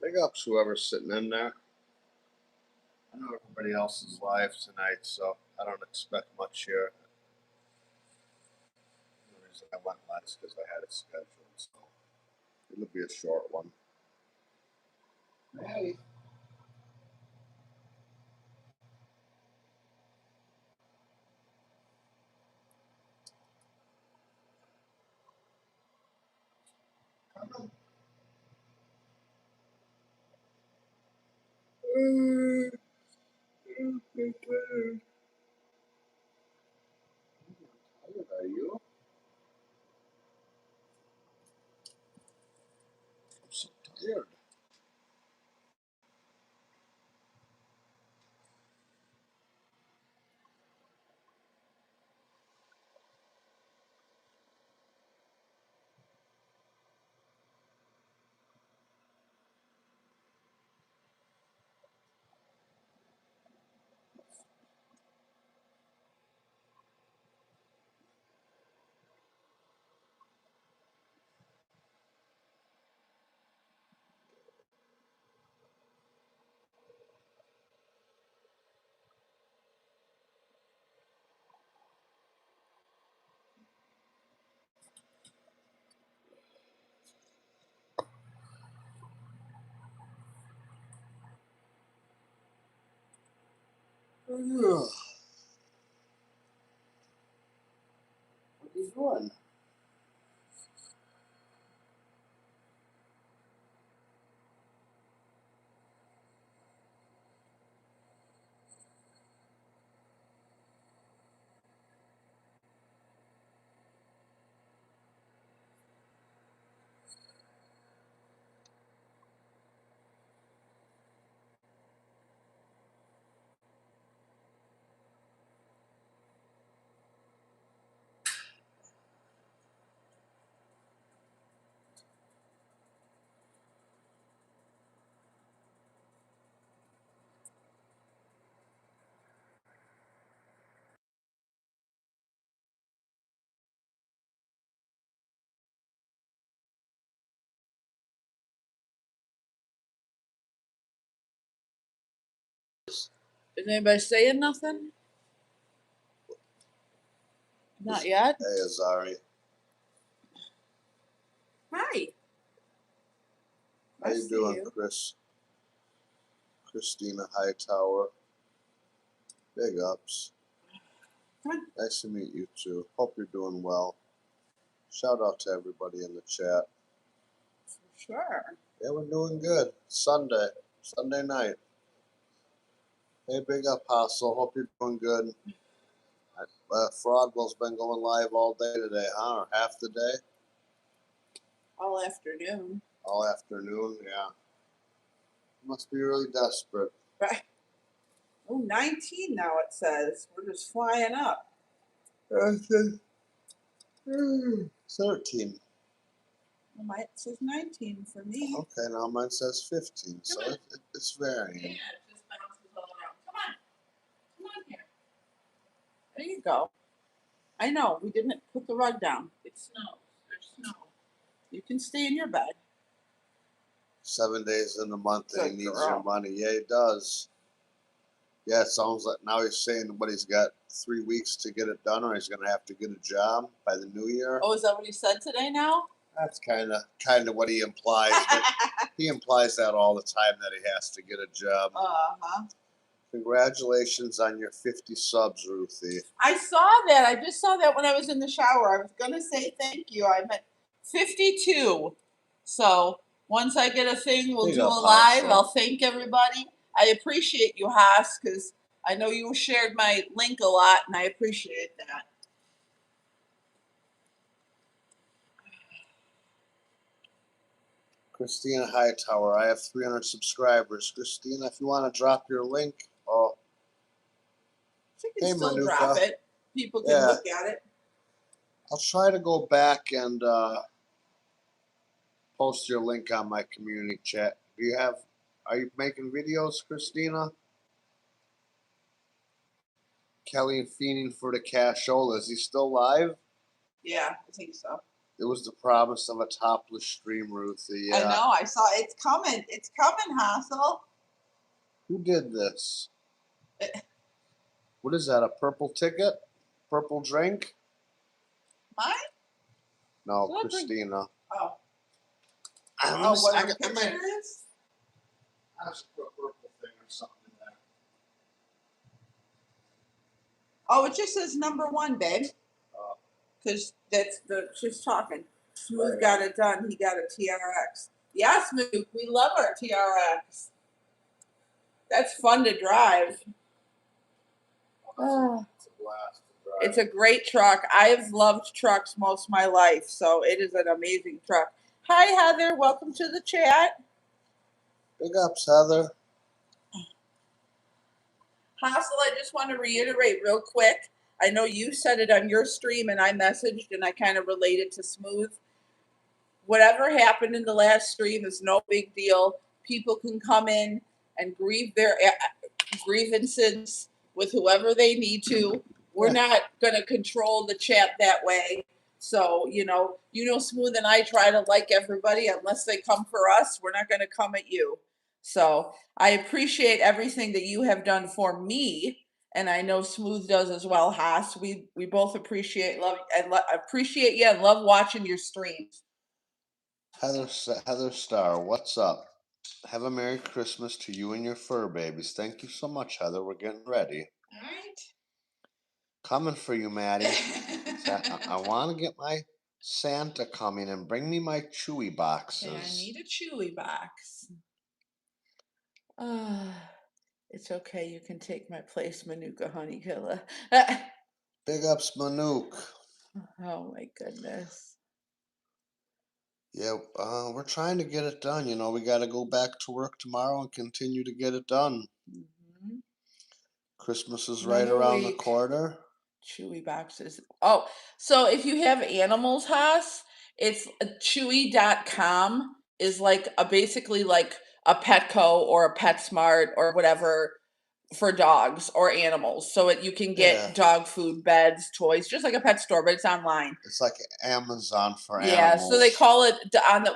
Big ups whoever's sitting in there. I know everybody else is live tonight, so I don't expect much here. The reason I went last because I had it scheduled, so it'll be a short one. Hey. Are you? I'm so tired. What are you doing? Is anybody saying nothing? Not yet. Hey, Azari. Hi. How you doing, Chris? Christina Hightower. Big ups. Hi. Nice to meet you too. Hope you're doing well. Shout out to everybody in the chat. Sure. Yeah, we're doing good. Sunday night. Hey, big up, Hustle. Hope you're doing good. Fraudwell's been going live all day today, huh? Or half the day? All afternoon. All afternoon, yeah. Must be really desperate. Right. Oh, 19 now it says. We're just flying up. 13. Well, mine says 19 for me. Okay, now mine says 15, so it's varying. Yeah, it just bounces all around. Come on. Come on here. There you go. I know, we didn't put the rug down. It snows. There's snow. You can stay in your bed. 7 days in the month that he Good needs girl. your money. Yeah, he does. Yeah, it sounds like now he's saying what he's got 3 weeks to get it done, or he's gonna have to get a job by the new year. Oh, is that what he said today now? That's kind of what he implies. But he implies that all the time that he has to get a job. Uh-huh. Congratulations on your 50 subs, Ruthie. I saw that. I just saw that when I was in the shower. I was gonna say thank you. I'm at 52. So once I get a thing, we'll Big do a up, live. Hassel. I'll thank everybody. I appreciate you, Haas, because I know you shared my link a lot, and I appreciate that. Christina Hightower, I have 300 subscribers. Christina, if you want to drop your link, oh, She can hey, still Manuka. drop it. People can Yeah. look at it. I'll try to go back and post your link on my community chat. Are you making videos, Christina? Kelly and Fiending for the Cashola. Is he still live? Yeah, I think so. It was the promise of a topless stream, Ruthie. I Yeah. know. I saw it's coming. It's coming, Hassel. Who did this? Eh. What is that? A purple ticket? Purple drink? Mine? No, What drink? Christina. Oh. Let Oh, me see. what I the got- I picture might- is? I just put a purple thing or something in there. Oh, it just says #1, babe. Oh. Because that's she's talking. Smooth Right. got it done. He got a TRX. Yeah, Smooth. We love our TRX. That's fun to drive. Oh, It's a blast to drive. it's a great truck. I've loved trucks most of my life, so it is an amazing truck. Hi, Heather. Welcome to the chat. Big ups, Heather. Hassel, I just want to reiterate real quick. I know you said it on your stream, and I messaged, and I kind of related to Smooth. Whatever happened in the last stream is no big deal. People can come in and grieve their grievances with whoever they need to. We're not going to control the chat that way. So, Smooth and I try to like everybody unless they come for us. We're not going to come at you. So I appreciate everything that you have done for me. And I know Smooth does as well, Haas. We both appreciate appreciate you and love watching your streams. Heather Star, what's up? Have a Merry Christmas to you and your fur babies. Thank you so much, Heather. We're getting ready. All right. Coming for you, Maddie. I want to get my Santa coming and bring me my Chewy boxes. Okay, I need a Chewy box. It's okay. You can take my place, Manuka Honey Killer. Big ups, Manook. Oh my goodness. Yeah, we're trying to get it done. We got to go back to work tomorrow and continue to get it done. Mm-hmm. Christmas is Another right around the week. corner. Chewy boxes. Oh, so if you have animals, Haas, it's chewy.com is like basically like a Petco or a PetSmart or whatever for dogs or animals. So you can get dog food, beds, toys, just like a pet store, but it's online. It's like Amazon for Yeah, animals. so they call it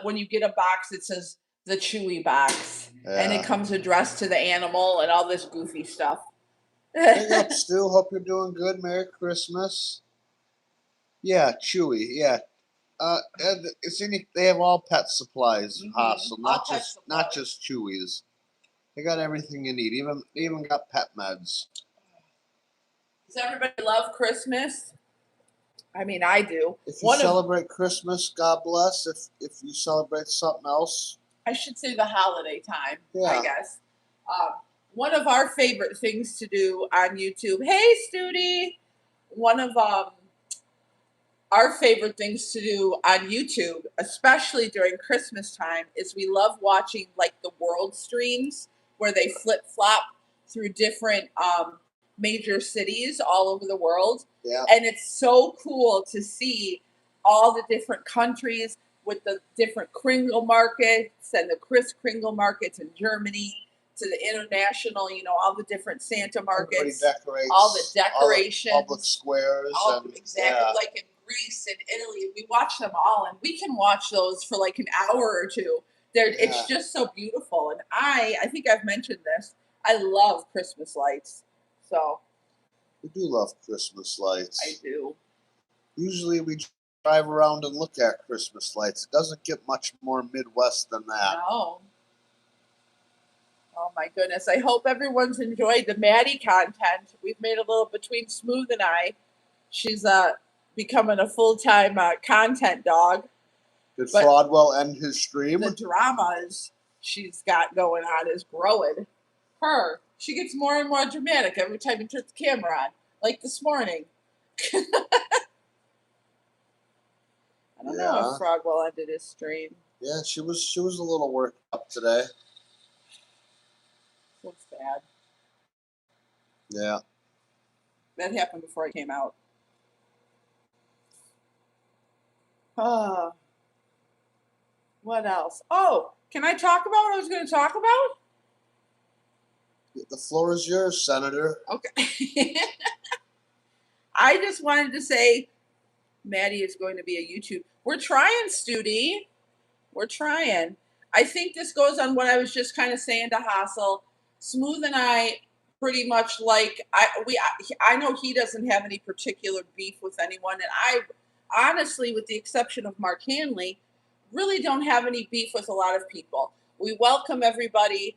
when you get a box, it says the Chewy box, and it comes addressed to the animal and all this goofy stuff. Big up, Stu. Hope you're doing good. Merry Christmas. Yeah, Chewy. Yeah. They have all pet supplies, Hassel, not just Chewies. They got everything you need. They even got pet meds. Does everybody love Christmas? I mean, I do. If you celebrate Christmas, God bless. If you celebrate something else, I should say the holiday time. Yeah. I guess. One of our favorite things to do on YouTube. Hey, Studi. One of our favorite things to do on YouTube, especially during Christmas time, is we love watching like the world streams where they flip flop through different major cities all over the world. Yeah. And it's so cool to see all the different countries with the different Kringle markets and the Kris Kringle markets in Germany to the international, all the different Santa markets, all the decorations, all the public squares, like in Greece and Italy. We watch them all, and we can watch those for like an hour or two. It's just so beautiful, and I think I've mentioned this. I love Christmas lights, so we do love Christmas lights. I do. Usually we drive around and look at Christmas lights. It doesn't get much more Midwest than that. No. Oh my goodness. I hope everyone's enjoyed the Maddie content. We've made a little between Smooth and I. She's becoming a full-time content dog. Did Fraudwell end his stream? The dramas she's got going on is growing. She gets more and more dramatic every time you turn the camera on. Like this morning. I don't know if Frogwell ended his stream. Yeah, she was a little worked up today. Looks bad. Yeah. That happened before I came out. What else? Oh, can I talk about what I was going to talk about? The floor is yours, Senator. Okay. I just wanted to say Maddie is going to be a YouTube. We're trying, Studi. We're trying. I think this goes on what I was just kind of saying to Hassel. Smooth and I pretty much like I know he doesn't have any particular beef with anyone, and I honestly, with the exception of Mark Hanley, really don't have any beef with a lot of people. We welcome everybody.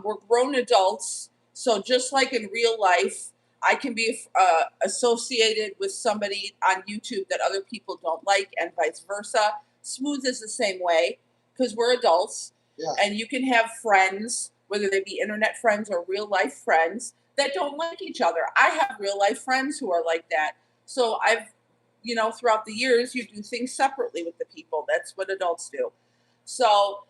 We're grown adults, so just like in real life, I can be associated with somebody on YouTube that other people don't like, and vice versa. Smooth is the same way because we're adults, Yeah. and you can have friends, whether they be internet friends or real life friends, that don't like each other. I have real life friends who are like that. So throughout the years, you do things separately with the people. That's what adults do. So,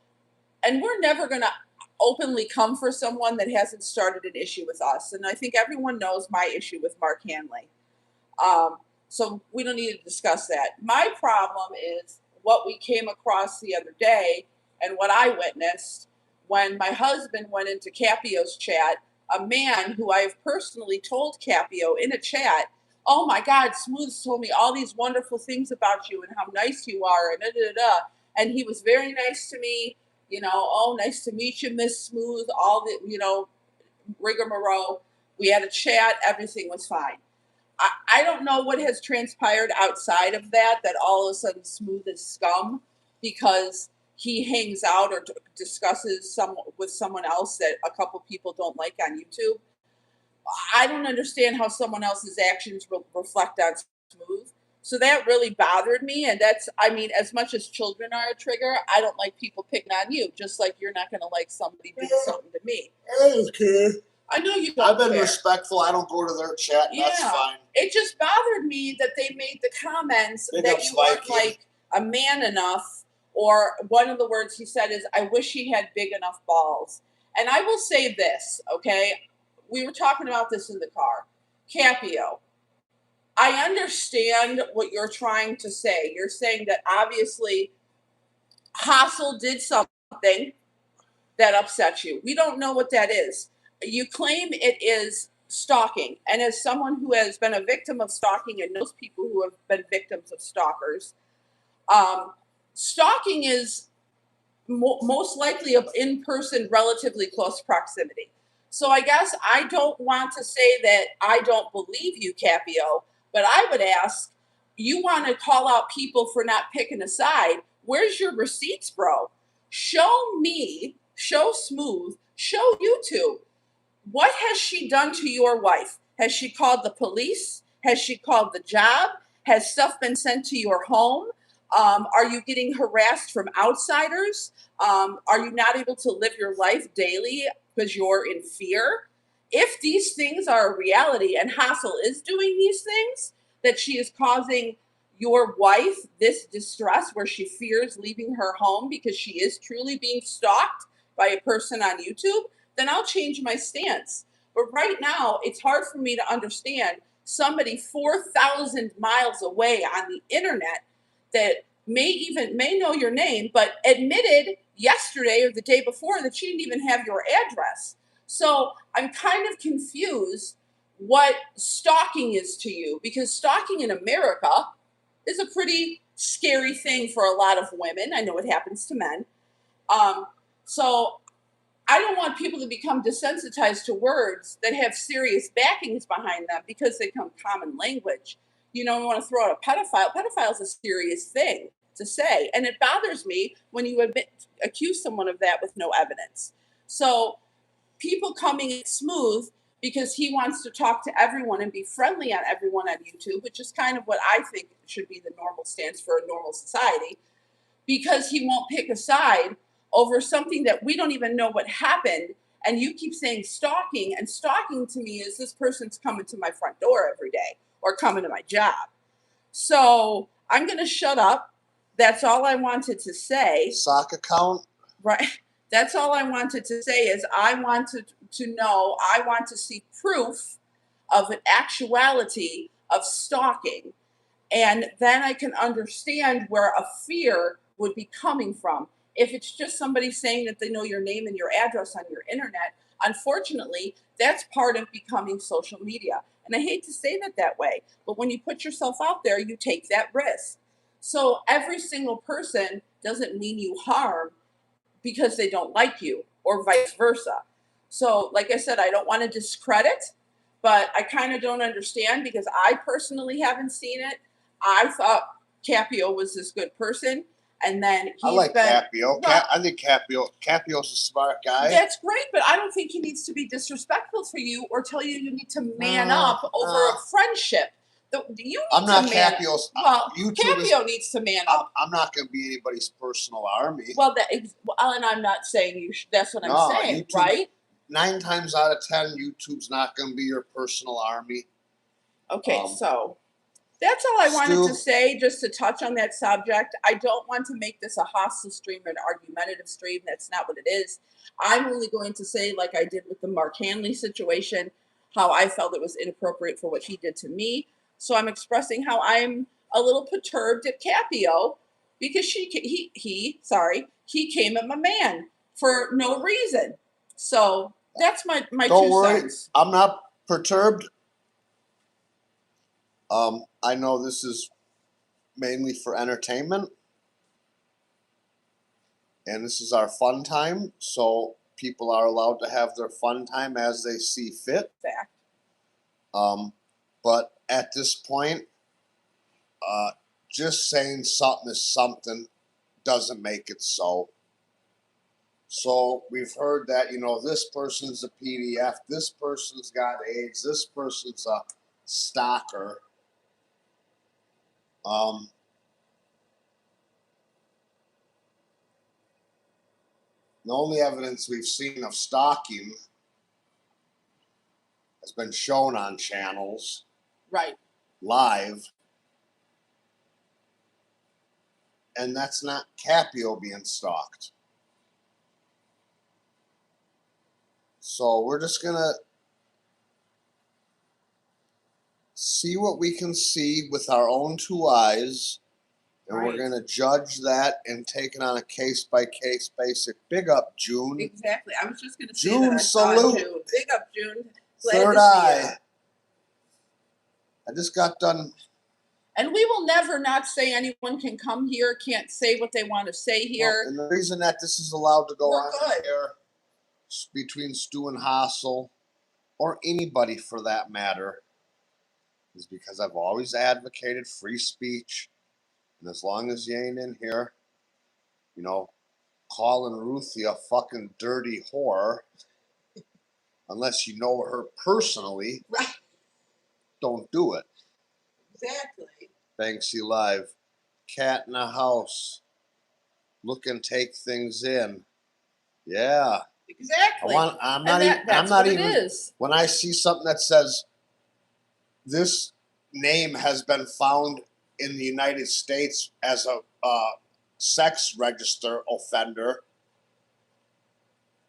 and we're never going to openly come for someone that hasn't started an issue with us. And I think everyone knows my issue with Mark Hanley. So we don't need to discuss that. My problem is what we came across the other day and what I witnessed when my husband went into Capio's chat, a man who I have personally told Capio in a chat, oh my God, Smooth told me all these wonderful things about you and how nice you are and da da da. And he was very nice to me, oh, nice to meet you, Miss Smooth, all the, rigmarole. We had a chat, everything was fine. I don't know what has transpired outside of that all of a sudden Smooth is scum because he hangs out or discusses with someone else that a couple people don't like on YouTube. I don't understand how someone else's actions reflect on Smooth. So that really bothered me. And as much as children are a trigger, I don't like people picking on you, just like you're not going to like somebody doing something to me. Okay. I know you don't I've been care. respectful. I don't go to their chat. Yeah. That's fine. It just bothered me that they made the comments that you weren't like a man enough, or one of the words he said is, I wish he had big enough balls. And I will say this, okay? We were talking about this in the car. Capio, I understand what you're trying to say. You're saying that obviously Hassel did something that upset you. We don't know what that is. You claim it is stalking. And as someone who has been a victim of stalking and knows people who have been victims of stalkers, stalking is most likely of in-person, relatively close proximity. So I guess I don't want to say that I don't believe you, Capio, but I would ask, you want to call out people for not picking a side. Where's your receipts, bro? Show me, show Smooth, show YouTube. What has she done to your wife? Has she called the police? Has she called the job? Has stuff been sent to your home? Are you getting harassed from outsiders? Are you not able to live your life daily because you're in fear? If these things are a reality and Hassel is doing these things, that she is causing your wife this distress where she fears leaving her home because she is truly being stalked by a person on YouTube, then I'll change my stance. But right now, it's hard for me to understand somebody 4,000 miles away on the internet that may know your name, but admitted yesterday or the day before that she didn't even have your address. So I'm kind of confused what stalking is to you, because stalking in America is a pretty scary thing for a lot of women. I know it happens to men. So I don't want people to become desensitized to words that have serious backings behind them because they become common language. We want to throw out a pedophile. Pedophile is a serious thing to say. And it bothers me when you accuse someone of that with no evidence. So people coming in Smooth because he wants to talk to everyone and be friendly on everyone on YouTube, which is kind of what I think should be the normal stance for a normal society, because he won't pick a side over something that we don't even know what happened. And you keep saying stalking, and stalking to me is this person's coming to my front door every day or coming to my job. So I'm going to shut up. That's all I wanted to say. Sock account? Right. That's all I wanted to say is I wanted to know, I want to see proof of an actuality of stalking. And then I can understand where a fear would be coming from. If it's just somebody saying that they know your name and your address on your internet, unfortunately, that's part of becoming social media. And I hate to say that way, but when you put yourself out there, you take that risk. So every single person doesn't mean you harm because they don't like you, or vice versa. So, like I said, I don't want to discredit, but I kind of don't understand because I personally haven't seen it. I thought Capio was this good person, and then I he's like been Capio. well. I think Capio's a smart guy. That's great, but I don't think he needs to be disrespectful for you or tell you you need to man No, up over a friendship. You need I'm not to man. Capio's. Well, YouTube is. Capio needs to man up. I'm not going to be anybody's personal army. Well, and I'm not saying you should. That's what I'm No, saying, YouTube, right? 9 times out of 10, YouTube's not going to be your personal army. Okay, so that's all I wanted to Stu- say, just to touch on that subject. I don't want to make this a hostile stream or an argumentative stream. That's not what it is. I'm only going to say, like I did with the Mark Hanley situation, how I felt it was inappropriate for what he did to me. So I'm expressing how I'm a little perturbed at Capio because he came at my man for no reason. So that's my Don't two worry, cents. I'm not perturbed. I know this is mainly for entertainment, and this is our fun time, so people are allowed to have their fun time as they see fit. Fact. But at this point, just saying something is something doesn't make it so. So we've heard that, this person's a PDF, this person's got AIDS, this person's a stalker. The only evidence we've seen of stalking has been shown on channels, Right. live, and that's not Capio being stalked. So we're just gonna see what we can see with our own 2 eyes, and Right. we're gonna judge that and take it on a case-by-case basis. Big up, June. Exactly. I was just going to say June, that. I saw salute. June. Big up, June. Glad Third to see eye. ya. I just got done. And we will never not say anyone can come here, can't say what they want to say here. Well, and the reason that this is allowed to go We're on good. here between Stu and Hassel, or anybody for that matter, is because I've always advocated free speech. And as long as you ain't in here, calling Ruthie a fucking dirty whore, unless you know her personally, Right. don't do it. Exactly. Banksy Live. Cat in the house. Look and take things in. Yeah. Exactly. I'm not even. That's I'm not what even. it is. When I see something that says this name has been found in the United States as a sex register offender,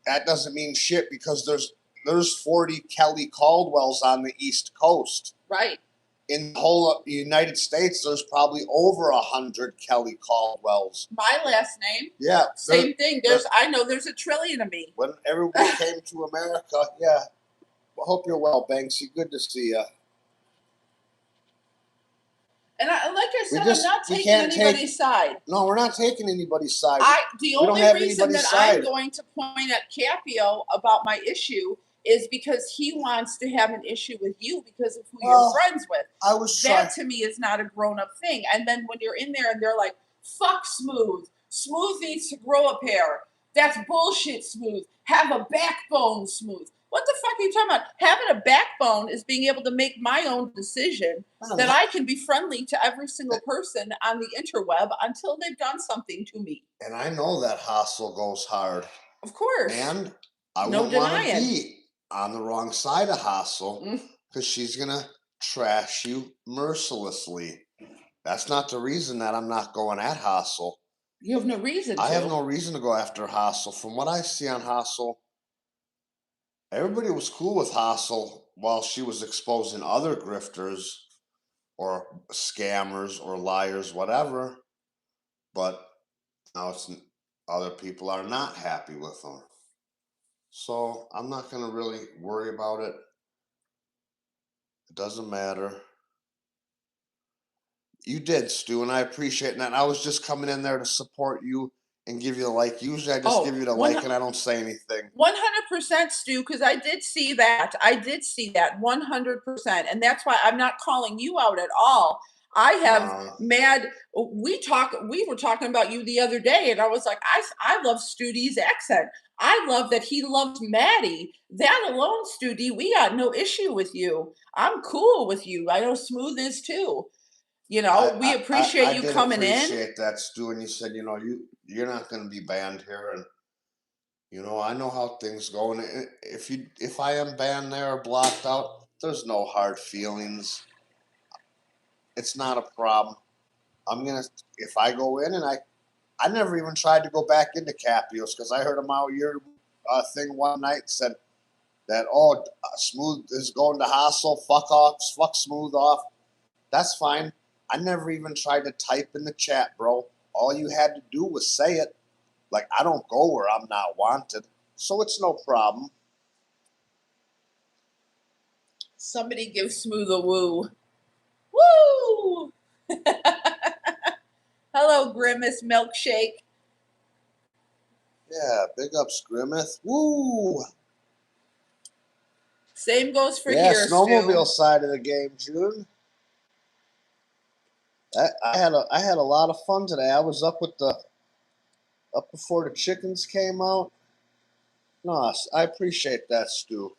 that doesn't mean shit because there's 40 Kelly Caldwells on the East Coast. Right. In the whole United States, there's probably over 100 Kelly Caldwells. My last name. Yeah. Same thing. I know there's a trillion of me. When everybody came to America, yeah. Well, hope you're well, Banksy. Good to see you. And like I said, I'm not taking anybody's side. No, we're not taking anybody's side. The only reason that I'm going to point at Capio about my issue is because he wants to have an issue with you because of who you're friends with. That to me is not a grown-up thing. And then when you're in there and they're like, fuck Smooth. Smooth needs to grow a pair. That's bullshit, Smooth. Have a backbone, Smooth. What the fuck are you talking about? Having a backbone is being able to make my own decision that I can be friendly to every single person on the interweb until they've done something to me. And I know that Hassel goes hard. Of course. And I wouldn't want to be on the wrong side of Hassel because she's going to trash you mercilessly. That's not the reason that I'm not going at Hassel. You have no reason to. I have no reason to go after Hassel. From what I see on Hassel, everybody was cool with Hassel while she was exposing other grifters or scammers or liars, whatever. But now other people are not happy with her. So I'm not going to really worry about it. It doesn't matter. You did, Stu, and I appreciate that. And I was just coming in there to support you and give you the like. Usually I just give Oh, you the like and I don't say anything. 100%, Stu, because I did see that. I did see that 100%. And that's why I'm not calling you out at all. I have No. mad. We were talking about you the other day, and I was like, I love Studi's accent. I love that he loves Maddie. That alone, Studi, we got no issue with you. I'm cool with you. I know Smooth is too. We appreciate I you did coming in. appreciate that, Stu, and you said, you're not gonna be banned here, and I know how things go, and if I am banned there or blocked out, there's no hard feelings. It's not a problem. I'm gonna if I go in and I never even tried to go back into Capios because I heard him out your thing one night and said that Smooth is going to Hassel, fuck off, fuck Smooth off. That's fine. I never even tried to type in the chat, bro. All you had to do was say it. Like, I don't go where I'm not wanted, so it's no problem. Somebody give Smooth a woo. Woo! Hello, Grimace Milkshake. Yeah, big ups, Grimace. Woo! Same goes for Yeah, here, snowmobile Stu. side of the game, June. I had a lot of fun today. I was up before the chickens came out. No, I appreciate that, Stu.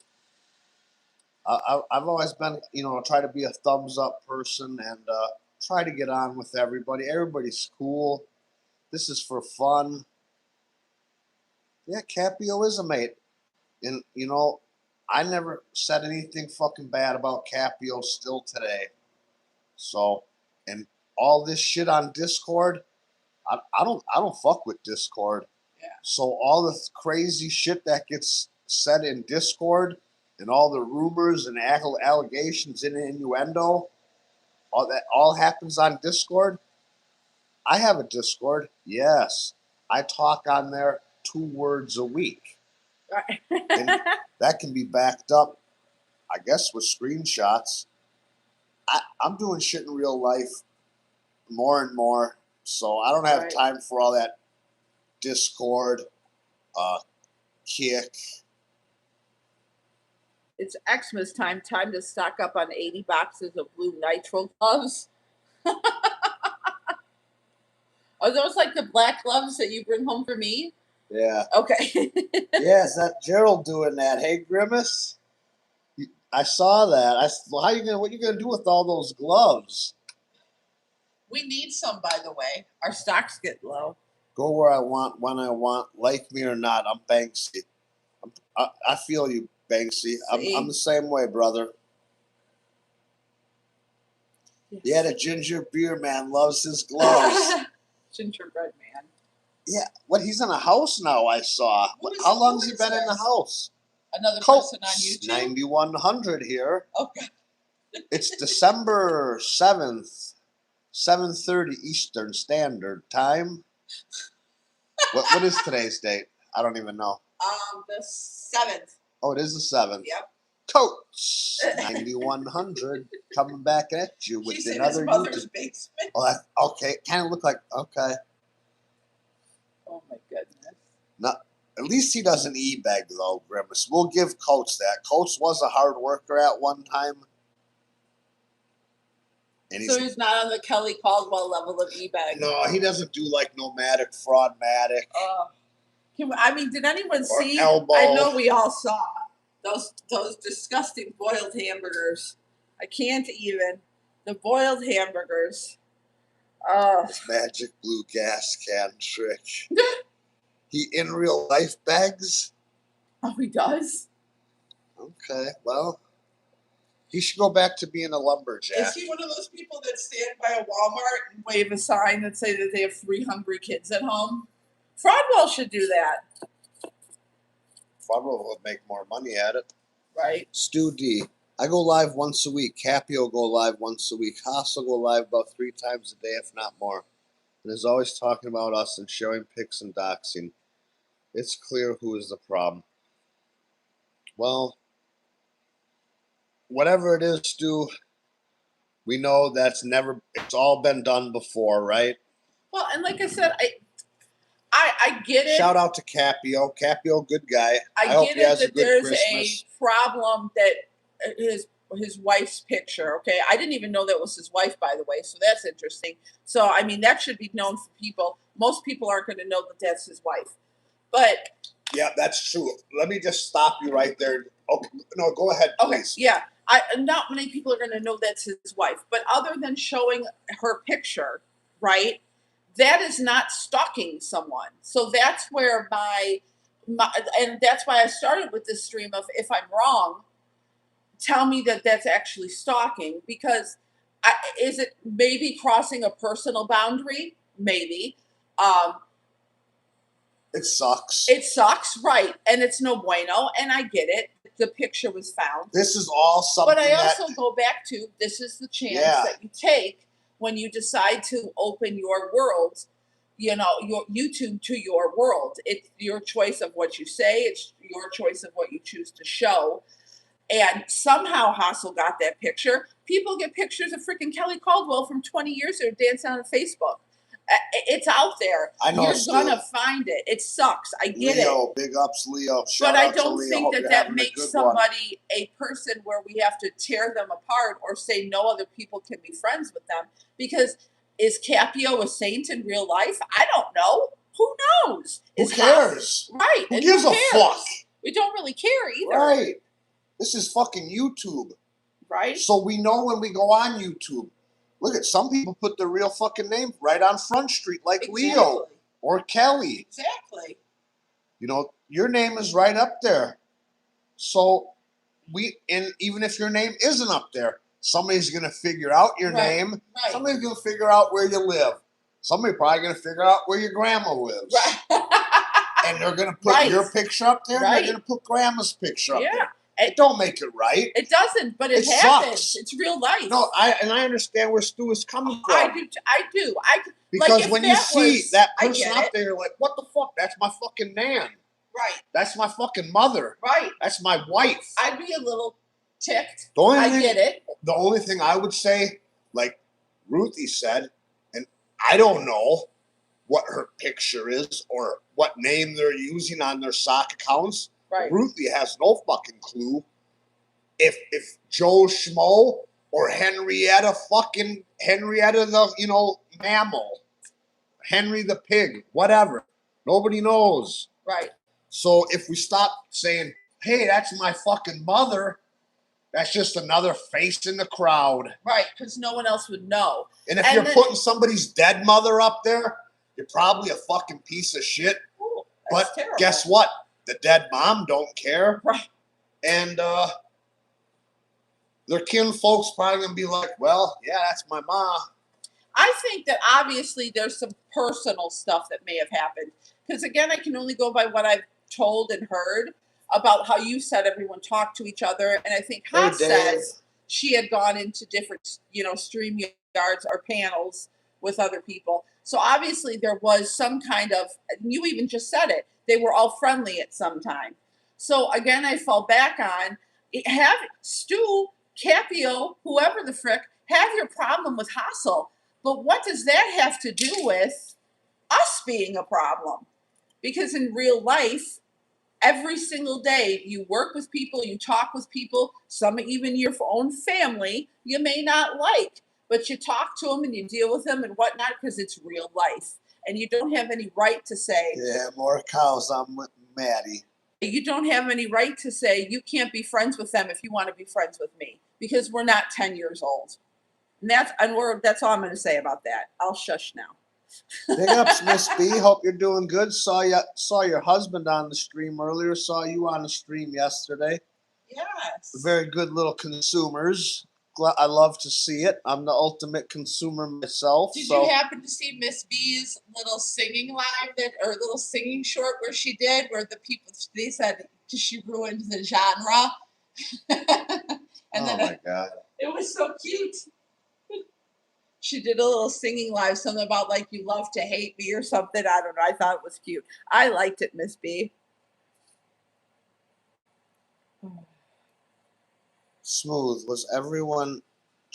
I've always been, try to be a thumbs up person and try to get on with everybody. Everybody's cool. This is for fun. Yeah, Capio is a mate. And, I never said anything fucking bad about Capio still today. So, and all this shit on Discord, I don't fuck with Discord. Yeah. So all the crazy shit that gets said in Discord and all the rumors and allegations and innuendo, all that all happens on Discord. I have a Discord. Yes. I talk on there 2 words a week. Right. And that can be backed up, I guess, with screenshots. I'm doing shit in real life more and more, so I don't have Right. time for all that Discord, kick. It's Xmas time. Time to stock up on 80 boxes of blue nitrile gloves. Are those like the black gloves that you bring home for me? Yeah. Okay. Yeah, is that Gerald doing that? Hey, Grimace? I saw that. Well, what you gonna do with all those gloves? We need some, by the way. Our stocks get low. Go where I want, when I want, like me or not. I'm Banksy. I feel you, Banksy. I'm the same way, brother. Yes. Yeah, the ginger beer man loves his gloves. Gingerbread man. Yeah, he's in a house now, I saw. How long has he been in the house? Another person on YouTube? 9100 here. Okay. It's December 7th, 7:30 Eastern Standard Time. What is today's date? I don't even know. The 7th. Oh, it is the 7th. Yep. Coach 9100 coming back at you with He's in another his mother's YouTube. basement. Oh, okay. Kind of look like okay. Oh my goodness. Not. At least he doesn't e-beg though, Grimace. We'll give Coach that. Coach was a hard worker at one time. And so he's not on the Kelly Caldwell level of eBay. No, he doesn't do like Nomadic, Fraudmatic. Did anyone see? Elbow. I know we all saw those disgusting boiled hamburgers. I can't even. The boiled hamburgers. This magic blue gas can trick. He in real life begs? Oh, he does? Okay, well, he should go back to being a lumberjack. Is he one of those people that stand by a Walmart and wave a sign that say that they have 3 hungry kids at home? Fraudwell should do that. Fraudwell would make more money at it. Right. Stu D. I go live once a week. Capio go live once a week. Haas will go live about 3 times a day, if not more. And is always talking about us and showing pics and doxing. It's clear who is the problem. Well, whatever it is, Stu, We know it's all been done before, right? Well, and like I said, I get it. Shout out to Capio. Capio, good guy. I hope get he it has a that good there's Christmas. a problem that his wife's picture. Okay, I didn't even know that was his wife, by the way. So that's interesting. So I mean, that should be known for people. Most people aren't going to know that that's his wife. But yeah, that's true. Let me just stop you right there. Okay, no, go ahead, please. Okay, yeah. Not many people are going to know that's his wife. But other than showing her picture, right? That is not stalking someone. So that's where my and that's why I started with this stream of if I'm wrong, tell me that that's actually stalking because is it maybe crossing a personal boundary? Maybe. Um, It sucks. it sucks, right? And it's no bueno, and I get it. The picture was found. This is all something. But I also go back to this is the chance that you take when you decide to open your world, your YouTube to your world. It's your choice of what you say. It's your choice of what you choose to show. And somehow Hassel got that picture. People get pictures of freaking Kelly Caldwell from 20 years ago dancing on Facebook. It's out there. I know. You're gonna find it. It sucks. I get Leo, big ups, Leo. but I don't think that makes somebody a person where we have to tear them apart or say no other people can be friends with them. Because is Capio a saint in real life? I don't know. Who knows? Who cares? Right. Who gives a fuck? We don't really care either. Right. This is fucking YouTube. Right. So we know when we go on YouTube. Look at some people put their real fucking name right on Front Street, like Leo or Kelly. Exactly. You know, your name is right up there. So even if your name isn't up there, somebody's gonna figure out your name. Right. Somebody's gonna figure out where you live. Somebody's probably gonna figure out where your grandma lives. Right. And they're gonna put your picture up there, and they're gonna put grandma's picture up there. It don't make it right. It doesn't, but it happens. Sucks. It's real life. No, I understand where Stu is coming from. I do. Because like when you see that person up there, you're like, what the fuck? That's my fucking nan. Right. That's my fucking mother. Right. That's my wife. I'd be a little ticked. I get it. The only thing I would say, like Ruthie said, and I don't know what her picture is or what name they're using on their sock accounts. Right. Ruthie has no fucking clue if Joe Schmo or Henrietta the mammal, Henry the pig, whatever. Nobody knows. Right. So if we stop saying, hey, that's my fucking mother, that's just another face in the crowd. Right, because no one else would know. And if you're putting somebody's dead mother up there, you're probably a fucking piece of shit. Ooh, but terrible. Guess what? The dead mom don't care. Right. And their kin folks probably gonna be like, well, yeah, that's my ma. I think that obviously there's some personal stuff that may have happened. Because again, I can only go by what I've told and heard about how you said everyone talked to each other. And I think Haas says she had gone into different, stream yards or panels with other people. So obviously there was some kind of, you even just said it, they were all friendly at some time. So again, I fall back on, have Stu, Capio, whoever the frick, have your problem with Hassel. But what does that have to do with us being a problem? Because in real life, every single day, you work with people, you talk with people, some even your own family, you may not like, but you talk to them and you deal with them and whatnot because it's real life. And you don't have any right to say, yeah, more cows, I'm with Maddie. You don't have any right to say you can't be friends with them if you want to be friends with me because we're not 10 years old. And that's all I'm going to say about that. I'll shush now. Big ups, Miss B. Hope you're doing good. Saw your husband on the stream earlier. Saw you on the stream yesterday. Yes. Very good little consumers. I love to see it. I'm the ultimate consumer myself. Did you happen to see Miss B's little singing live or little singing short where she did, where the people, they said she ruined the genre? My God. It was so cute. She did a little singing live, something about like you love to hate me or something. I don't know. I thought it was cute. I liked it, Miss B. Smooth. Was everyone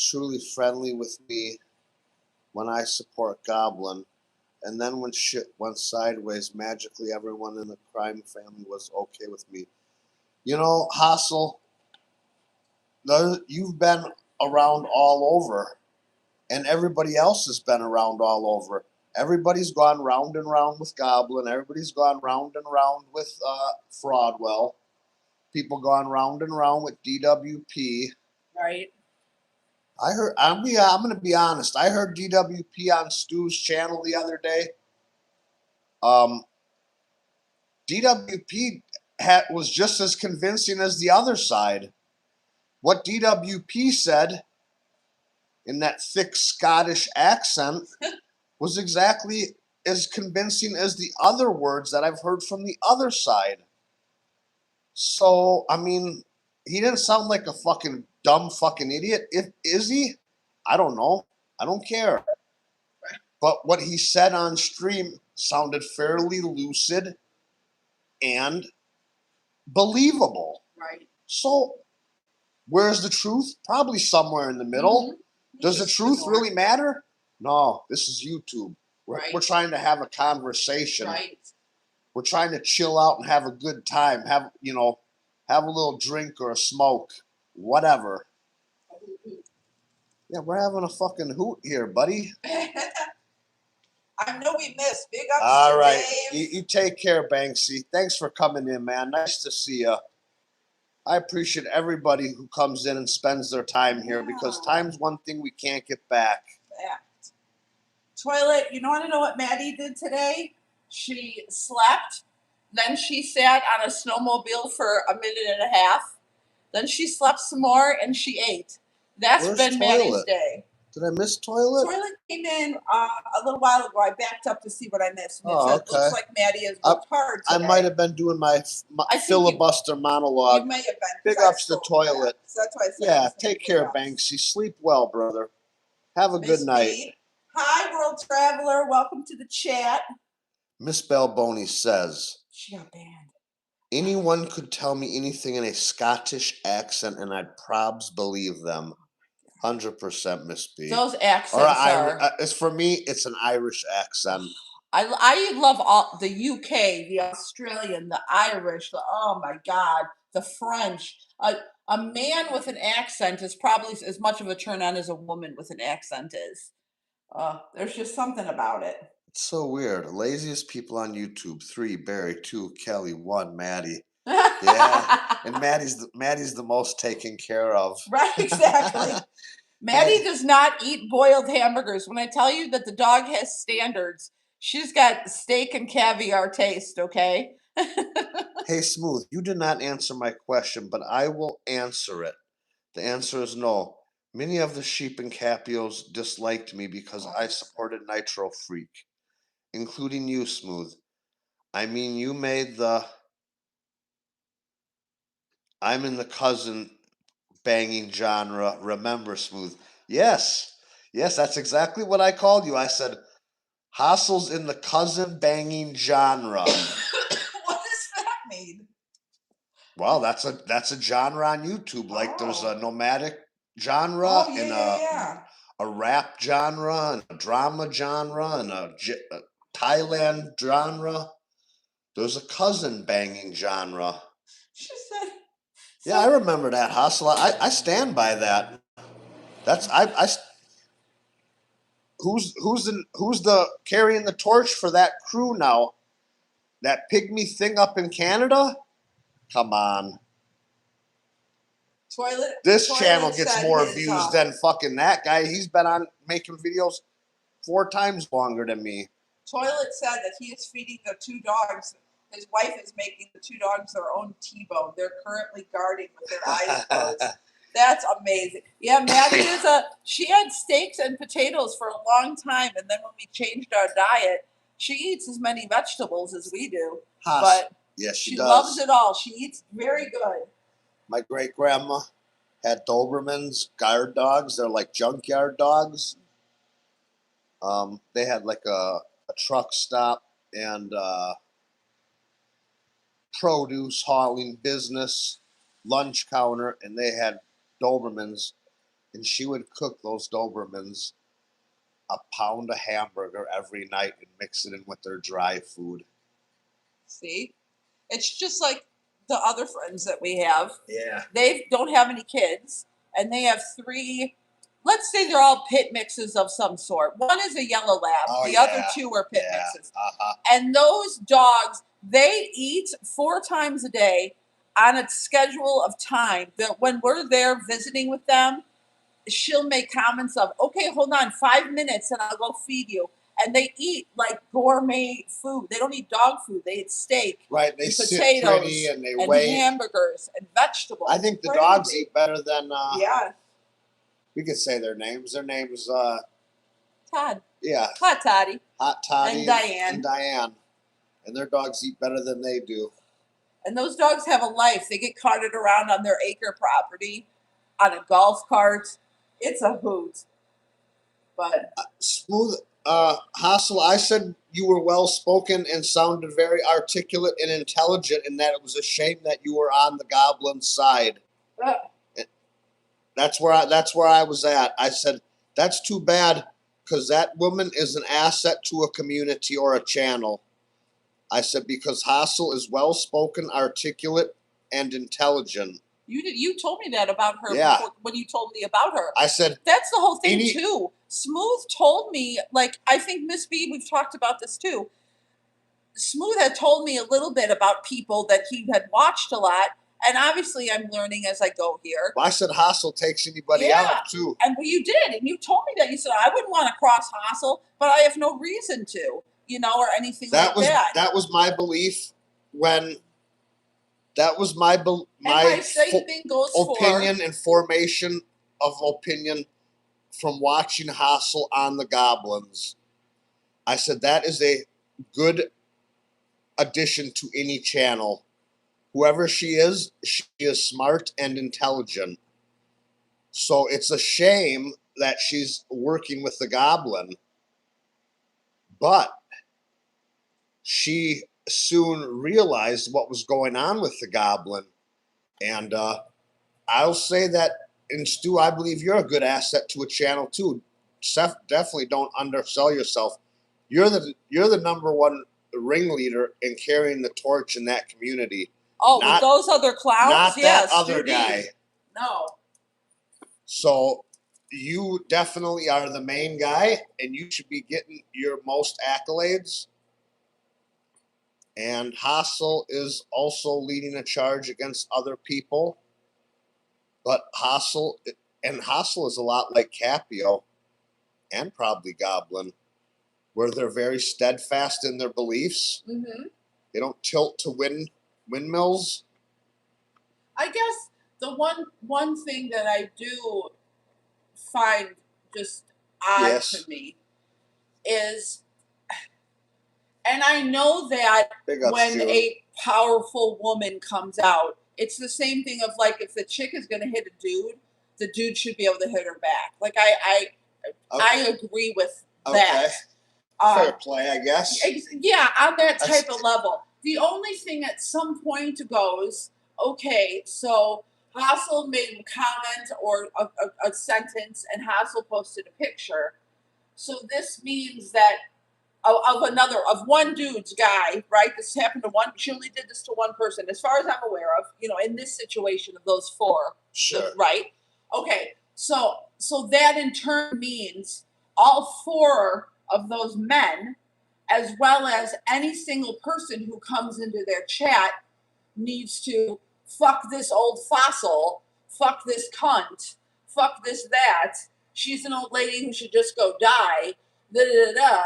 truly friendly with me when I support Goblin. And then when shit went sideways, magically everyone in the crime family was okay with me. You know, Hassel, you've been around all over, and everybody else has been around all over. Everybody's gone round and round with Goblin. Everybody's gone round and round with Fraudwell. People gone round and round with DWP. Right. I heard. I'm gonna be honest. I heard DWP on Stu's channel the other day. DWP was just as convincing as the other side. What DWP said in that thick Scottish accent was exactly as convincing as the other words that I've heard from the other side. So, I mean, he didn't sound like a fucking dumb fucking idiot. Is he? I don't know. I don't care. But what he said on stream sounded fairly lucid and believable. Right. So, where's the truth? Probably somewhere in the middle. Mm-hmm. Does the truth really matter? No, this is YouTube. Right. We're trying to have a conversation. Right. We're trying to chill out and have a good time. Have a little drink or a smoke, whatever. Yeah, we're having a fucking hoot here, buddy. I know we missed. Big ups All to right, Dave. you take care, Banksy. Thanks for coming in, man. Nice to see you. I appreciate everybody who comes in and spends their time here because time's one thing we can't get back. Fact. Toilet, you want to know what Maddie did today? She slept, then she sat on a snowmobile for a minute and a half, then she slept some more, and she ate. That's Where's been Maddie's Toilet? day. Did I miss Toilet? Toilet came in a little while ago. I backed up to see what I missed. And it said, okay. looks like Maddie has worked hard today. I might have been doing my filibuster monologue. You may have been. Big ups to Toilet. So that's why I said. Yeah, take care, Banksy. Sleep well, brother. Have a good night. Pete. Hi, World Traveler. Welcome to the chat. Miss Balboni says, she got banned. Anyone could tell me anything in a Scottish accent and I'd probs believe them. 100%, Miss B. Those accents are... It's for me, it's an Irish accent. I love all the UK, the Australian, the Irish, oh my God, the French. A man with an accent is probably as much of a turn on as a woman with an accent is. There's just something about it. It's so weird. Laziest people on YouTube: 3, Barry; 2, Kelly; 1, Maddie. Yeah, and Maddie's the most taken care of. Right, exactly. Maddie does not eat boiled hamburgers. When I tell you that the dog has standards, she's got steak and caviar taste, okay? Hey, Smooth, you did not answer my question, but I will answer it. The answer is no. Many of the sheep and Capios disliked me because I supported Nitro Freak, including you, Smooth. I mean, you made I'm in the cousin banging genre. Remember, Smooth? Yes, that's exactly what I called you. I said, Hassel's in the cousin banging genre. What does that mean? Well, that's a genre on YouTube. Like there's a nomadic genre and a rap genre and a drama genre and a Thailand genre. There's a cousin banging genre. She said. Yeah, I remember that, Hustle. I stand by that. That's I. Who's the carrying the torch for that crew now? That pygmy thing up in Canada? Come on. This channel gets more views than fucking that guy. He's been on making videos 4 times longer than me. Toilet said that he is feeding the 2 dogs. His wife is making the 2 dogs their own T-bone. They're currently guarding with their eyes closed. That's amazing. Yeah, Maddie she had steaks and potatoes for a long time, and then when we changed our diet, she eats as many vegetables as we do. But yes, she does. Loves it all. She eats very good. My great grandma had Dobermans guard dogs. They're like junkyard dogs. They had like a truck stop and produce hauling business lunch counter, and they had Dobermans. and she would cook those Dobermans a pound of hamburger every night and mix it in with their dry food. See, it's just like the other friends that we have. Yeah. They don't have any kids, and they have 3. Let's say they're all pit mixes of some sort. One is a yellow lab. Oh, the other yeah. 2 are pit Yeah. mixes. Uh-huh. And those dogs, they eat 4 times a day on a schedule of time that when we're there visiting with them, she'll make comments of, okay, hold on 5 minutes and I'll go feed you. And they eat like gourmet food. They don't eat dog food. They eat steak, Right, they and sit potatoes, pretty and they and wait. hamburgers and vegetables. I think the Crazy. dogs eat better than Yeah, we could say their names. Their names Todd. yeah. Hot Toddy. Hot Toddy And Diane. And Diane. And their dogs eat better than they do. And those dogs have a life. They get carted around on their acre property on a golf cart. It's a hoot. But Smooth Hassel, I said you were well spoken and sounded very articulate and intelligent, and that it was a shame that you were on the goblin side. That's where I was at. I said that's too bad because that woman is an asset to a community or a channel. I said because Hassel is well spoken, articulate, and intelligent. you told me that about her Yeah. before, when you told me about her. I said That's the whole thing Any- too. Smooth told me, like, I think Miss B, we've talked about this too. Smooth had told me a little bit about people that he had watched a lot, and obviously I'm learning as I go here. I said Hassel takes anybody Yeah. out too. And you did, and you told me that. You said I wouldn't want to cross Hassel, but I have no reason to, or anything That like that. that was my belief when. That was my and my same thing goes opinion and formation of opinion from watching Hassel on the Goblins. I said that is a good addition to any channel. Whoever she is smart and intelligent. So it's a shame that she's working with the Goblin, but she soon realized what was going on with the Goblin, and I'll say that, and Stu, I believe you're a good asset to a channel too. Definitely don't undersell yourself. You're the number one ringleader in carrying the torch in that community. Oh, with those other clowns? Not Yes, that other Judy. guy. No. So you definitely are the main guy, and you should be getting your most accolades. And Hassel is also leading a charge against other people. But Hassel is a lot like Capio and probably Goblin, where they're very steadfast in their beliefs. Mm-hmm. They don't tilt to windmills. I guess the one thing that I do find just odd to me is, and I know that when a powerful woman comes out, it's the same thing of like if the chick is going to hit a dude, the dude should be able to hit her back. Like I agree with that. Fair play, I guess. Yeah, on that type of level. The only thing at some point goes, okay, so Hassel made a comment or a sentence, and Hassel posted a picture. So this means that of one dude's guy, right? This happened to one. She only did this to one person, as far as I'm aware of. In this situation of those 4, Sure. Right? Okay. So that in turn means all 4 of those men, as well as any single person who comes into their chat, needs to fuck this old fossil, fuck this cunt, fuck this that. She's an old lady who should just go die. Da da da da.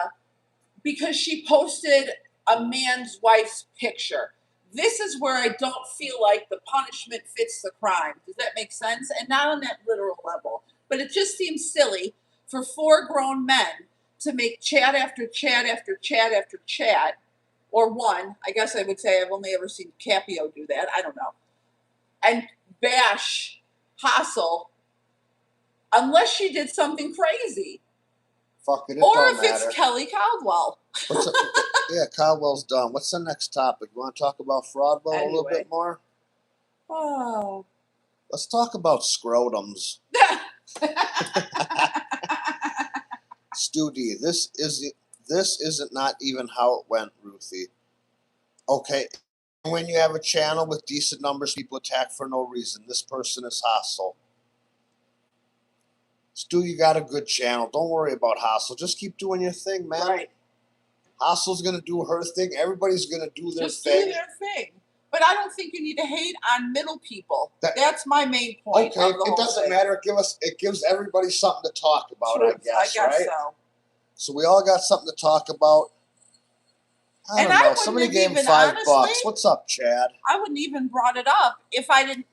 Because she posted a man's wife's picture. This is where I don't feel like the punishment fits the crime. Does that make sense? And not on that literal level. But it just seems silly for 4 grown men to make chat after chat after chat after chat, or one. I guess I would say I've only ever seen Capio do that. I don't know. And bash Hassel unless she did something crazy. Fuck it, Or don't if matter. it's Kelly Caldwell. Yeah, Caldwell's done. What's the next topic? You want to talk about Fraudwell a little bit more? Oh. Let's talk about scrotums. Stu D, this isn't not even how it went, Ruthie. Okay, when you have a channel with decent numbers, people attack for no reason. This person is hostile. Stu, you got a good channel. Don't worry about hostile. Just keep doing your thing, man. Right. Hostile's gonna do her thing. Everybody's gonna do their Just thing. do their thing. But I don't think you need to hate on middle people. That's my main point. Okay, of the it whole doesn't thing. matter. It gives everybody something to talk about, True. I guess, right? So. So we all got something to talk about. I don't know. Somebody gave him $5. What's up, Chad? I wouldn't even brought it up if I didn't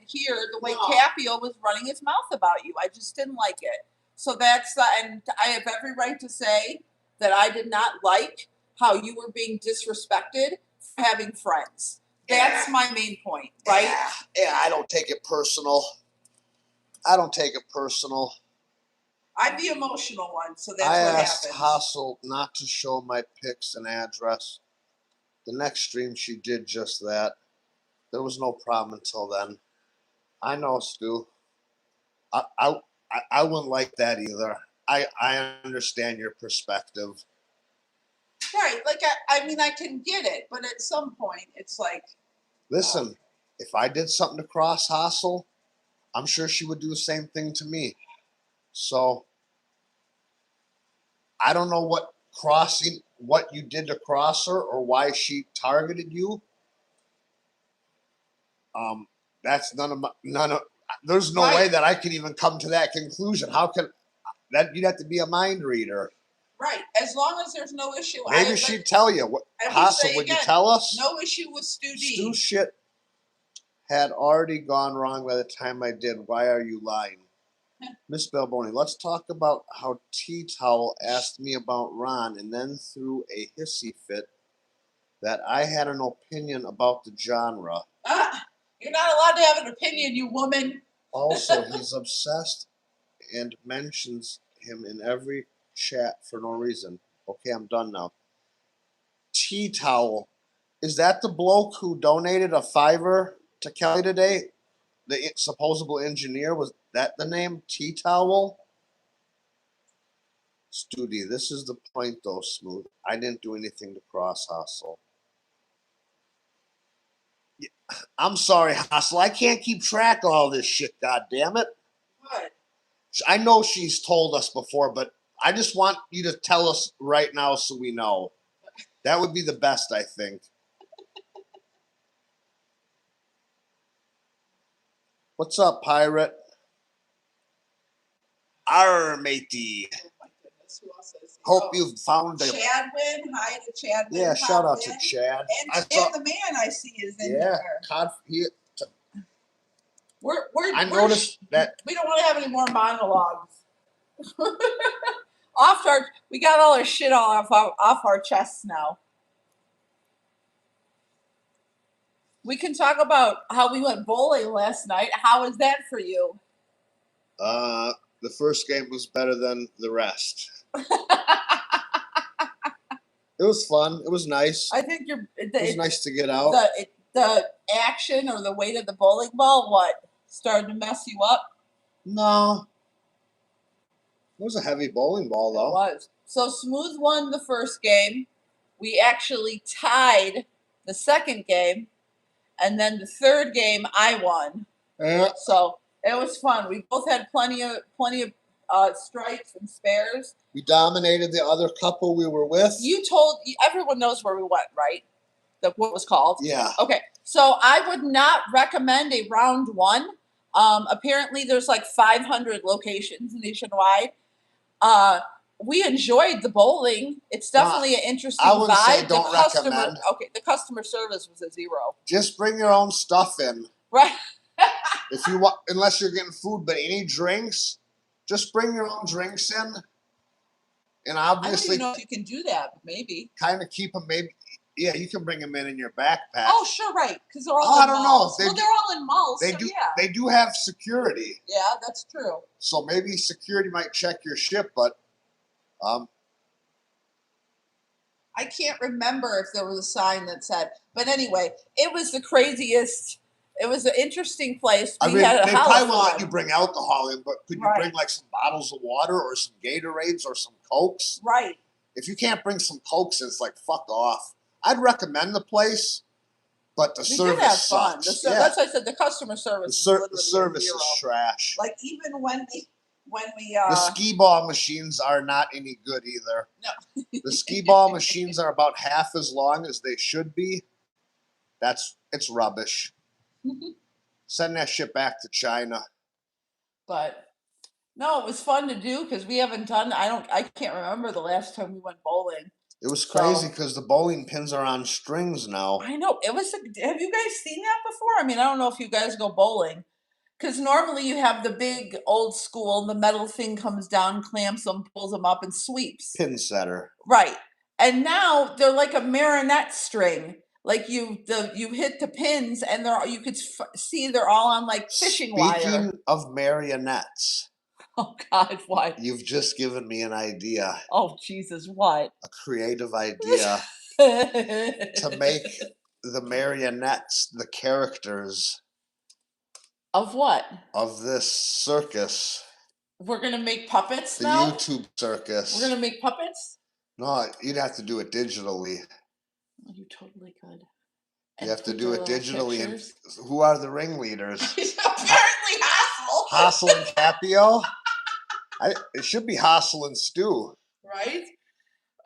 hear the way Capio was running his mouth about you. I just didn't like it. So that's and I have every right to say that I did not like how you were being disrespected for having friends. That's my main point, right? Yeah, I don't take it personal. I'm the emotional one, so that's I what asked happens. Hassel not to show my pics and address. The next stream she did just that. There was no problem until then. I know, Stu. I wouldn't like that either. I understand your perspective. Right, like I mean I can get it, but at some point it's like, listen, if I did something to cross Hassel, I'm sure she would do the same thing to me. So I don't know what you did to cross her or why she targeted you. That's none of. There's no way that I can even come to that conclusion. How can that? You'd have to be a mind reader. Right. As long as there's no issue. Maybe she'd tell you. What, Hassel, would you tell us? No issue with Stu D. Stu shit had already gone wrong by the time I did. Why are you lying? Miss Balboni, let's talk about how T-Towel asked me about Ron and then threw a hissy fit that I had an opinion about the genre. You're not allowed to have an opinion, you woman. Also, he's obsessed and mentions him in every chat for no reason. Okay, I'm done now. T-Towel. Is that the bloke who donated a $5 to Kelly today? The supposable engineer? Was that the name? T-Towel? Studi, this is the point though, Smooth. I didn't do anything to cross Hassel. I'm sorry, Hassel. I can't keep track of all this shit, goddammit. What? I know she's told us before, but I just want you to tell us right now so we know. That would be the best, I think. What's up, pirate? Arr, matey. Oh my goodness, who else is Hope you've found a... Chadwin. Hi to Chadwin. Yeah, shout out to Chad. And the man I see is in there. I noticed that... We don't want to have any more monologues. We got all our shit off our chests now. We can talk about how we went bowling last night. How was that for you? The first game was better than the rest. It was fun. It was nice. I think it was nice to get out. The action or the weight of the bowling ball, started to mess you up? No. It was a heavy bowling ball, though. It was. So Smooth won the first game. We actually tied the second game. And then the third game, I won. Yeah. So it was fun. We both had plenty of strikes and spares. We dominated the other couple we were with. Everyone knows where we went, right? What was called? Yeah. Okay. So I would not recommend a round one. Apparently there's like 500 locations nationwide. We enjoyed the bowling. It's definitely an interesting vibe. Say don't recommend. Okay, the customer service was a 0. Just bring your own stuff in. Right. If you want, unless you're getting food, but any drinks, just bring your own drinks in. And obviously, I don't even know if you can do that. Maybe. Kind of keep them. Maybe. Yeah, you can bring them in your backpack. Oh, sure, right. Because they're all. I don't malls. Know. They're all in malls. They do. Yeah. They do have security. Yeah, that's true. So maybe security might check your shit, but. I can't remember if there was a sign that said, but anyway, it was the craziest It was an interesting place. I We mean, had a they hell probably of won't let fun. you bring alcohol in, but could you bring Right. like some bottles of water or some Gatorades or some Cokes? Right. If you can't bring some Cokes, it's like fuck off. I'd recommend the place, but the We service did have fun. sucks. Yeah. That's why I said the customer service is literally The service zero. is trash. Like even when we The skee ball machines are not any good either. No. The skee ball machines are about half as long as they should be. It's rubbish. Send that shit back to China. But no, it was fun to do because we haven't done. I can't remember the last time we went bowling. It was crazy So- because the bowling pins are on strings now. I know it was. Have you guys seen that before? I mean, I don't know if you guys go bowling, because normally you have the big old school, the metal thing comes down, clamps them, pulls them up, and sweeps. Pin setter. Right. And now they're like a marionette string. Like you hit the pins, and you could see they're all on like fishing wire. Speaking of marionettes, Oh God, what? you've just given me an idea, Oh Jesus, what? a creative idea to make the marionettes the characters Of what? of this circus, We're gonna make puppets the now. YouTube circus. We're gonna make puppets. No, you'd have to do it digitally. Oh, you totally could. You have to do it digitally. And Pictures. who are the ringleaders? Apparently, Hassel. Hassel and Capio? It should be Hassel and Stu. Right?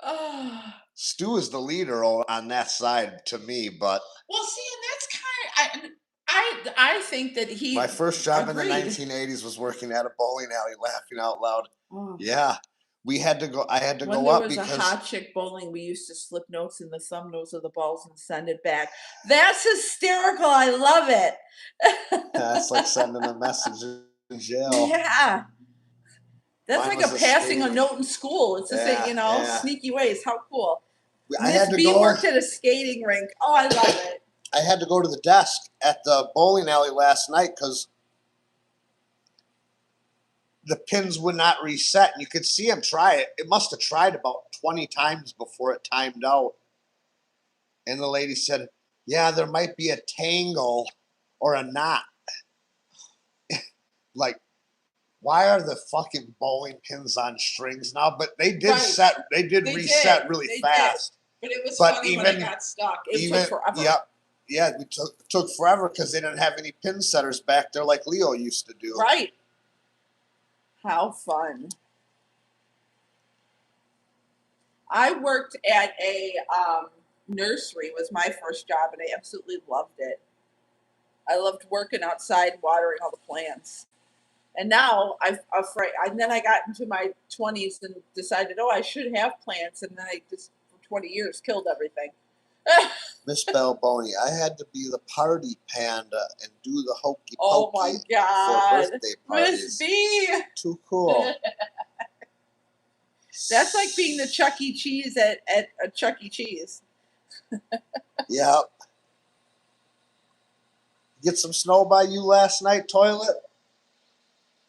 Ah. Stu is the leader on that side to me, but Well, see, and that's kind of I think that he. my first job in the agreed. 1980s was working at a bowling alley, laughing out loud. Oh. Yeah, we had to go. I had to When go there up was because a hot chick bowling, we used to slip notes in the thumb notes of the balls and send it back. That's hysterical. I love it. that's like sending a message in jail. Yeah. That's Mine like a was passing a skating. note in school. It's just Yeah, a sneaky ways. How cool. I had Miss to B go. worked at a skating rink. Oh, I love it. I had to go to the desk at the bowling alley last night because the pins would not reset. And you could see him try it. It must have tried about 20 times before it timed out. And the lady said, yeah, there might be a tangle or a knot. Like, why are the fucking bowling pins on strings now? But they did Right. They reset really They fast. But it was But funny when it even- got stuck. It took forever. Yeah, it took forever because they didn't have any pin setters back there like Leo used to do. Right. How fun. I worked at a nursery, was my first job, and I absolutely loved it. I loved working outside, watering all the plants. And now I'm afraid. And then I got into my 20s and decided, oh, I should have plants. And then I just, for 20 years, killed everything. Miss Balboni, I had to be the party panda and do the hokey Oh pokey my for God. birthday Miss parties. B. Too cool. That's like being the Chuck E. Cheese at a Chuck E. Cheese. Yep. Get some snow by you last night, toilet?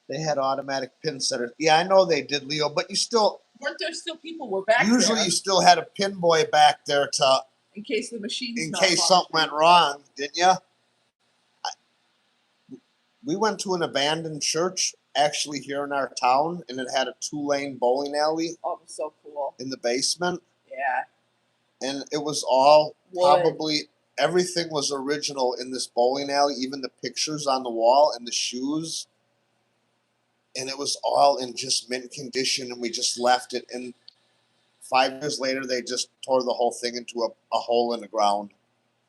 They had automatic pin setters. Yeah, I know they did, Leo, but you still... Weren't there still people were back usually there? you still had a pin boy back there to... In case the machines in case something went wrong, didn't you? We went to an abandoned church actually here in our town, and it had a 2-lane bowling alley Oh, it was so cool. in the basement, Yeah. and it was all Wood. probably everything was original in this bowling alley, even the pictures on the wall and the shoes, and it was all in just mint condition, and we just left it, and 5 years later they just tore the whole thing into a hole in the ground.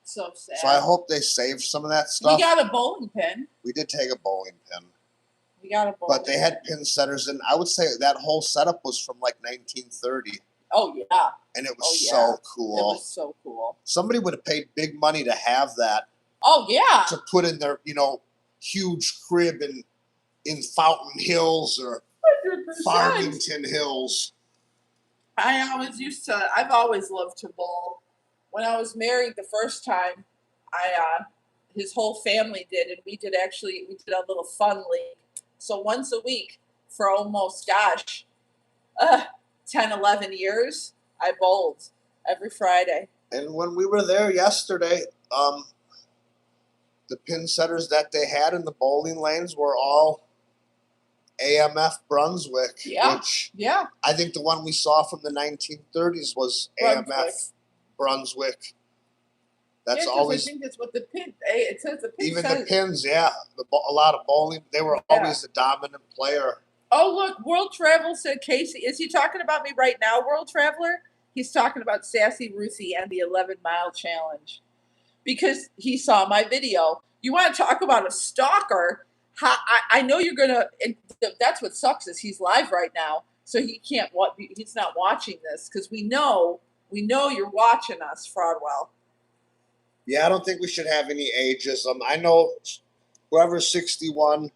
So sad. So I hope they saved some of that stuff. We got a bowling pin. We did take a bowling pin. We got a bowling But they had pin setters, and I would say that whole setup was from like 1930, Oh, yeah. and it was Oh, yeah. so It cool. was so cool. Somebody would have paid big money to have that, Oh, yeah. to put in their, huge crib in Fountain Hills or 100%. Farmington Hills. I've always loved to bowl. When I was married the first time, his whole family did, and we did a little fun league. So once a week for almost, 10, 11 years, I bowled every Friday. And when we were there yesterday, the pin setters that they had in the bowling lanes were all AMF Brunswick, Yeah. which Yeah. I think the one we saw from the 1930s was AMF Brunswick. That's 'cause always, I think that's what the pin. It says the pin. even says, the pins, yeah. A lot of bowling, they were always the dominant player. Oh, look, World Travel said Casey. Is he talking about me right now, World Traveler? He's talking about Sassy Ruthie and the 11-mile challenge because he saw my video. You want to talk about a stalker? I know you're going to. That's what sucks is he's live right now. So he can't. He's not watching this because we know you're watching us, Fraudwell. Yeah, I don't think we should have any ageism. I know whoever's 61,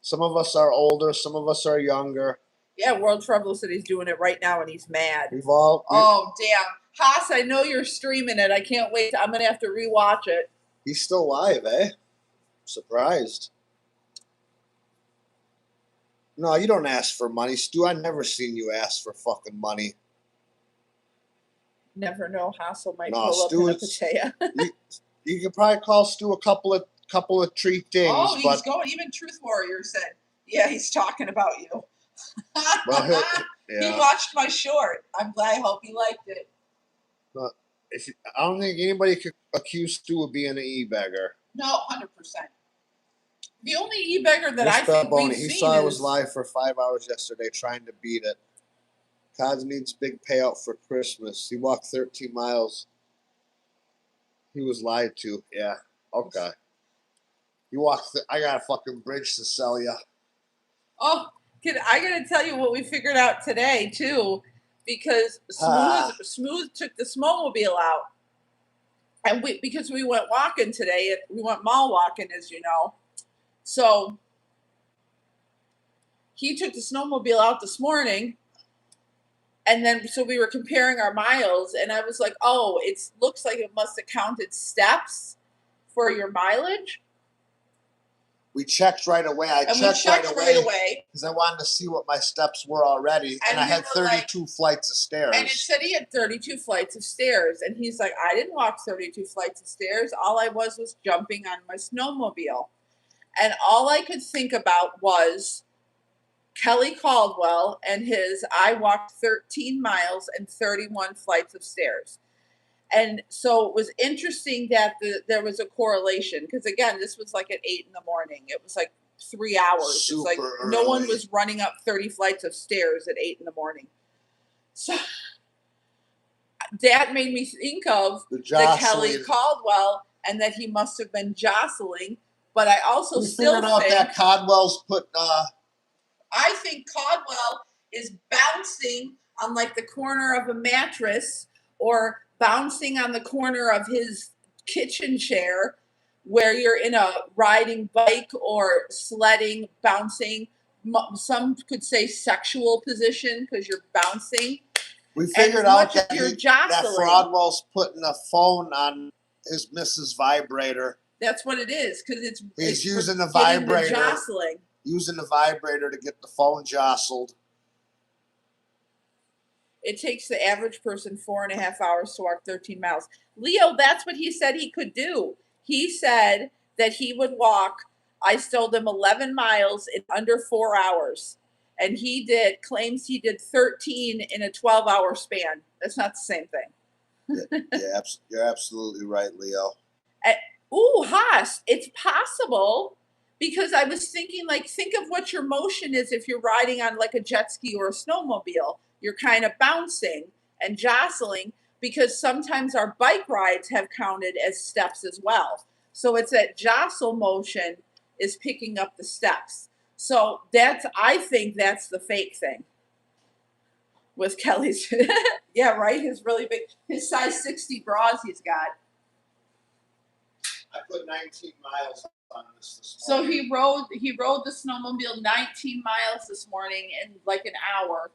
some of us are older, some of us are younger. Yeah, World Travel said he's doing it right now and he's mad. Oh, damn. Haas, I know you're streaming it. I can't wait. I'm going to have to rewatch it. He's still live, eh? Surprised. No, you don't ask for money, Stu. I never seen you ask for fucking money. Never know. Hassel might No, pull Stu, up in a Patea. You could probably call Stu a couple of treat things. Oh, he's but going. Even Truth Warrior said, yeah, he's talking about you. well, He watched my short. I'm glad. I hope he liked it. But I don't think anybody could accuse Stu of being an e-beggar. No, 100%. The only e-beggar that I think we've seen he saw I was live for 5 hours yesterday trying to beat it. Cods needs big payout for Christmas. He walked 13 miles. He was lied to. Yeah. Okay. You walked. I got a fucking bridge to sell you. Oh, I gotta tell you what we figured out today too, because Smooth took the snowmobile out, and because we went walking today. We went mall walking, as you know. So he took the snowmobile out this morning. And then, so we were comparing our miles, and I was like, oh, it looks like it must have counted steps for your mileage. We checked right away. I checked right away because I wanted to see what my steps were already. And I had 32 flights of stairs. And it said he had 32 flights of stairs. And he's like, I didn't walk 32 flights of stairs. All I was jumping on my snowmobile. And all I could think about was Kelly Caldwell and I walked 13 miles and 31 flights of stairs. And so it was interesting that there was a correlation because, again, this was like at 8 in the morning. It was like 3 hours. Super it's like early. No one was running up 30 flights of stairs at 8 in the morning. So that made me think of the Kelly Caldwell and that he must have been jostling. But I also figured out that Caldwell's put... I think Caldwell is bouncing on like the corner of a mattress or bouncing on the corner of his kitchen chair where you're in a riding bike or sledding, bouncing. Some could say sexual position because you're bouncing. We figured out that that Fraudwell's putting a phone on his Mrs. vibrator. That's what it is because he's using the vibrator. Jostling. Using the vibrator to get the phone jostled. It takes the average person 4.5 hours to walk 13 miles. Leo, that's what he said he could do. He said that he would walk, I told him 11 miles in under 4 hours. And claims he did 13 in a 12-hour span. That's not the same thing. Yeah, you're absolutely right, Leo. Haas, it's possible. Because I was thinking, think of what your motion is if you're riding on like a jet ski or a snowmobile. You're kind of bouncing and jostling because sometimes our bike rides have counted as steps as well. So it's that jostle motion is picking up the steps. So I think that's the fake thing with Kelly's. Yeah, right? His really big, his size 60 bras he's got. I put 19 miles on this So morning. he rode the snowmobile 19 miles this morning in like an hour.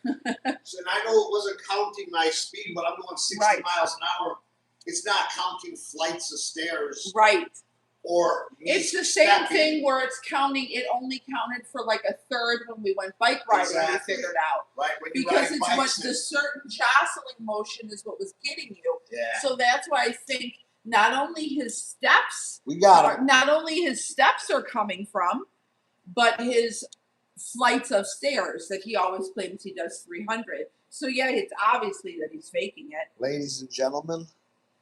And I know it wasn't counting my speed, but I'm going 60 miles an hour. It's not counting flights of stairs. Right. Or it's the same thing where it's counting. It only counted for like a third when we went bike riding. Exactly. We figured out. Right. Because it's what the certain jostling motion is what was getting you. Yeah. So that's why I think not only his steps We got him. not only his steps are coming from, but his flights of stairs that he always claims he does 300. So yeah, it's obviously that he's faking it. Ladies and gentlemen,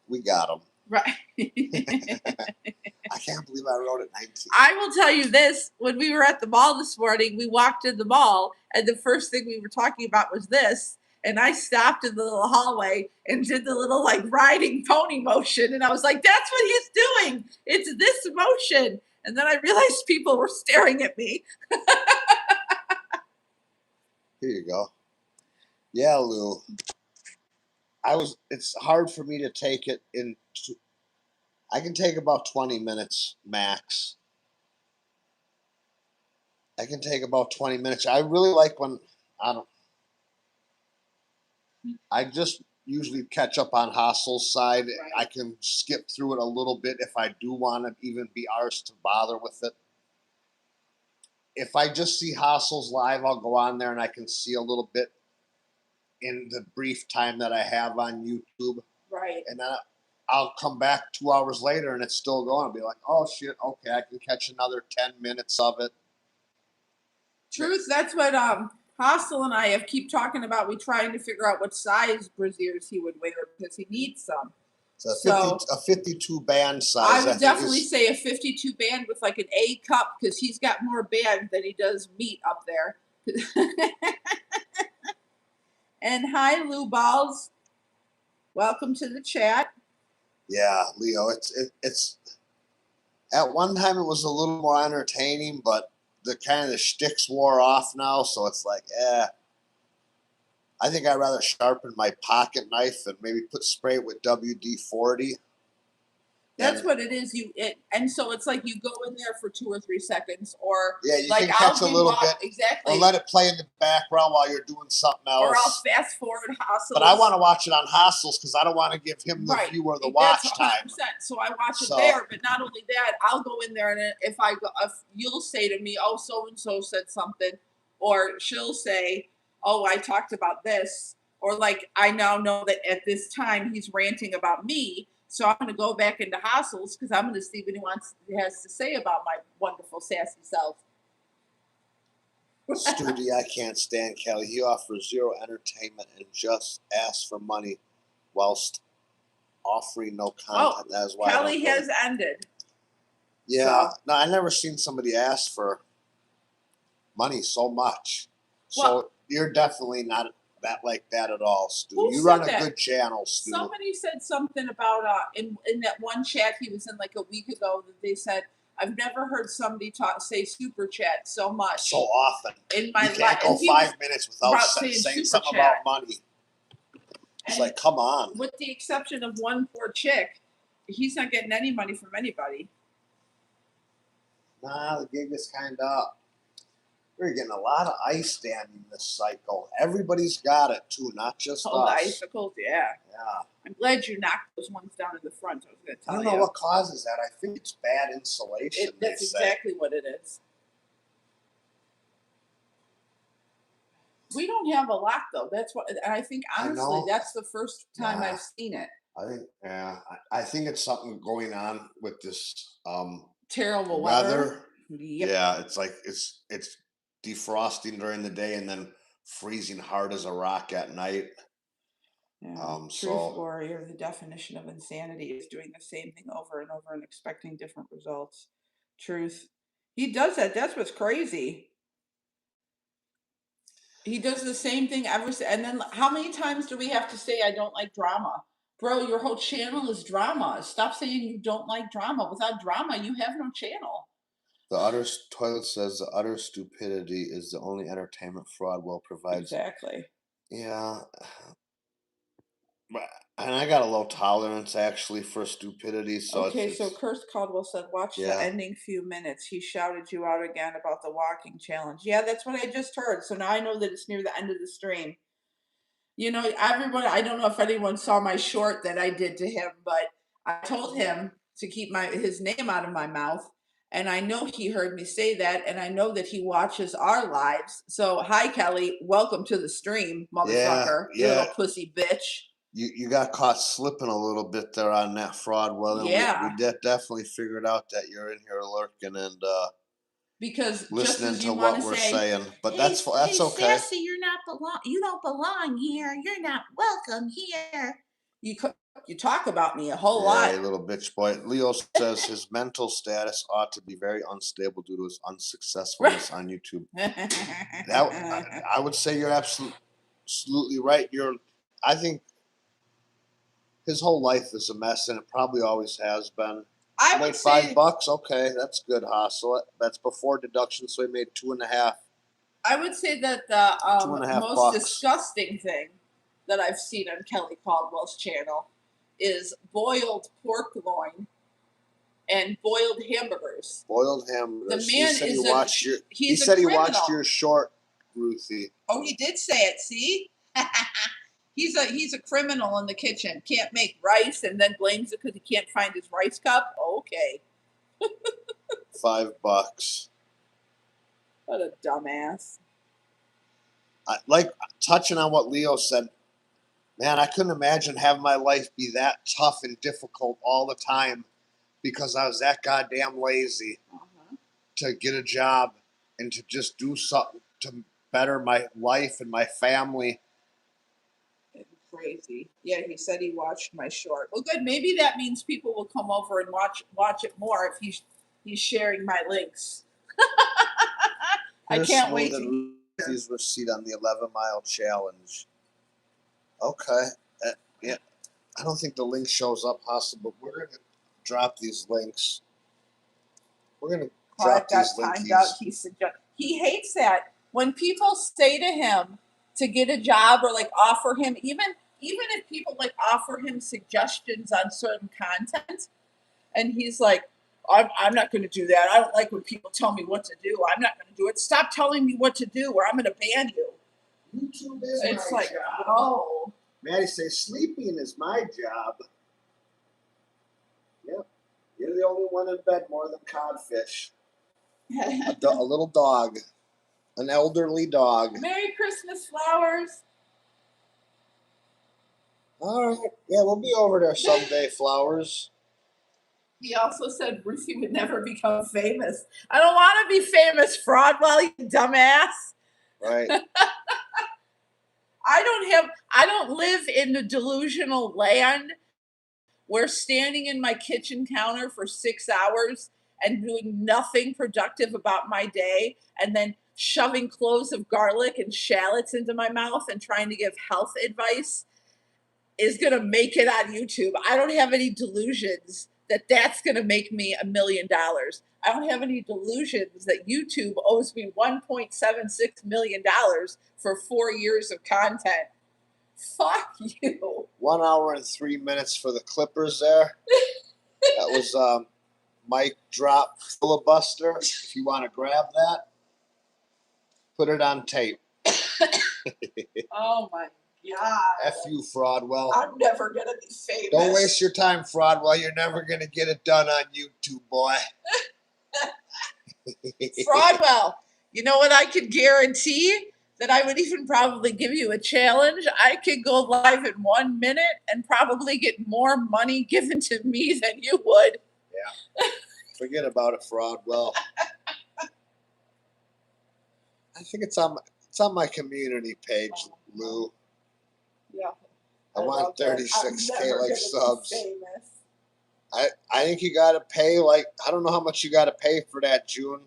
we got him. Right. I can't believe I wrote it 19. I will tell you this, when we were at the mall this morning, we walked in the mall and the first thing we were talking about was this. And I stopped in the little hallway and did the little like riding pony motion. And I was like, that's what he's doing. It's this motion. And then I realized people were staring at me. Here you go. Yeah, Lou. It's hard for me to take it in. I can take about 20 minutes max. I can take about 20 minutes. I really like when I just usually catch up on Hassel's side. Right. I can skip through it a little bit if I do want to even be arsed to bother with it. If I just see Hassel's live, I'll go on there and I can see a little bit in the brief time that I have on YouTube. Right. And then I'll come back 2 hours later and it's still going. I'll be like, oh shit, okay, I can catch another 10 minutes of it. Truth, that's what Hostel and I have keep talking about. We trying to figure out what size brassieres he would wear because he needs some. So a 52 band size. I would definitely say a 52 band with like an A cup because he's got more band than he does meat up there. And hi, Lou Balls. Welcome to the chat. Yeah, Leo. It's at one time it was a little more entertaining, but the kind of the shticks wore off now, so it's like, I think I'd rather sharpen my pocket knife and maybe spray it with WD-40. That's what it is. And so it's like you go in there for 2 or 3 seconds, or yeah, you like can catch a little bit, exactly, or let it play in the background while you're doing something else. Or I'll fast forward Hostels. But I want to watch it on Hostels because I don't want to give him the viewer the watch time. So I watch it there. But not only that, I'll go in there and if you'll say to me, "Oh, so and so said something," or she'll say, "Oh, I talked about this," or like I now know that at this time he's ranting about me. So I'm going to go back into Hostels because I'm going to see what he has to say about my wonderful sassy self. Studi, I can't stand Kelly. He offers zero entertainment and just asks for money whilst offering no content. That is why Kelly has ended. Yeah. No, I never seen somebody ask for money so much. So you're definitely not that like that at all, Stu. You run a good channel, Stu. Somebody said something about in that one chat he was in like a week ago that they said, I've never heard somebody say super chat so much. So often. In my life. You can't go 5 minutes without saying something about money. It's like, come on. With the exception of one poor chick, he's not getting any money from anybody. Nah, the gig is kind of we're getting a lot of ice damming this cycle. Everybody's got it too, not just us. The icicles, yeah. Yeah. I'm glad you knocked those ones down in the front. I was going to tell you. I don't know what causes that. I think it's bad insulation. That's exactly what it is. We don't have a lot though. That's what, and I think honestly, that's the first time I've seen it. I think it's something going on with this terrible weather. Yep. Yeah, it's like it's defrosting during the day and then freezing hard as a rock at night. Yeah. Truth warrior, the definition of insanity is doing the same thing over and over and expecting different results. Truth. He does that. That's what's crazy. He does the same thing and then how many times do we have to say I don't like drama? Bro, your whole channel is drama. Stop saying you don't like drama. Without drama, you have no channel. The utter toilet says the utter stupidity is the only entertainment fraud will provide. Exactly. Yeah. And I got a low tolerance actually for stupidity. So okay, so Curse Caldwell said, watch the ending few minutes. He shouted you out again about the walking challenge. Yeah, that's what I just heard. So now I know that it's near the end of the stream. You know, everyone, I don't know if anyone saw my short that I did to him, but I told him to keep his name out of my mouth. And I know he heard me say that, and I know that he watches our lives. So, hi, Kelly. Welcome to the stream, motherfucker. You little pussy bitch. You got caught slipping a little bit there on that fraud. Well, and Yeah. we definitely figured out that you're in here lurking and Because just listening as to you what want to we're say, saying. But hey, that's hey, okay. Sassy, you don't belong here. You're not welcome here. You talk about me a whole Yeah, lot. little bitch boy. Leo says his mental status ought to be very unstable due to his unsuccessfulness on YouTube. I would say you're absolutely right. I think his whole life is a mess, and it probably always has been. I Made would say $5. Okay, that's good, Hassel. That's before deduction, so he made 2.5. I would say that Two and a the half most bucks. disgusting thing that I've seen on Kelly Caldwell's channel is boiled pork loin and boiled hamburgers. Boiled hamburgers. The man is he said he watched your short, Ruthie. Oh, he did say it. See, he's a criminal in the kitchen. Can't make rice and then blames it because he can't find his rice cup. Okay, $5. what a dumbass. Like touching on what Leo said, man, I couldn't imagine having my life be that tough and difficult all the time because I was that goddamn lazy to get a job and to just do something to better my life and my family. Crazy. Yeah, he said he watched my short. Well, good. Maybe that means people will come over and watch it more if he's sharing my links. I can't wait to his receipt on the 11-mile challenge. Okay. Yeah. I don't think the link shows up, possible. We're going to drop these links. We're going to drop these links. He hates that. When people say to him to get a job or like offer him, even if people like offer him suggestions on certain content, and he's like, I'm not going to do that. I don't like when people tell me what to do. I'm not going to do it. Stop telling me what to do or I'm going to ban you. YouTube is it's my like, job. Oh. Maddie says, sleeping is my job. Yep. You're the only one in bed more than codfish. a little dog. An elderly dog. Merry Christmas, Flowers. All right. Yeah, we'll be over there someday, Flowers. He also said Ruthie would never become famous. I don't want to be famous, Fraudwell, you dumbass. Right. I don't live in the delusional land where standing in my kitchen counter for 6 hours and doing nothing productive about my day and then shoving cloves of garlic and shallots into my mouth and trying to give health advice is going to make it on YouTube. I don't have any delusions that that's going to make me $1 million. I don't have any delusions that YouTube owes me $1.76 million for 4 years of content. Fuck you. 1 hour and 3 minutes for the Clippers there. That was mic drop filibuster. If you want to grab that, put it on tape. Oh my God. F you, Fraudwell. I'm never going to be famous. Don't waste your time, Fraudwell. You're never going to get it done on YouTube, boy. Fraudwell, you know what I could guarantee? That I would even probably give you a challenge. I could go live in 1 minute and probably get more money given to me than you would. Yeah. Forget about it, Fraudwell. I think it's on my community page, Lou. Yeah. I want 36K like subs. I think you gotta pay I don't know how much you gotta pay for that, June.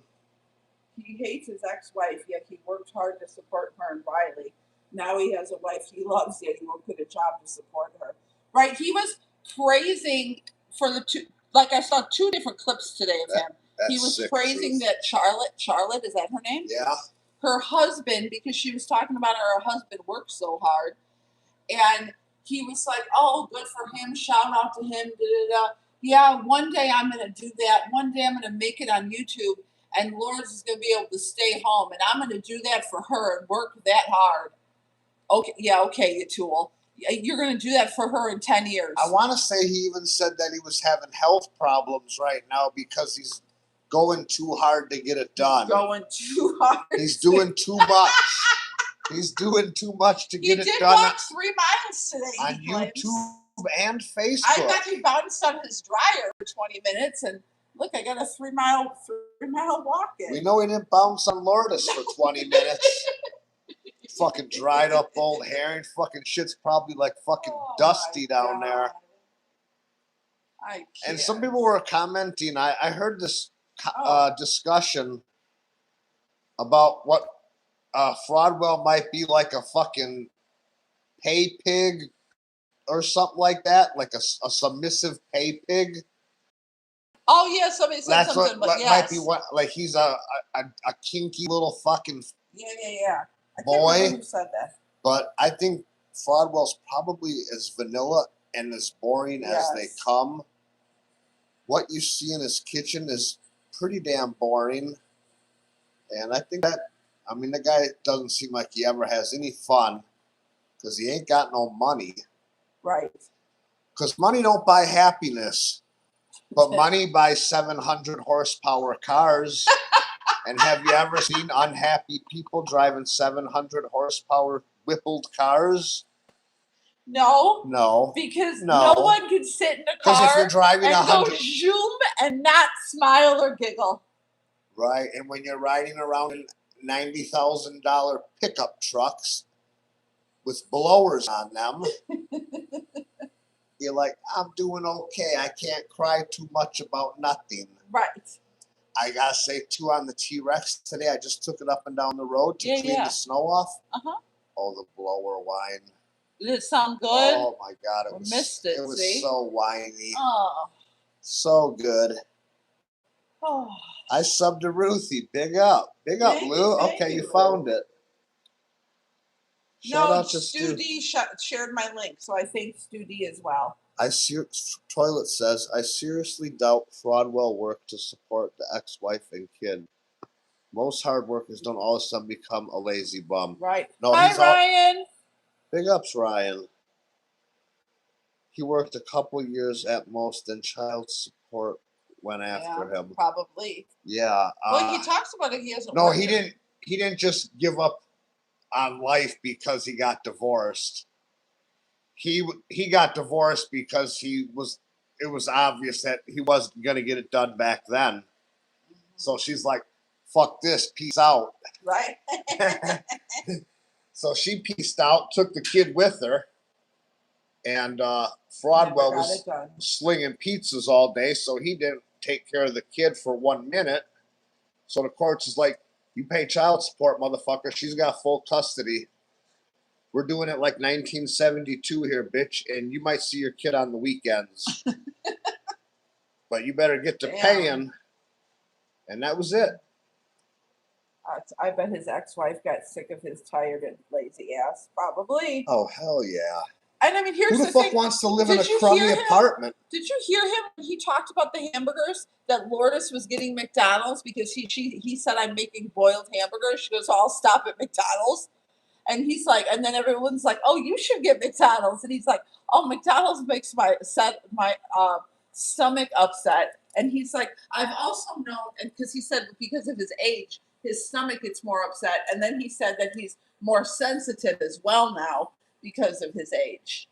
He hates his ex-wife, yet he worked hard to support her and Riley. Now he has a wife he loves, yet he won't quit a job to support her. Right? He was praising for the two, like I saw 2 different clips today of him. He was praising that Charlotte, is that her name? Yeah. Her husband, because she was talking about how her husband worked so hard. And he was like, oh, good for him, shout out to him, da-da-da. Yeah, one day I'm going to do that. One day I'm going to make it on YouTube. And Lourdes is going to be able to stay home, and I'm going to do that for her and work that hard. Okay, yeah, okay, you tool. You're going to do that for her in 10 years. I want to say he even said that he was having health problems right now because he's going too hard to get it done. Going too hard. He's doing too much. He's doing too much to He get it did done walk 3 miles today. on He claims. YouTube and Facebook. I bet he bounced on his dryer for 20 minutes, and look, I got a 3-mile walk in. We know he didn't bounce on Lourdes for 20 minutes. Fucking dried up old herring. Fucking shit's probably like fucking dusty down there. I can't. And some people were commenting. I heard this discussion about what Fraudwell might be like a fucking pay pig or something like that, like a submissive pay pig. Oh yeah, somebody said That's something, what but yes. might be what, like he's a kinky little fucking yeah. I boy. can't remember who said that. But I think Fraudwell's probably as vanilla and as boring as they come. What you see in his kitchen is pretty damn boring. And I think that, I mean, the guy doesn't seem like he ever has any fun because he ain't got no money. Right. Because money don't buy happiness, but money buys 700 horsepower cars. And have you ever seen unhappy people driving 700 horsepower whippled cars? No. No. Because no one can sit in a car if you're driving and 100... go zoom and not smile or giggle. Right. And when you're riding around in $90,000 pickup trucks with blowers on them, you're like, I'm doing okay. I can't cry too much about nothing. Right. I gotta say, too, on the T-Rex today, I just took it up and down the road to clean the snow off. Uh-huh. Oh, the blower whine. Did it sound good? Oh, my God. It missed it, It was so whiny. Oh. So good. Oh. I subbed to Ruthie. Big up. Big up, Lou. Okay, you found it. Shout out to Stu D shared my link, so I thank Stu D as well. Toilet says, I seriously doubt Fraudwell worked to support the ex-wife and kid. Most hard workers don't all of a sudden become a lazy bum. Right. No, Hi, Ryan. Big ups, Ryan. He worked a couple years at most, then child support went after him. Probably. Yeah. Well, he talks about it. He hasn't. No, he didn't. He didn't just give up on life because he got divorced. He got divorced because it was obvious that he wasn't going to get it done back then. Mm-hmm. So she's like, fuck this, peace out. Right. So she peaced out, took the kid with her, and Fraudwell was slinging pizzas all day, so he didn't take care of the kid for 1 minute. So the courts is like, you pay child support, motherfucker. She's got full custody. We're doing it like 1972 here, bitch, and you might see your kid on the weekends. But you better get to paying. And that was it. I bet his ex-wife got sick of his tired and lazy ass. Probably. Oh, hell yeah. And I mean, here's the fuck wants to live in a crummy apartment? Did you hear him when he talked about the hamburgers? That Lourdes was getting McDonald's because he said, I'm making boiled hamburgers. She goes, I'll stop at McDonald's. And he's like, and then everyone's like, oh, you should get McDonald's. And he's like, oh, McDonald's makes my stomach upset. And he's like, I've also known, and because he said because of his age, his stomach gets more upset. And then he said that he's more sensitive as well now because of his age.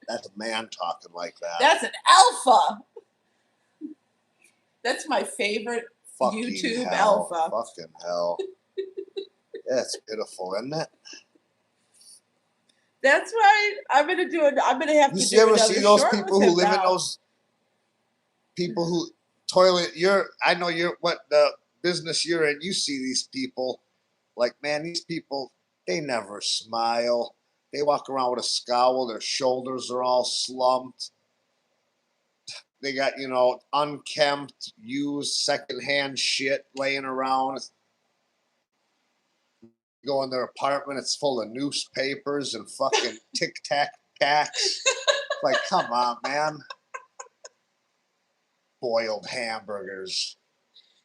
That's a man talking like that. That's an alpha. That's my favorite fucking YouTube alpha. Fucking hell. That's pitiful, isn't it? That's right. I'm gonna have to. You ever see those people who live in those people who toilet? I know you're what the business you're in. You see these people, like, man, these people, they never smile. They walk around with a scowl. Their shoulders are all slumped. They got, unkempt, used, secondhand shit laying around. Go in their apartment, it's full of newspapers and fucking Tic Tac packs. Like, come on, man. Boiled hamburgers.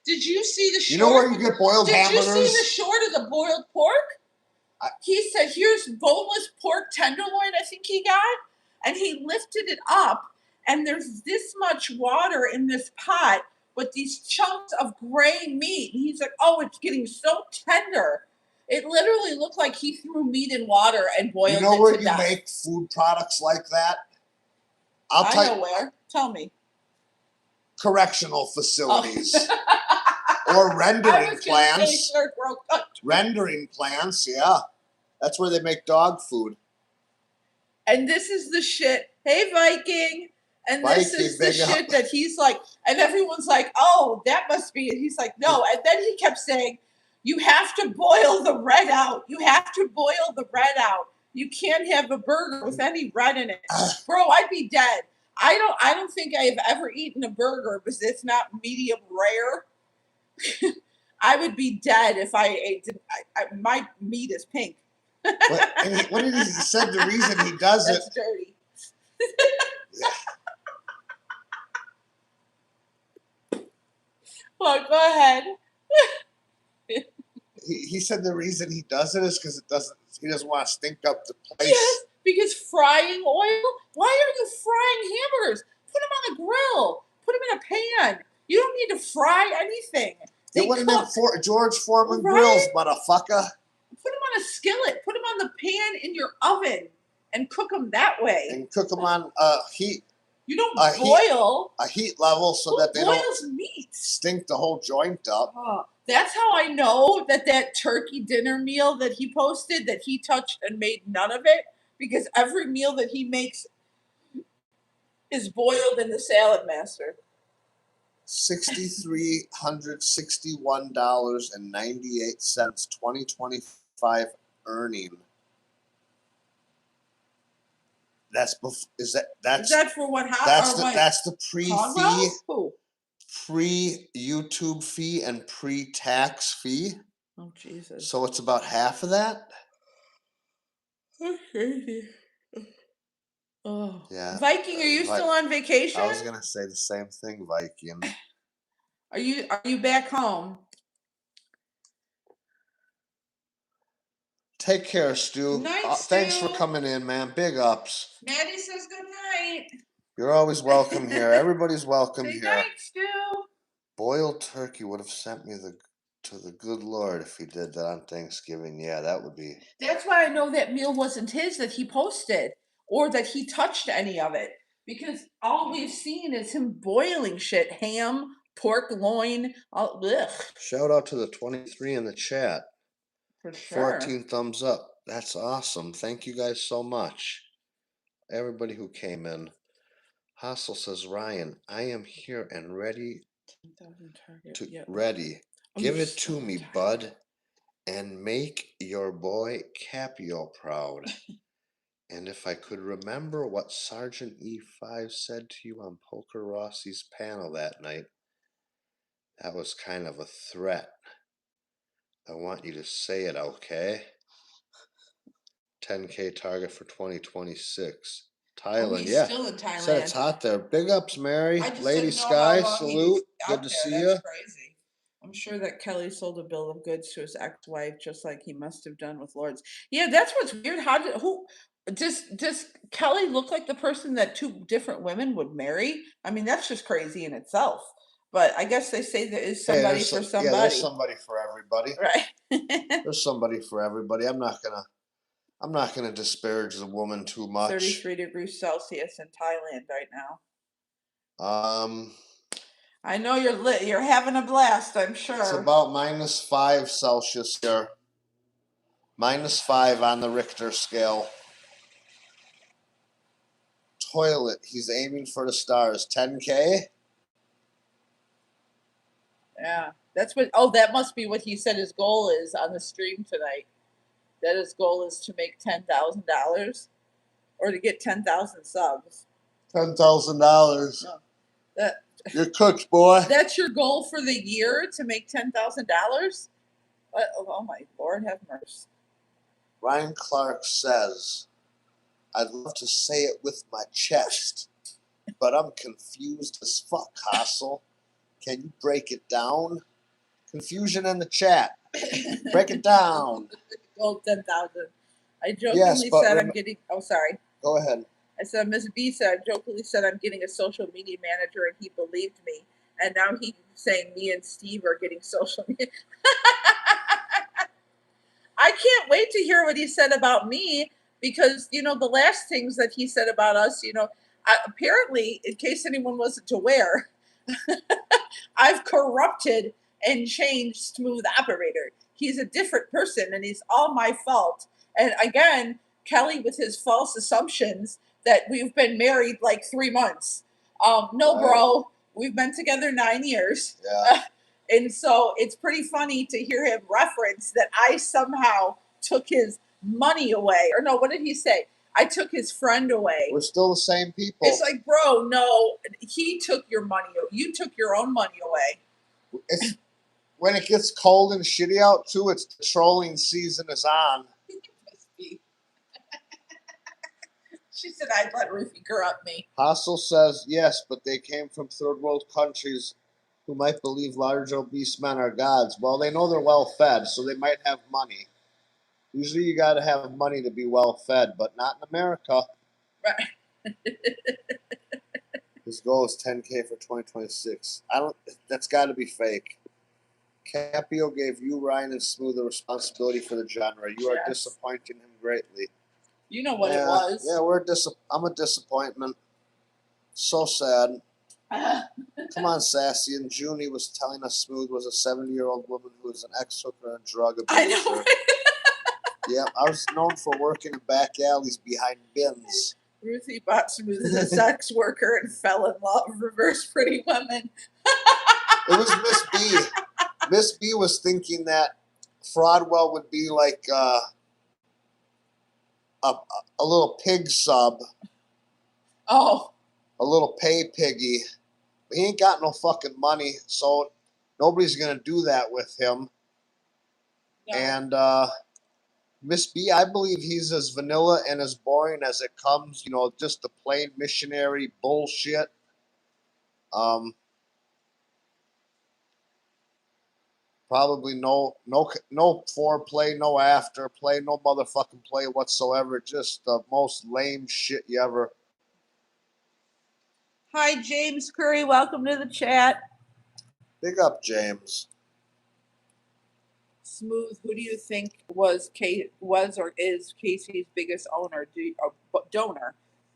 Did you see the short? You know where you get boiled hamburgers? Did you see the short of the boiled pork? He said, here's boneless pork tenderloin, I think he got. And he lifted it up, and there's this much water in this pot but these chunks of gray meat. And he's like, oh, it's getting so tender. It literally looked like he threw meat in water and boiled You know it where to you death. make food products like that? I know where. Tell me. Correctional facilities. Oh. Or rendering plants. Third world country. Rendering plants, yeah. That's where they make dog food. And this is the shit. Hey, Viking. And this Viking, is the big shit up. that he's like, and everyone's like, oh, that must be it. He's like, no. And then he kept saying, you have to boil the red out. You have to boil the red out. You can't have a burger with any red in it. Bro, I'd be dead. I don't think I've ever eaten a burger because it's not medium rare. I would be dead if I ate. My meat is pink. What did he said? The reason he does That's it. dirty. Well, go ahead. He said the reason he does it is because he doesn't want to stink up the place. Yes, because frying oil. Why are you frying hamburgers? Put them on a grill. Put them in a pan. You don't need to fry anything. They wouldn't have George Foreman grills, motherfucker. Put them on a skillet. Put them on the pan in your oven and cook them that way. And cook them on heat. You don't boil. A heat level so that they don't meat? Stink the whole joint up. That's how I know that turkey dinner meal that he posted, that he touched and made none of it, because every meal that he makes is boiled in the Salad Master. $6,361.98, 2025 earning. That's is that for what? That's the pre-fee, pre-YouTube fee, and pre-tax fee. Oh Jesus! So it's about half of that. That's crazy. Oh yeah. Viking, are you still on vacation? I was gonna say the same thing, Viking. Are you back home? Take care, Stu. Night, thanks Stu. for coming in, man. Big ups. Maddie says good night. You're always welcome here. Everybody's welcome good here. Night, Stu. Boiled turkey would have sent me to the good Lord if he did that on Thanksgiving. Yeah, that would be. That's why I know that meal wasn't his that he posted, or that he touched any of it, because all we've seen is him boiling shit: ham, pork loin. Ugh. Shout out to the 23 in the chat. For sure. 14 thumbs up. That's awesome. Thank you guys so much. Everybody who came in. Hassel says, Ryan, I am here and ready. 10,000 target. Ready. Give it to me, bud, and make your boy Capio proud. And if I could remember what Sergeant E5 said to you on Poker Rossi's panel that night, that was kind of a threat. I want you to say it, okay? 10K target for 2026. Thailand, yeah. Still in Thailand. Said it's hot there. Big ups, Mary. Lady Sky, salute. Good to see you. Crazy. I'm sure that Kelly sold a bill of goods to his ex-wife, just like he must have done with Lords. Yeah, that's what's weird. Does Kelly look like the person that two different women would marry? I mean, that's just crazy in itself. But I guess they say there is somebody for somebody. Yeah, there's somebody for everybody. Right. There's somebody for everybody. I'm not gonna disparage the woman too much. 33 degrees Celsius in Thailand right now. I know you're having a blast, I'm sure. It's about -5 Celsius here. -5 on the Richter scale. Toilet, he's aiming for the stars. 10K? Yeah. That's what that must be what he said his goal is on the stream tonight. That his goal is to make $10,000 or to get 10,000 subs. $10,000. No. You're cooked, boy. That's your goal for the year, to make $10,000? Oh my Lord, have mercy. Ryan Clark says, I'd love to say it with my chest, but I'm confused as fuck, Hassel. Can you break it down? Confusion in the chat. Break it down. Goal 10,000. I jokingly said I'm getting. Oh, sorry. Go ahead. I said, Miss B said, I jokingly said I'm getting a social media manager, and he believed me. And now he's saying me and Steve are getting social media. I can't wait to hear what he said about me because, the last things that he said about us, apparently, in case anyone wasn't aware, I've corrupted and changed Smooth Operator. He's a different person and he's all my fault. And again, Kelly with his false assumptions that we've been married like 3 months. No, Right. bro, we've been together 9 years. Yeah. And so it's pretty funny to hear him reference that I somehow took his money away. Or no, what did he say? I took his friend away. We're still the same people. It's like, bro, no, he took your money. You took your own money away. It's, when it gets cold and shitty out too, it's the trolling season is on. She said I'd let Ruthie corrupt me. Hassel says yes, but they came from third world countries who might believe large obese men are gods. Well, they know they're well fed, so they might have money. Usually you gotta have money to be well fed, but not in America. Right. His goal is 10K for 2026. That's gotta be fake. Capio gave you, Ryan, and Smooth the responsibility for the genre. You are Yes. disappointing him greatly. You know what it Yeah, was. yeah, I'm a disappointment. So sad. Come on, Sassy. In June, he was telling us Smooth was a 70-year-old woman who was an ex-hooker and drug abuser. I know. Yeah, I was known for working in back alleys behind bins. Ruthie bought Smooth as a sex worker and fell in love. Reverse Pretty Women. It was Miss B. Miss B was thinking that Fraudwell would be like a little pig sub. Oh. A little pay piggy. But he ain't got no fucking money, so nobody's gonna do that with him. No. And Miss B, I believe he's as vanilla and as boring as it comes. Just the plain missionary bullshit. Probably no foreplay, no afterplay, no motherfucking play whatsoever. Just the most lame shit you ever. Hi, James Curry. Welcome to the chat. Big up, James. Smooth. Who do you think was or is Casey's biggest donor?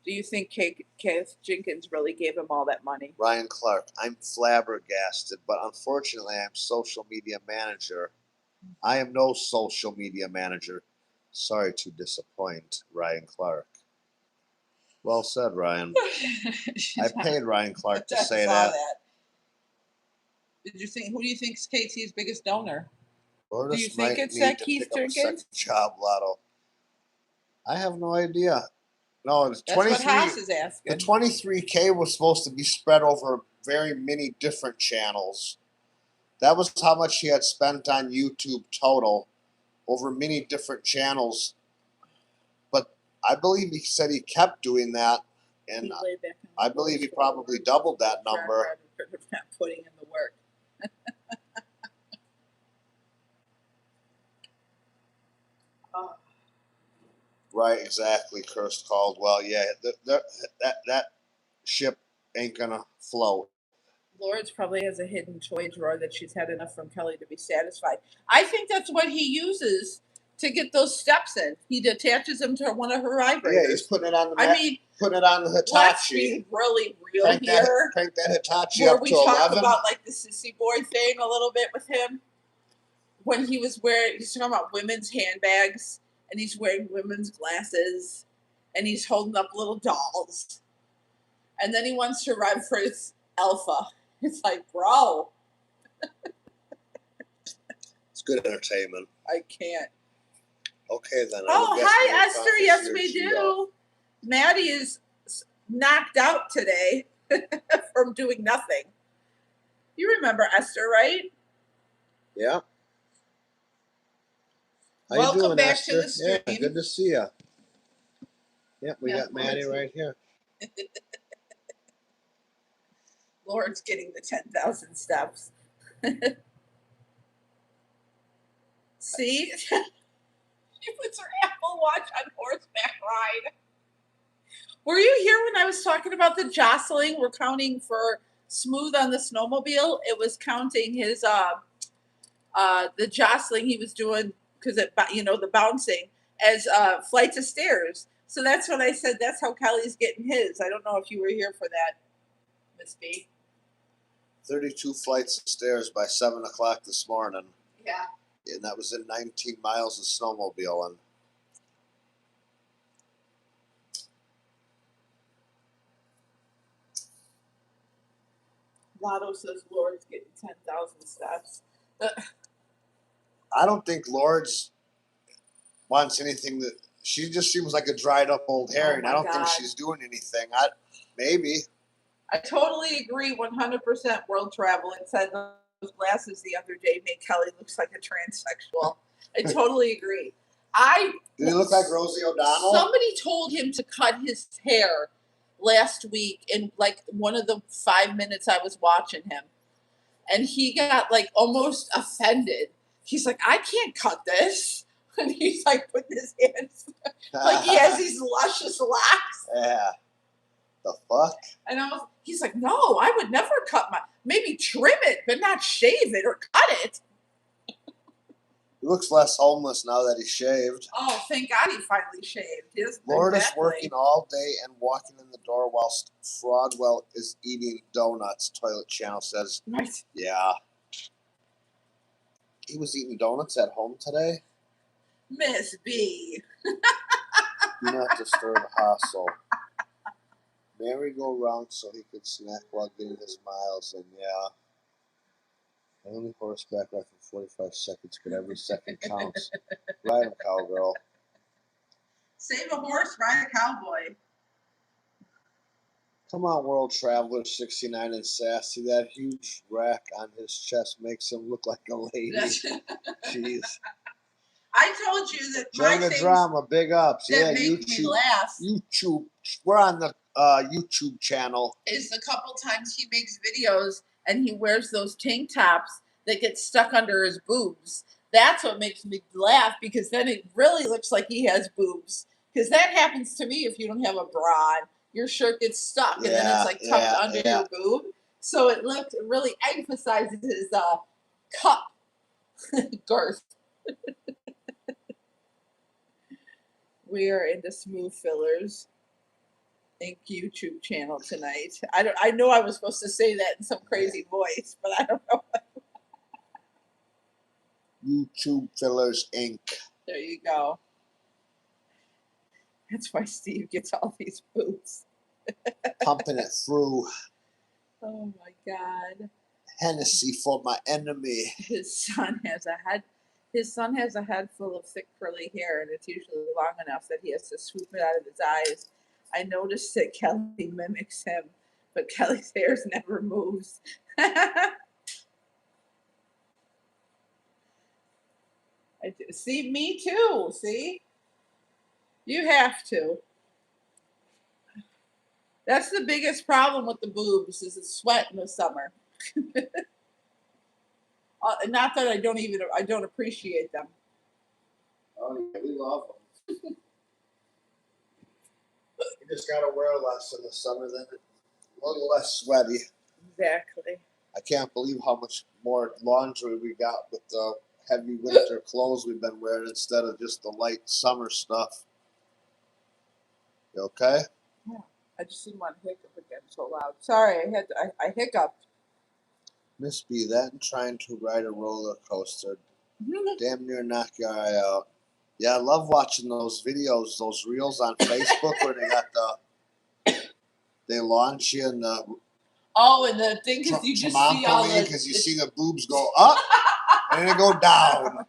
Do you think Kath Jenkins really gave him all that money? Ryan Clark. I'm flabbergasted, but unfortunately, I'm social media manager. I am no social media manager. Sorry to disappoint, Ryan Clark. Well said, Ryan. I paid Ryan Clark to say that. Did you think? Who do you think is Casey's biggest donor? Lourdes do you think might it's need that to Keith pick up a Jenkins? second job, Lotto. I have no idea. No, it's That's what Haas is asking. The 23K was supposed to be spread over very many different channels. That was how much he had spent on YouTube total, over many different channels. But I believe he said he kept doing that, and I believe he probably doubled that number. Not putting in the work. Right, exactly. Cursed Caldwell. Yeah, that ship ain't gonna float. Lourdes probably has a hidden toy drawer that she's had enough from Kelly to be satisfied. I think that's what he uses to get those steps in. He attaches them to one of her vibrators. Yeah, he's putting it on the putting it on the Hitachi. Let's be really real here. Crank that Hitachi where up we to talk 11. about like the sissy boy thing a little bit with him. When he's talking about women's handbags and he's wearing women's glasses and he's holding up little dolls. And then he wants to ride for his alpha. It's like, bro. It's good entertainment. I can't. Okay, then. Oh, hi, Esther. Yes, we do. Maddie is knocked out today from doing nothing. You remember Esther, right? Yeah. How Welcome you doing, back Esther? to the stream. Yeah, good to see you. Yep, we got Maddie right here. Lauren's getting the 10,000 steps. See? She puts her Apple Watch on horseback ride. Were you here when I was talking about the jostling? We're counting for smooth on the snowmobile, it was counting his the jostling he was doing because the bouncing as flights of stairs. So that's what I said. That's how Kelly's getting his. I don't know if you were here for that, Miss B. 32 flights of stairs by 7 o'clock this morning. Yeah. And that was in 19 miles of snowmobiling. Lotto says Lord's getting 10,000 steps. I don't think Lourdes wants anything that she just seems like a dried up old herring. my I don't think God. she's doing anything. Maybe. I totally agree 100% world travel. It said those glasses the other day made Kelly looks like a transsexual. I totally agree. Did he look like Rosie O'Donnell? Somebody told him to cut his hair last week in like one of the 5 minutes I was watching him. And he got like almost offended. He's like, I can't cut this. And he's like putting his hands like he has these luscious locks. Yeah. The fuck? And he's like, no, I would never cut maybe trim it, but not shave it or cut it. He looks less homeless now that he's shaved. Oh, thank God he finally shaved. Lord is working all day and walking in the door whilst Fraudwell is eating donuts, Toilet Channel says. Right. Yeah. He was eating donuts at home today? Miss B. Do not disturb Hassel. Merry-go-round so he could snack while getting his miles, and yeah. Only horseback ride for 45 seconds, but every second counts. Ride him, cowgirl. Save a horse, ride a cowboy. Come on, World Traveler 69 and sassy. That huge rack on his chest makes him look like a lady. Jeez. I told you that my Jonah things Drama, big ups. that Yeah, make me laugh YouTube. We're on the YouTube channel. is the couple times he makes videos and he wears those tank tops that get stuck under his boobs. That's what makes me laugh because then it really looks like he has boobs. Because that happens to me if you don't have a bra on. Your shirt gets stuck and then it's like tucked under your boob. So it really emphasizes his cup girth. We are into smooth fillers. Thank YouTube channel tonight. I know I was supposed to say that in some crazy voice, but I don't know. YouTube Fillers Inc. There you go. That's why Steve gets all these boots. Pumping it through. Oh my God. Hennessy for my enemy. His son has a head full of thick curly hair, and it's usually long enough that he has to swoop it out of his eyes. I noticed that Kelly mimics him, but Kelly's hair never moves. See, me too. See? You have to. That's the biggest problem with the boobs is the sweat in the summer. Not that I don't appreciate them. Oh yeah, we love them. You just gotta wear less in the summer, then a little less sweaty. Exactly. I can't believe how much more laundry we got with the heavy winter clothes we've been wearing instead of just the light summer stuff. You okay? Yeah. I just didn't want to hiccup again so loud. Sorry, I hiccuped. Miss B, that and trying to ride a roller coaster damn near knock your eye out. Yeah, I love watching those videos, those reels on Facebook where they got they launch you in the and the thing is you just see all the because you see the boobs go up and then go down.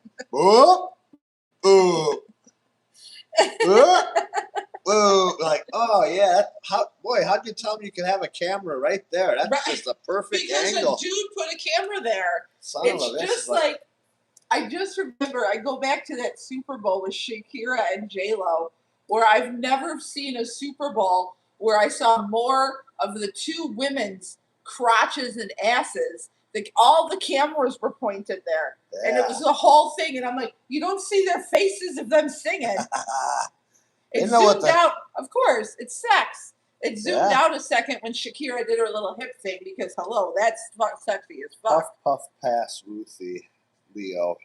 Up, like, oh yeah, how'd you tell me you could have a camera right there? That's just a perfect angle. Because a dude put a camera there. Son It's of a bitch, just like I just remember, I go back to that Super Bowl with Shakira and J-Lo, where I've never seen a Super Bowl where I saw more of the two women's crotches and asses. Like all the cameras were pointed there. Yeah. And it was the whole thing. And I'm like, you don't see their faces of them singing. It zoomed out. Of course, it's sex. It zoomed Yeah. out a second when Shakira did her little hip thing because hello, that's sexy as Puff, fuck. puff, pass, Ruthie, Leo.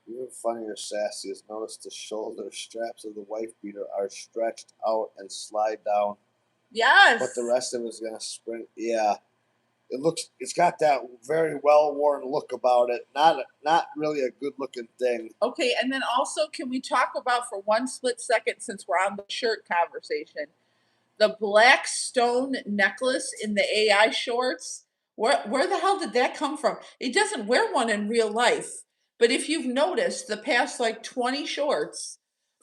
Even funnier, sassy is notice the shoulder straps of the wife beater are stretched out and slide down, Yes. but the rest of it is gonna sprint. Yeah, it's got that very well worn look about it. Not really a good looking thing. Okay, and then also, can we talk about for one split second, since we're on the shirt conversation, the black stone necklace in the AI shorts? Where the hell did that come from? He doesn't wear one in real life, but if you've noticed, the past like 20 shorts,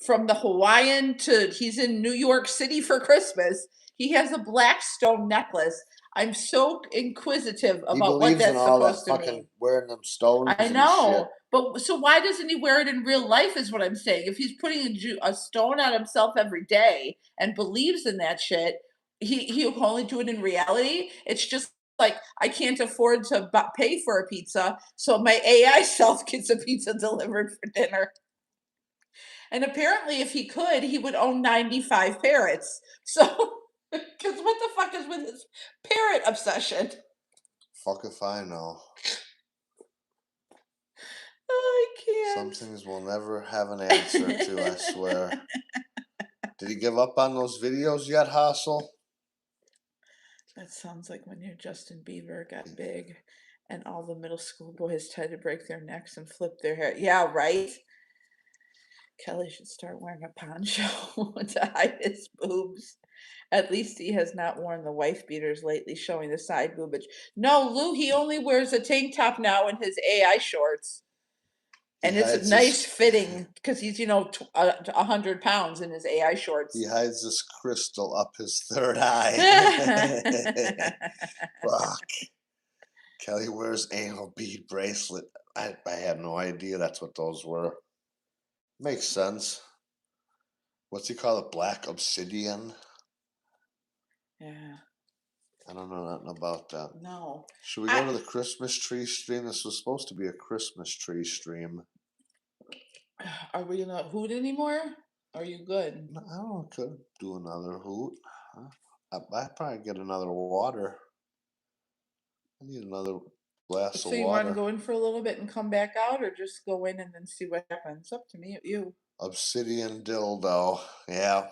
from the Hawaiian to he's in New York City for Christmas, he has a black stone necklace. I'm so inquisitive He about what believes in that's all that supposed to fucking mean. wearing them stones I and shit. know, but so why doesn't he wear it in real life? Is what I'm saying. If he's putting a stone on himself every day and believes in that shit, he'll only do it in reality. It's just like I can't afford to pay for a pizza, so my AI self gets a pizza delivered for dinner. And apparently, if he could, he would own 95 parrots. So, because what the fuck is with his parrot obsession? Fuck if I know. I Some can't. things we'll never have an answer to, I swear. Did he give up on those videos yet, Hassel? That sounds like when your Justin Bieber got big and all the middle school boys tried to break their necks and flip their hair. Yeah, right? Kelly should start wearing a poncho to hide his boobs. At least he has not worn the wife beaters lately, showing the side boobage. No, Lou, he only wears a tank top now in his AI shorts. And it's a nice fitting because he's, 100 pounds in his AI shorts. He hides this crystal up his third eye. Fuck. Kelly wears anal bead bracelet. I had no idea that's what those were. Makes sense. What's he call it? Black obsidian? Yeah. I don't know nothing about that. No. Should we go to the Christmas tree stream? This was supposed to be a Christmas tree stream. Are we gonna hoot anymore? Are you good? No, I don't know. Could do another hoot. I'd probably get another water. I need another glass So of you want to water. go in for a little bit and come back out, or just go in and then see what happens? Up to me, you. Obsidian dildo. Yeah.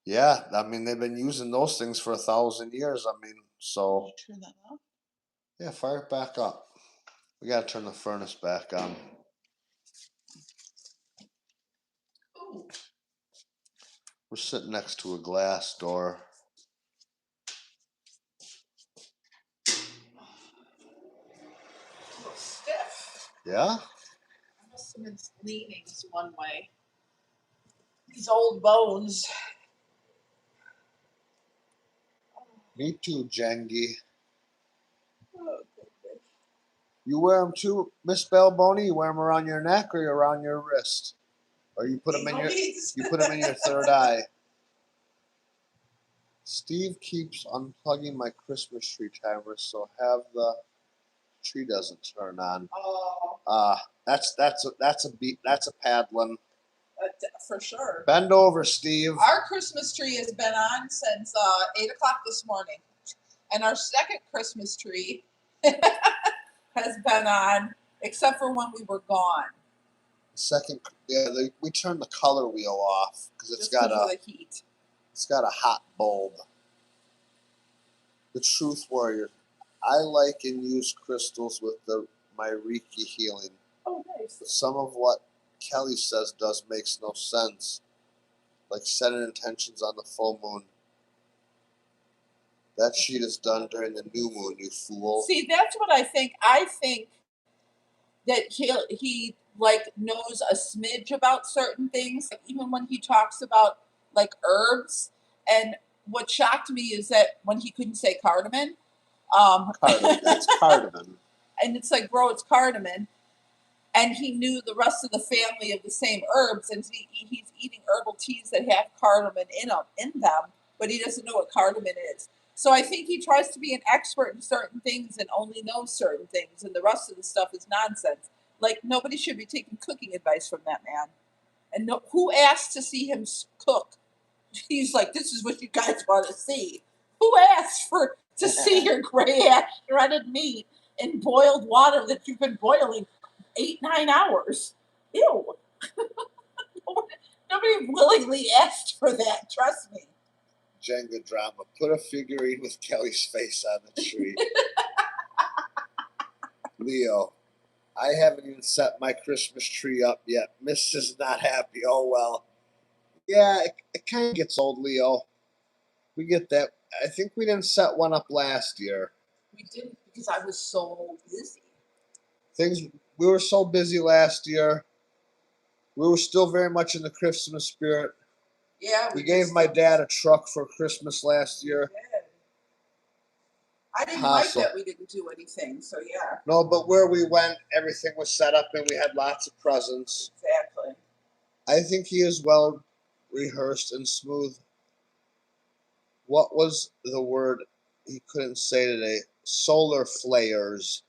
Yeah. I mean, they've been using those things for 1,000 years. I mean, so. Turn that off. Yeah, fire it back up. We gotta turn the furnace back on. Ooh. We're sitting next to a glass door. Stiff. Yeah? I must have been leaning one way. These old bones. Me too, Jengi. Oh, goodness. You wear them too, Miss Balboni? You wear them around your neck or around your wrist? Or you put them in your third eye. Steve keeps unplugging my Christmas tree timer so have the tree doesn't turn on. Oh. That's a paddling. For sure. Bend over, Steve. Our Christmas tree has been on since 8 o'clock this morning. And our second Christmas tree has been on, except for when we were gone. We turned the color wheel off because Just because of the heat. It's got a hot bulb. The Truth Warrior. I like and use crystals with my Reiki healing. Oh, nice. But some of what Kelly says makes no sense. Like setting intentions on the full moon. That sheet is done during the new moon, you fool. See, that's what I think. I think that he like knows a smidge about certain things, like even when he talks about like herbs. And what shocked me is that when he couldn't say cardamom, It's cardamom. And it's like, bro, it's cardamom. And he knew the rest of the family of the same herbs, and he's eating herbal teas that have cardamom in them, but he doesn't know what cardamom is. So I think he tries to be an expert in certain things and only knows certain things, and the rest of the stuff is nonsense. Like, nobody should be taking cooking advice from that man. And no, who asked to see him cook? He's like, this is what you guys want to see. Who asked for to see your gray ass shredded meat in boiled water that you've been boiling 8, 9 hours? Ew. Nobody willingly asked for that. Trust me. Jenga drama. Put a figurine with Kelly's face on the tree. Leo, I haven't even set my Christmas tree up yet. Miss is not happy. Oh well. Yeah, it kind of gets old, Leo. We get that. I think we didn't set one up last year. We didn't because I was so busy. We were so busy last year. We were still very much in the Christmas spirit. Yeah, We gave my dad a truck for Christmas last year. I didn't Hassle. like that we didn't do anything, so yeah. No, but where we went, everything was set up and we had lots of presents. Exactly. I think he is well rehearsed and smooth. What was the word he couldn't say today? Solar flares.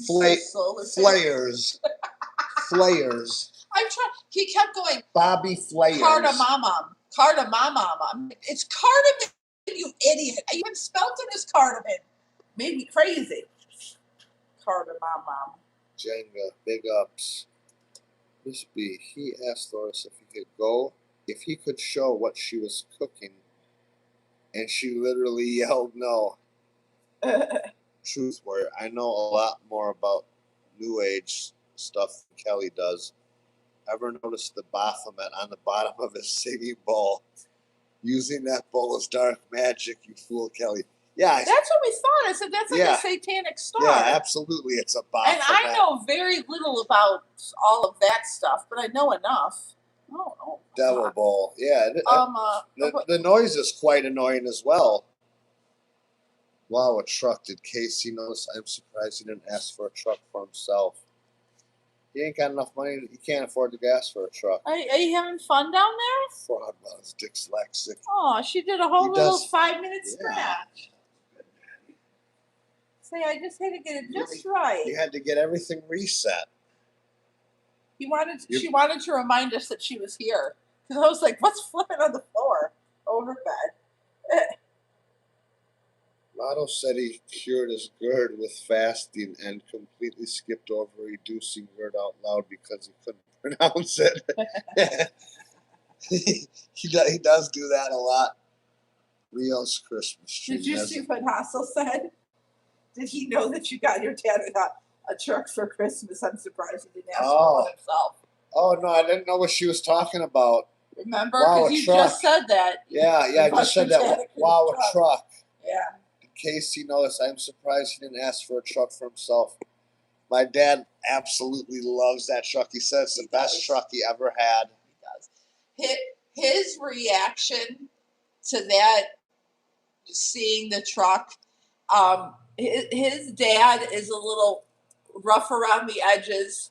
Flares. Flares. I'm trying. He kept going. Bobby Flayers. Cardamom. Cardamom. It's cardamom, you idiot. I even spelled it as cardamom. Made me crazy. Cardamom. Jenga, big ups. Miss B, he asked Loris if he could show what she was cooking, and she literally yelled no. Truth warrior, I know a lot more about New Age stuff than Kelly does. Ever notice the Baphomet on the bottom of his singing bowl? Using that bowl as dark magic, you fool, Kelly. Yeah. That's what we thought. I said, that's like a satanic star. Yeah, absolutely. It's a Baphomet. And I know very little about all of that stuff, but I know enough. Oh. Devil bowl. Yeah. The noise is quite annoying as well. Wow, a truck. Did Casey notice? I'm surprised he didn't ask for a truck for himself. He ain't got enough money. He can't afford the gas for a truck. Are you having fun down there? Fraud was dyslexic. Oh, she did a whole little 5-minute scratch. Say, I just had to get it just right. You had to get everything reset. She wanted to remind us that she was here. Because I was like, what's flipping on the floor? Oh, her bed. Lotto said he cured his GERD with fasting and completely skipped over reducing GERD out loud because he couldn't pronounce it. he does do that a lot. Leo's Christmas tree. Did you see what Hassel said? Did he know that you got your dad a truck for Christmas? I'm surprised he didn't ask for one himself. Oh, no, I didn't know what she was talking about. Remember? Because you just said that. Yeah, I just said that. Wow, a truck. Yeah. In case he knows, I'm surprised he didn't ask for a truck for himself. My dad absolutely loves that truck. He says it's the best truck he ever had. He does. His reaction to that, seeing the truck, his dad is a little rough around the edges,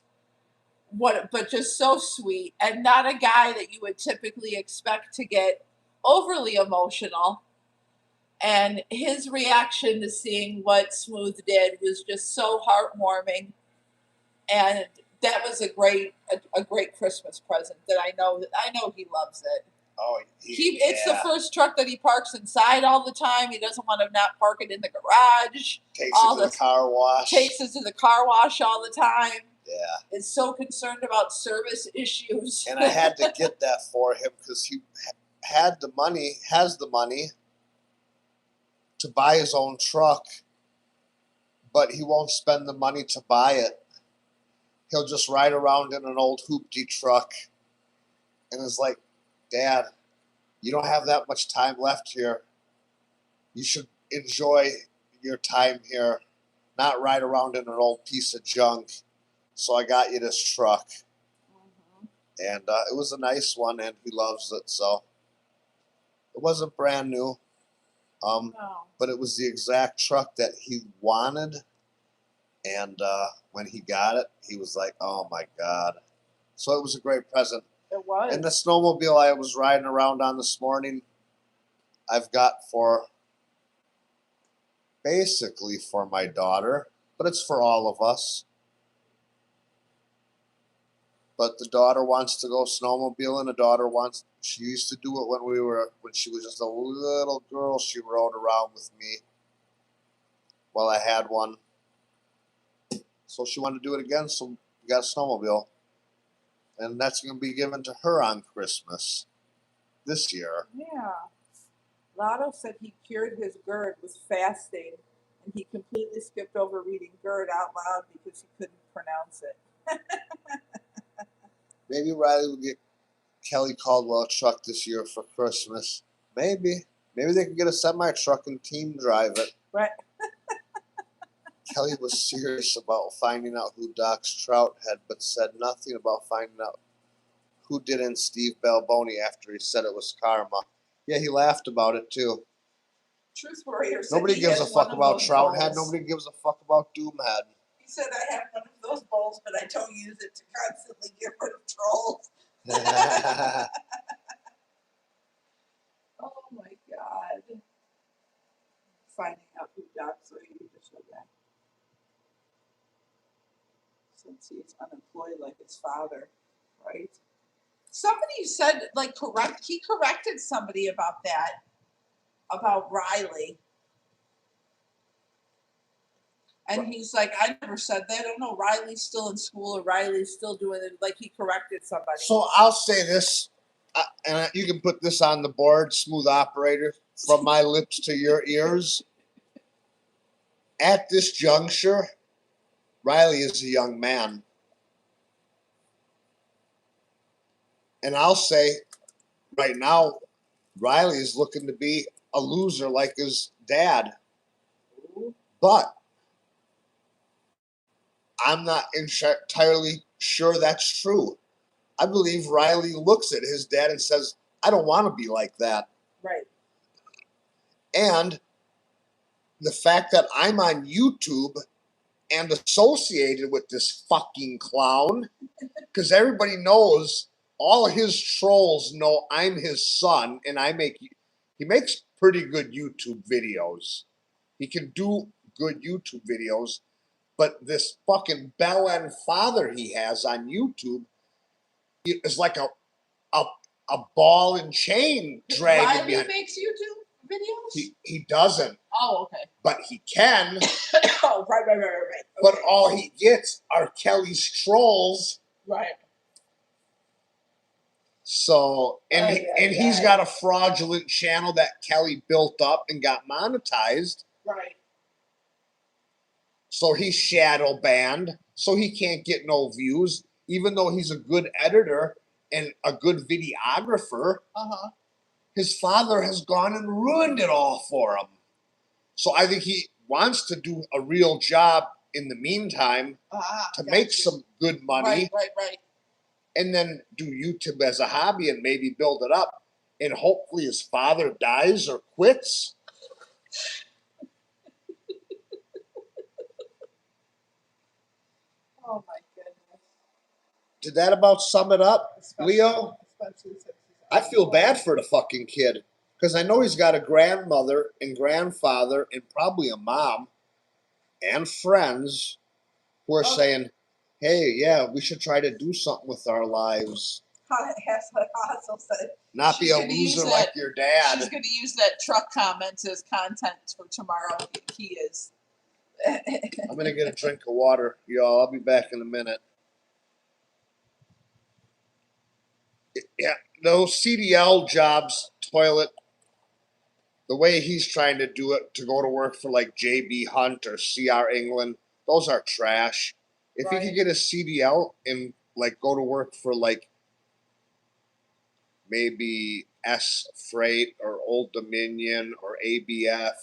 but just so sweet, and not a guy that you would typically expect to get overly emotional. And his reaction to seeing what Smooth did was just so heartwarming, and that was a great Christmas present that I know he loves it. Oh, it's the first truck that he parks inside all the time. He doesn't want to not park it in the garage. Takes it to the car wash. Takes it to the car wash all the time. Yeah. Is so concerned about service issues. And I had to get that for him because he has the money to buy his own truck, but he won't spend the money to buy it. He'll just ride around in an old hoopty truck and is like, Dad, you don't have that much time left here. You should enjoy your time here, not ride around in an old piece of junk. So I got you this truck. And it was a nice one, and he loves it. So it wasn't brand new, but it was the exact truck that he wanted. And when he got it, he was like, oh, my God. So it was a great present. It was. And the snowmobile I was riding around on this morning, I've got basically for my daughter, but it's for all of us. but the daughter wants to go snowmobiling. The daughter wants. She used to do it when she was just a little girl. She rode around with me while I had one. So she wanted to do it again. So we got a snowmobile, and that's going to be given to her on Christmas this year. Yeah. Lotto said he cured his GERD with fasting, and he completely skipped over reading GERD out loud because he couldn't pronounce it. Maybe Riley will get Kelly Caldwell a truck this year for Christmas. Maybe they can get a semi truck and team drive it. Right. Kelly was serious about finding out who Doc's trout had, but said nothing about finding out who didn't Steve Balboni after he said it was karma. Yeah, he laughed about it too. Truth Warrior said Nobody he gives a has one fuck of about those Trout Head. bowls. Nobody gives a fuck about Doomhead. He said, I have one of those bowls, but I don't use it to constantly get rid of trolls. Oh my God. Finding out who Doc's are, you just showed that. Since he's unemployed like his father, right? Somebody said, like, he corrected somebody about that, about Riley. And he's like, I never said that. I don't know. Riley's still in school or Riley's still doing it. Like, he corrected somebody. So I'll say this, and you can put this on the board, smooth operator, from my lips to your ears. At this juncture, Riley is a young man. And I'll say, right now, Riley is looking to be a loser like his dad. But I'm not entirely sure that's true. I believe Riley looks at his dad and says, I don't want to be like that. Right. And the fact that I'm on YouTube and associated with this fucking clown, because everybody knows, all his trolls know I'm his son, and he makes pretty good YouTube videos. He can do good YouTube videos, but this fucking bell end father he has on YouTube is like a ball and chain dragging Riley behind. makes YouTube videos? He doesn't, Oh, okay. but he can. Oh, right. Okay. But all he gets are Kelly's trolls. Right. So, and he's got a fraudulent channel that Kelly built up and got monetized. Right. So he's shadow banned. So he can't get no views, even though he's a good editor and a good videographer. Uh-huh. His father has gone and ruined it all for him. So I think he wants to do a real job in the meantime to make some good money. Right. And then do YouTube as a hobby and maybe build it up. And hopefully his father dies or quits. Oh my goodness. Did that about sum it up, Leo? Especially since I feel bad for the fucking kid. Because I know he's got a grandmother and grandfather and probably a mom and friends who are saying, hey, yeah, we should try to do something with our lives. Hassel said, Not be a loser like your dad. She's going to use that truck comment as content for tomorrow. He is. I'm going to get a drink of water, y'all. I'll be back in a minute. Yeah, those CDL jobs, toilet, the way he's trying to do it, to go to work for like JB Hunt or CR England, those are trash. If he could get a CDL and like go to work for like maybe S Freight or Old Dominion or ABF,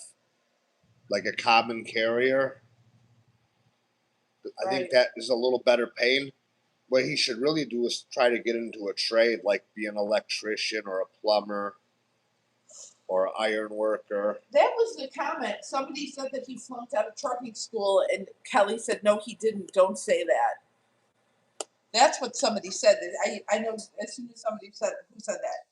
like a common carrier, I think that is a little better paying. What he should really do is try to get into a trade, like be an electrician or a plumber or an iron worker. That was the comment. Somebody said that he flunked out of trucking school, and Kelly said, no, he didn't. Don't say that. That's what somebody said. I know as soon as somebody said, who said that?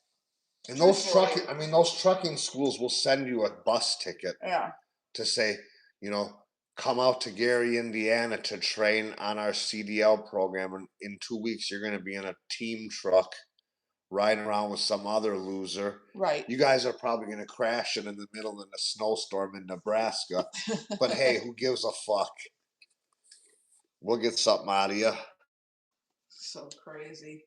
And those trucking schools will send you a bus ticket. Yeah. To say, you know, come out to Gary, Indiana to train on our CDL program. And in 2 weeks, you're going to be in a team truck riding around with some other loser. Right. You guys are probably going to crash it in the middle of a snowstorm in Nebraska. But hey, who gives a fuck? We'll get something out of you. So crazy.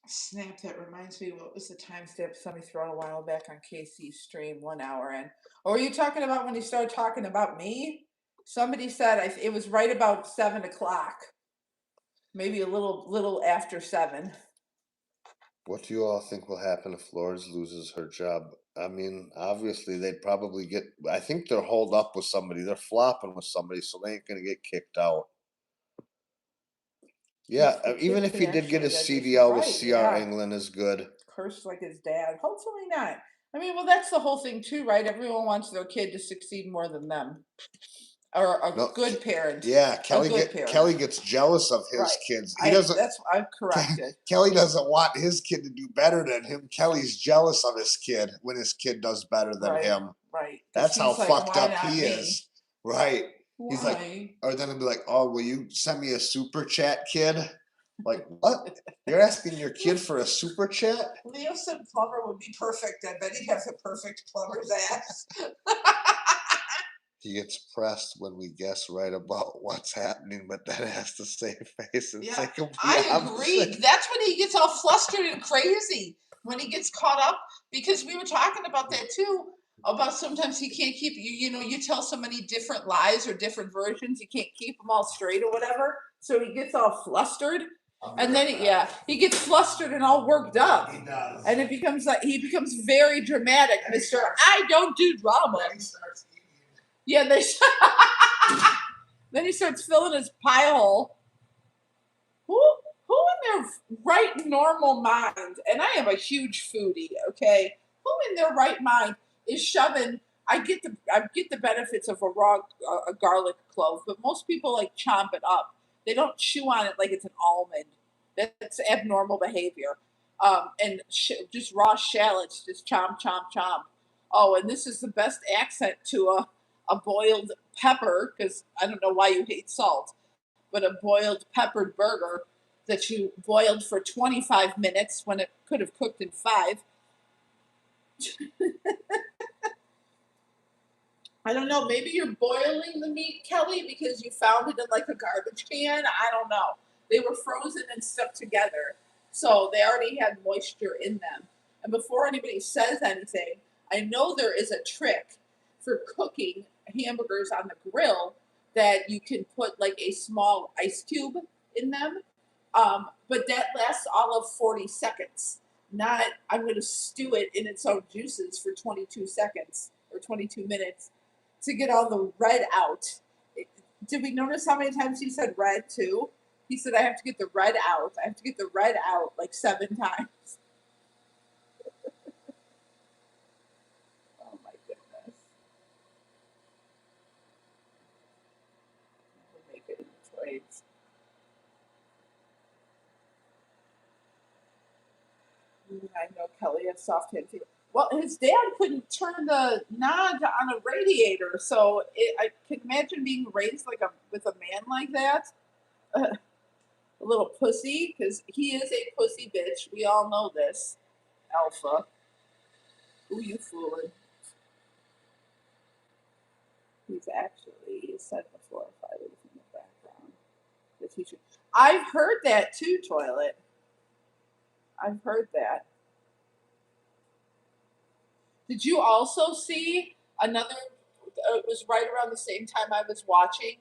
Snap, that reminds me, what was the timestamp somebody threw out a while back on KC's stream, 1 hour in? Or were you talking about when you started talking about me? Somebody said it was right about 7 o'clock. Maybe a little after 7. What do you all think will happen if Flores loses her job? I mean, obviously they'd probably get. I think they're holed up with somebody. They're flopping with somebody, so they ain't gonna get kicked out. Yeah, The kid even if could he did get actually his digestion. CDL with Right, CR yeah. England is good. Curse like his dad. Hopefully not. I mean, well, that's the whole thing too, right? Everyone wants their kid to succeed more than them. Or a No, good parent. Yeah, good parent. Kelly gets jealous of his Right. kids. He doesn't. I'm corrected. Kelly doesn't want his kid to do better than him. Kelly's jealous of his kid when his kid does better than Right. him. Right. 'Cause That's how he's like, fucked "Why up not he me?" is. Right. He's like, Why? or then he'll be like, "Oh, will you send me a super chat, kid?" Like, what? You're asking your kid for a super chat? Leo said plumber would be perfect. I bet he'd have the perfect plumber's ass. He gets pressed when we guess right about what's happening, but then has to save face and say complete I agree. opposite. That's when he gets all flustered and crazy. When he gets caught up, because we were talking about that too. About sometimes he can't keep you. You know, you tell so many different lies or different versions, you can't keep them all straight or whatever. So he gets all flustered, and then he gets flustered and all worked up, He does. and it becomes like he becomes very dramatic, Mister. I don't do drama. Yeah, then he starts filling his pie hole. Who in their right normal mind, and I am a huge foodie, okay? Who in their right mind is shoving? I get the benefits of a raw a garlic clove, but most people like chomp it up. They don't chew on it like it's an almond. That's abnormal behavior. And just raw shallots, just chomp, chomp, chomp. Oh, and this is the best accent to a boiled pepper, because I don't know why you hate salt, but a boiled peppered burger that you boiled for 25 minutes when it could have cooked in 5. I don't know. Maybe you're boiling the meat, Kelly, because you found it in like a garbage can. I don't know. They were frozen and stuck together. So they already had moisture in them. And before anybody says anything, I know there is a trick for cooking hamburgers on the grill that you can put like a small ice cube in them. But that lasts all of 40 seconds. Not, I'm going to stew it in its own juices for 22 seconds or 22 minutes to get all the red out. Did we notice how many times he said red too? He said, I have to get the red out. I have to get the red out like 7 times. Oh my goodness. We'll make it trades. I know Kelly has soft hand feet. Well, his dad couldn't turn the knob on a radiator, so I can imagine being raised with a man like that. A little pussy, because he is a pussy bitch. We all know this. Alpha. Who you fooling? He's actually, you said before, if I was in the background. The teacher. I've heard that too, Toilet. I've heard that. Did you also see another? It was right around the same time I was watching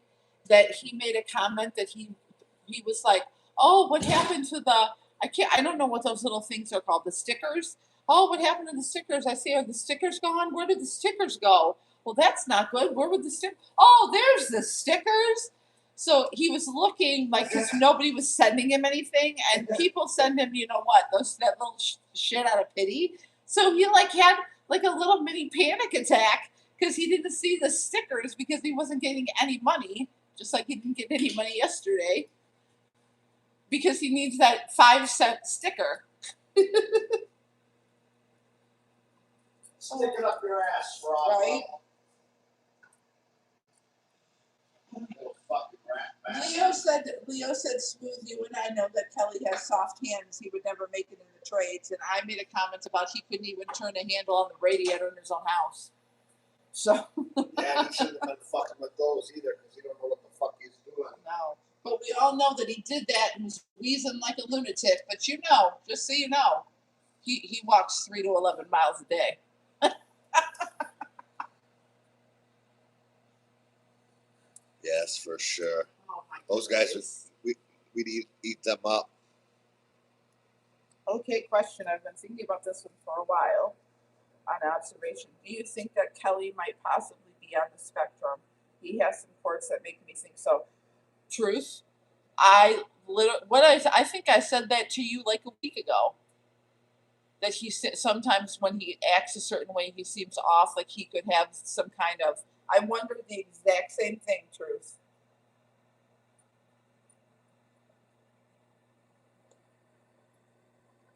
that he made a comment that he was like, "Oh, what happened to the? I don't know what those little things are called. The stickers. Oh, what happened to the stickers? I see. Are the stickers gone? Where did the stickers go? Well, that's not good. Where would the stick? Oh, there's the stickers." So he was looking like because nobody was sending him anything, and people send him, you know what, that little shit out of pity. So he like had like a little mini panic attack because he didn't see the stickers because he wasn't getting any money, just like he didn't get any money yesterday because he needs that 5-cent sticker. Stick it up your ass, Rob. Right? Leo said, smooth, you and I know that Kelly has soft hands. He would never make it in the trades. And I made a comment about he couldn't even turn a handle on the radiator in his own house. So. Yeah, he shouldn't have been fucking with those either because he don't know what the fuck he's doing. No. But we all know that he did that and was wheezing like a lunatic. But you know, just so you know, he walks 3 to 11 miles a day. Yes, for sure. Oh my Those guys, goodness. we'd eat them up. Okay, question. I've been thinking about this one for a while on observation. Do you think that Kelly might possibly be on the spectrum? He has some quirks that make me think so. Truth, I think I said that to you like a week ago. That he sometimes when he acts a certain way, he seems off. Like he could have some kind of. I wondered the exact same thing. Truth.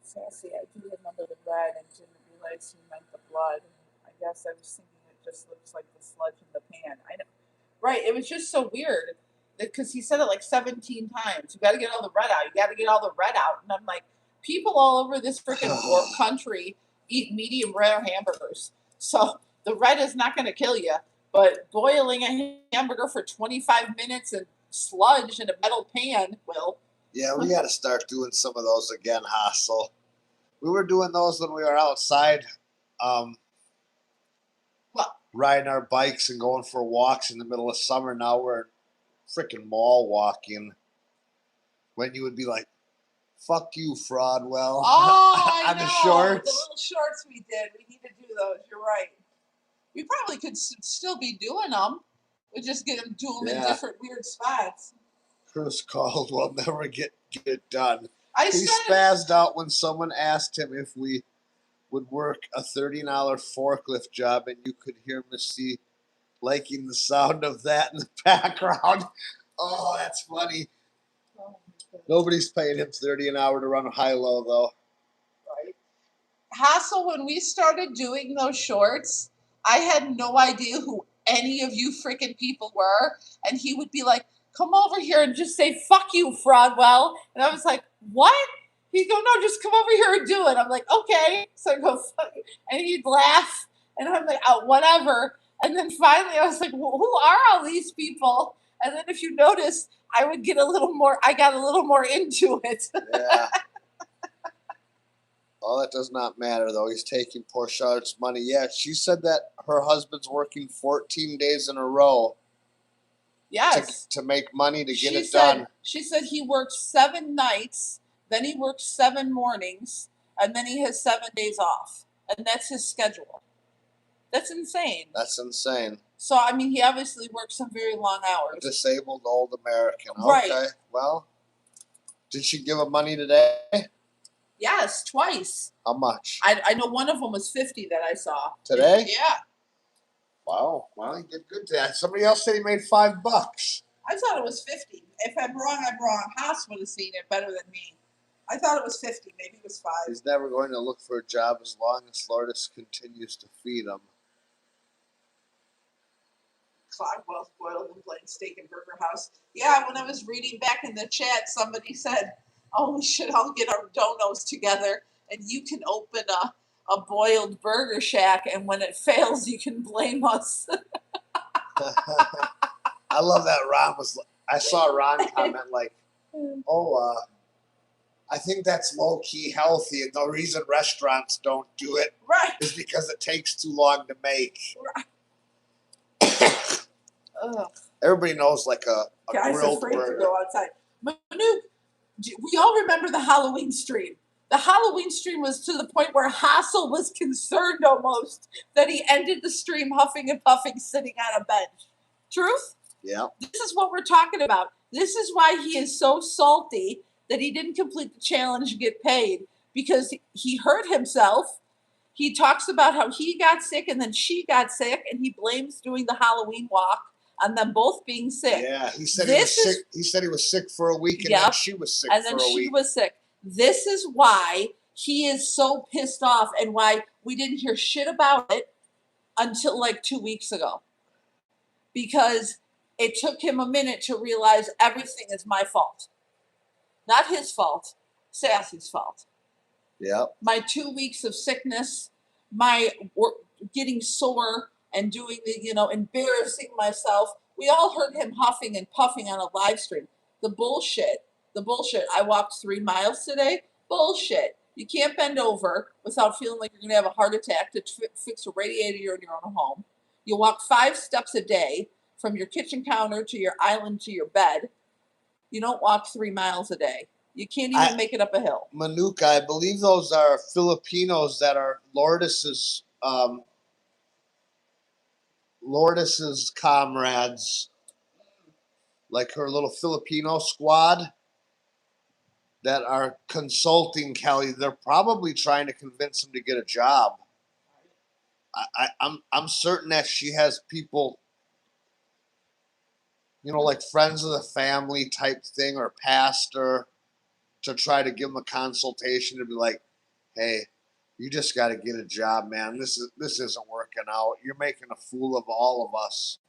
Sassy, I do remember the red and didn't realize he meant the blood. I guess I was thinking it just looks like the sludge in the pan. I know. Right, it was just so weird because he said it like 17 times. You got to get all the red out. You got to get all the red out. And I'm like, people all over this freaking country eat medium rare hamburgers. So the red is not going to kill you. But boiling a hamburger for 25 minutes and sludge in a metal pan will. Yeah, we got to start doing some of those again, Hassel. We were doing those when we were outside, riding our bikes and going for walks in the middle of summer. Now we're freaking mall walking. When you would be like, "Fuck you, Fraudwell." Oh, I on know. the shorts. The little shorts we did. We need to do those. You're right. We probably could still be doing them. We just do them in different weird spots. Chris called. We'll never get it done. He spazzed out when someone asked him if we would work a $30 forklift job, and you could hear Missy liking the sound of that in the background. Oh, that's funny. Oh, nobody's paying him $30 an hour to run a high-low, though. Right. Hassel, when we started doing those shorts, I had no idea who any of you freaking people were, and he would be like, "Come over here and just say fuck you, Fraudwell," and I was like, "What?" He'd go, "No, just come over here and do it." I'm like, "Okay." So I go, "Fuck," and he'd laugh, and I'm like, "Oh, whatever." And then finally, I was like, well, "Who are all these people?" And then, if you notice, I got a little more into it. Yeah. Oh, that does not matter, though. He's taking poor Charlotte's money. Yeah, she said that her husband's working 14 days in a row. Yes. To make money to get it done. She said he works 7 nights, then he works 7 mornings, and then he has 7 days off. And that's his schedule. That's insane. That's insane. So, I mean, he obviously works some very long hours. A disabled old American. Right. Okay, well, did she give him money today? Yes, twice. How much? I know one of them was 50 that I saw. Today? Yeah. Wow. Well, he did good today. Somebody else said he made $5. I thought it was 50. If I'm wrong, I'm wrong. Haas would have seen it better than me. I thought it was 50. Maybe it was 5. He's never going to look for a job as long as Lourdes continues to feed him. Clodwell's boiled and plain steak and burger house. Yeah, when I was reading back in the chat, somebody said, "Oh, we should all get our donos together, and you can open a boiled burger shack, and when it fails, you can blame us." I love that Ron was. I saw Ron comment like, "Oh, I think that's low key healthy, and the reason restaurants don't do it is because it takes too long to make." Right. Everybody knows like a Guy's grilled afraid burger. to go outside. Manu, we all remember the Halloween stream. The Halloween stream was to the point where Hassel was concerned almost that he ended the stream huffing and puffing, sitting on a bench. Truth? Yeah. This is what we're talking about. This is why he is so salty that he didn't complete the challenge and get paid, because he hurt himself. He talks about how he got sick and then she got sick, and he blames doing the Halloween walk on them both being sick. Yeah, he said he was sick. He said he was sick for a week, and then she was sick and then she was sick. This is why he is so pissed off, and why we didn't hear shit about it until like 2 weeks ago. Because it took him a minute to realize everything is my fault. Not his fault, Sassy's fault. Yep. My 2 weeks of sickness, my work, getting sore and doing the, embarrassing myself. We all heard him huffing and puffing on a live stream. The bullshit. I walked 3 miles today. Bullshit. You can't bend over without feeling like you're going to have a heart attack to fix a radiator in your own home. You walk 5 steps a day from your kitchen counter to your island to your bed. You don't walk 3 miles a day. You can't even make it up a hill. Manuka, I believe those are Filipinos that are Lourdes's comrades, like her little Filipino squad that are consulting Kelly. They're probably trying to convince him to get a job. I'm certain that she has people, like friends of the family type thing or pastor, to try to give him a consultation to be like, hey, you just got to get a job, man. This isn't working out. You're making a fool of all of us.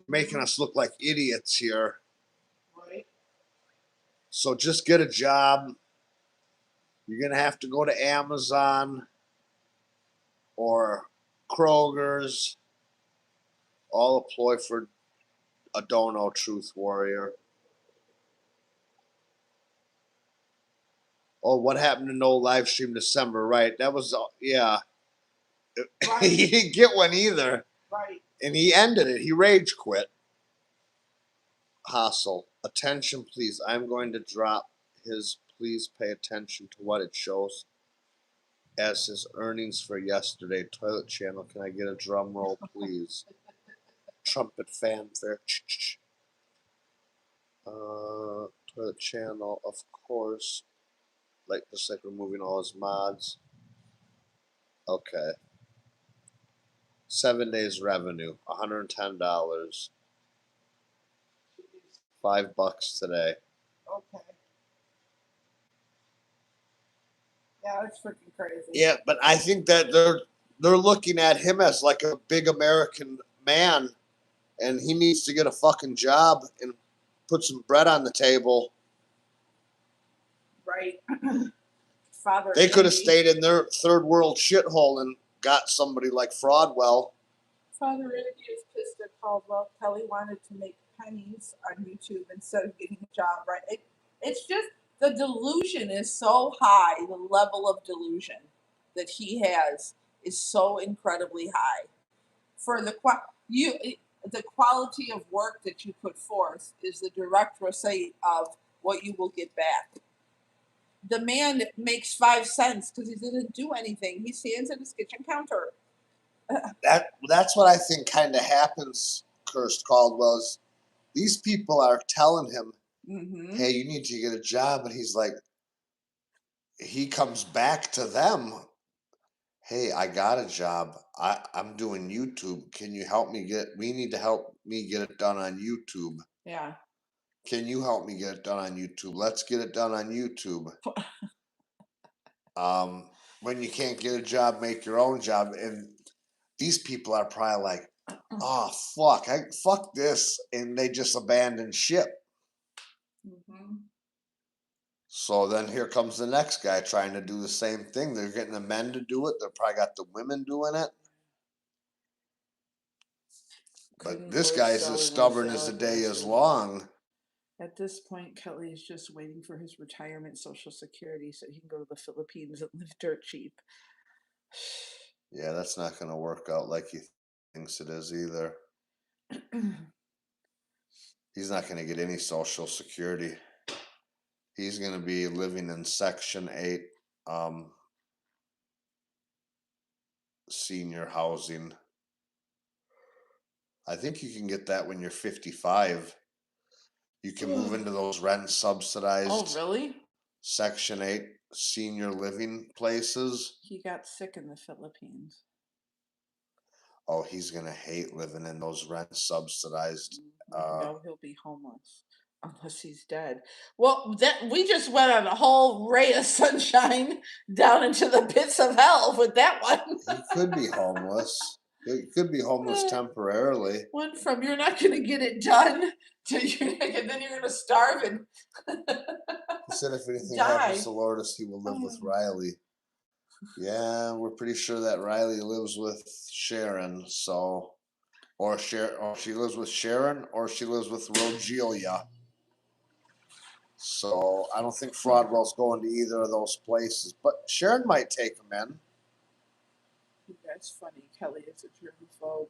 Making us look like idiots here. Right. So just get a job. You're going to have to go to Amazon or Kroger's. All employ for a Dono Truth Warrior. Oh, what happened to no live stream December? Right. That was, yeah. Right. He didn't get one either. Right. And he ended it. He rage quit. Hassel. Attention, please. I'm going to drop his please pay attention to what it shows as his earnings for yesterday. Toilet Channel, can I get a drum roll, please? Trumpet fanfare. Toilet Channel, of course. Just like removing all his mods. Okay. 7 days revenue, $110. $5 today. Okay. Yeah, that's freaking crazy. Yeah, but I think that they're looking at him as like a big American man, and he needs to get a fucking job and put some bread on the table. Right. Father. They could have stayed in their third world shithole and got somebody like Fraudwell. Father Andy is pissed at Caldwell. Kelly wanted to make pennies on YouTube instead of getting a job. Right. It's just the delusion is so high. The level of delusion that he has is so incredibly high. For the quality of work that you put forth is the direct receipt of what you will get back. The man makes 5 cents because he didn't do anything. He stands at his kitchen counter. That's what I think kind of happens, Cursed Caldwell, is these people are telling him, hey, you need to get a job. And he's like, he comes back to them. Hey, I got a job. I'm doing YouTube. Can you help me we need to help me get it done on YouTube. Yeah. Can you help me get it done on YouTube? Let's get it done on YouTube. When you can't get a job, make your own job. And these people are probably like, oh, fuck this. And they just abandon ship. So then here comes the next guy trying to do the same thing. They're getting the men to do it. They're probably got the women doing it. But this guy's as stubborn as the day is long. At this point, Kelly is just waiting for his retirement Social Security so he can go to the Philippines and live dirt cheap. Yeah, that's not going to work out like he thinks it is either. He's not going to get any Social Security. He's going to be living in Section 8 senior housing. I think you can get that when you're 55. You can move into those rent subsidized. Oh, really? Section 8 senior living places. He got sick in the Philippines. Oh, he's going to hate living in those rent subsidized. No, he'll be homeless unless he's dead. Well, we just went on a whole ray of sunshine down into the pits of hell with that one. He could be homeless. You could be homeless temporarily. Went from you're not going to get it done to and then you're going to starve and He said if anything die. happens to Lourdes, he will live with Riley. Yeah, we're pretty sure that Riley lives with Sharon, so or she lives with Sharon or she lives with Rogelia. So I don't think Fraudwell's going to either of those places, but Sharon might take him in. That's funny. Kelly is a germaphobe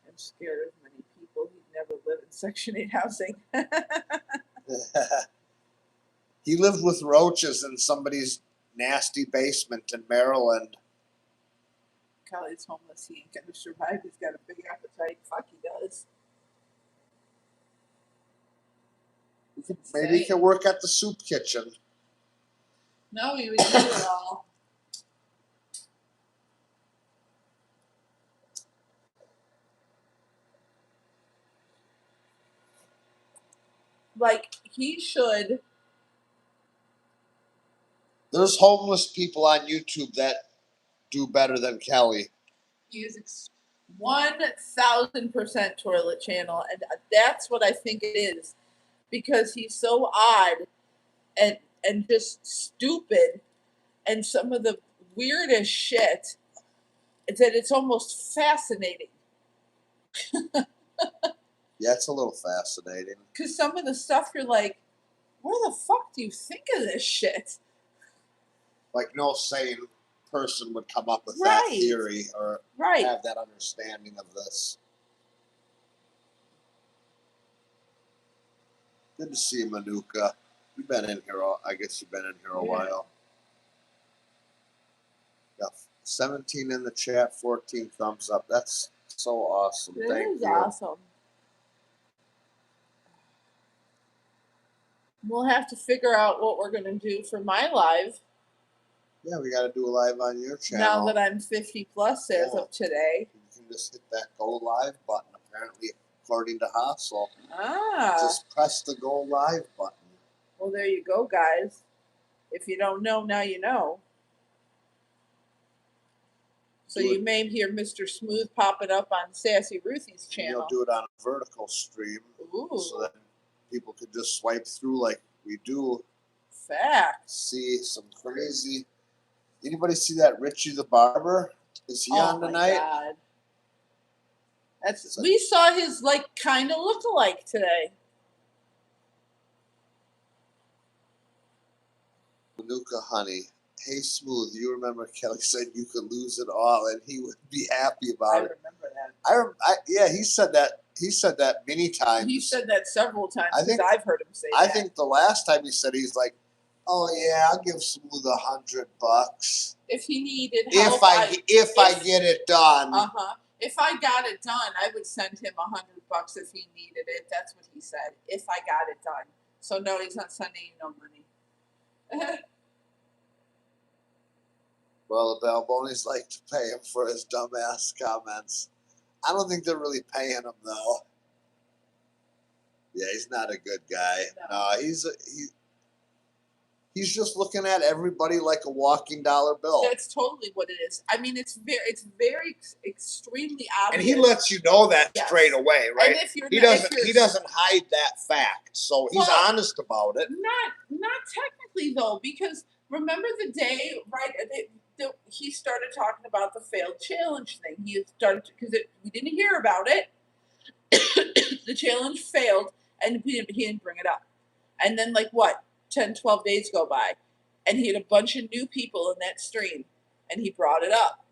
and scared of many people. He'd never live in Section 8 housing. He lived with roaches in somebody's nasty basement in Maryland. Kelly's homeless. He ain't gonna survive. He's got a big appetite. Fuck, he does. Maybe he can work at the soup kitchen. No, he would do it all. Like, he should. There's homeless people on YouTube that do better than Kelly. He is 1000% toilet channel, and that's what I think it is, because he's so odd and just stupid, and some of the weirdest shit that it's almost fascinating. Yeah, it's a little fascinating. Because some of the stuff you're like, where the fuck do you think of this shit? Like no sane person would come up with Right. that theory or Right. have that understanding of this. Good to see you, Manuka. You've been in here. I guess you've been in here a while. Got 17 in the chat, 14 thumbs up. That's so awesome. Thank you. Awesome. We'll have to figure out what we're gonna do for my live. Yeah, we got to do a live on your channel. Now that I'm 50 plus as of today. You can just hit that go live button. Apparently, according to Hassel, Ah. just press the go live button. Well, there you go, guys. If you don't know, now you know. So you may hear Mr. Smooth popping up on Sassy Ruthie's channel. You'll do it on a vertical stream. Ooh. So that people could just swipe through like we do. Facts. See some crazy. Anybody see that Richie the Barber? Is he on tonight? God. We saw his like kind of look-alike today. Manuka Honey. Hey Smooth, you remember Kelly said you could lose it all and he would be happy about it. I remember that. Yeah, he said that. He said that many times. He said that several times. I've heard him say I that. think the last time he said, he's like, "Oh yeah, I'll give Smooth $100 if he needed help. If I get it done." If I got it done, I would send him $100 if he needed it. That's what he said. If I got it done. So no, he's not sending you no money. Well, the Balbonis like to pay him for his dumbass comments. I don't think they're really paying him though. Yeah, he's not a good guy. No, he's just looking at everybody like a walking dollar bill. That's totally what it is. I mean, it's very extremely obvious. And he lets you know that straight away, right? And if you're he doesn't hide that fact, so he's honest about it. Not technically though, because remember the day, right? He started talking about the failed challenge thing. He started because we didn't hear about it. The challenge failed, and he didn't bring it up. And then, 10, 12 days go by, and he had a bunch of new people in that stream, and he brought it up.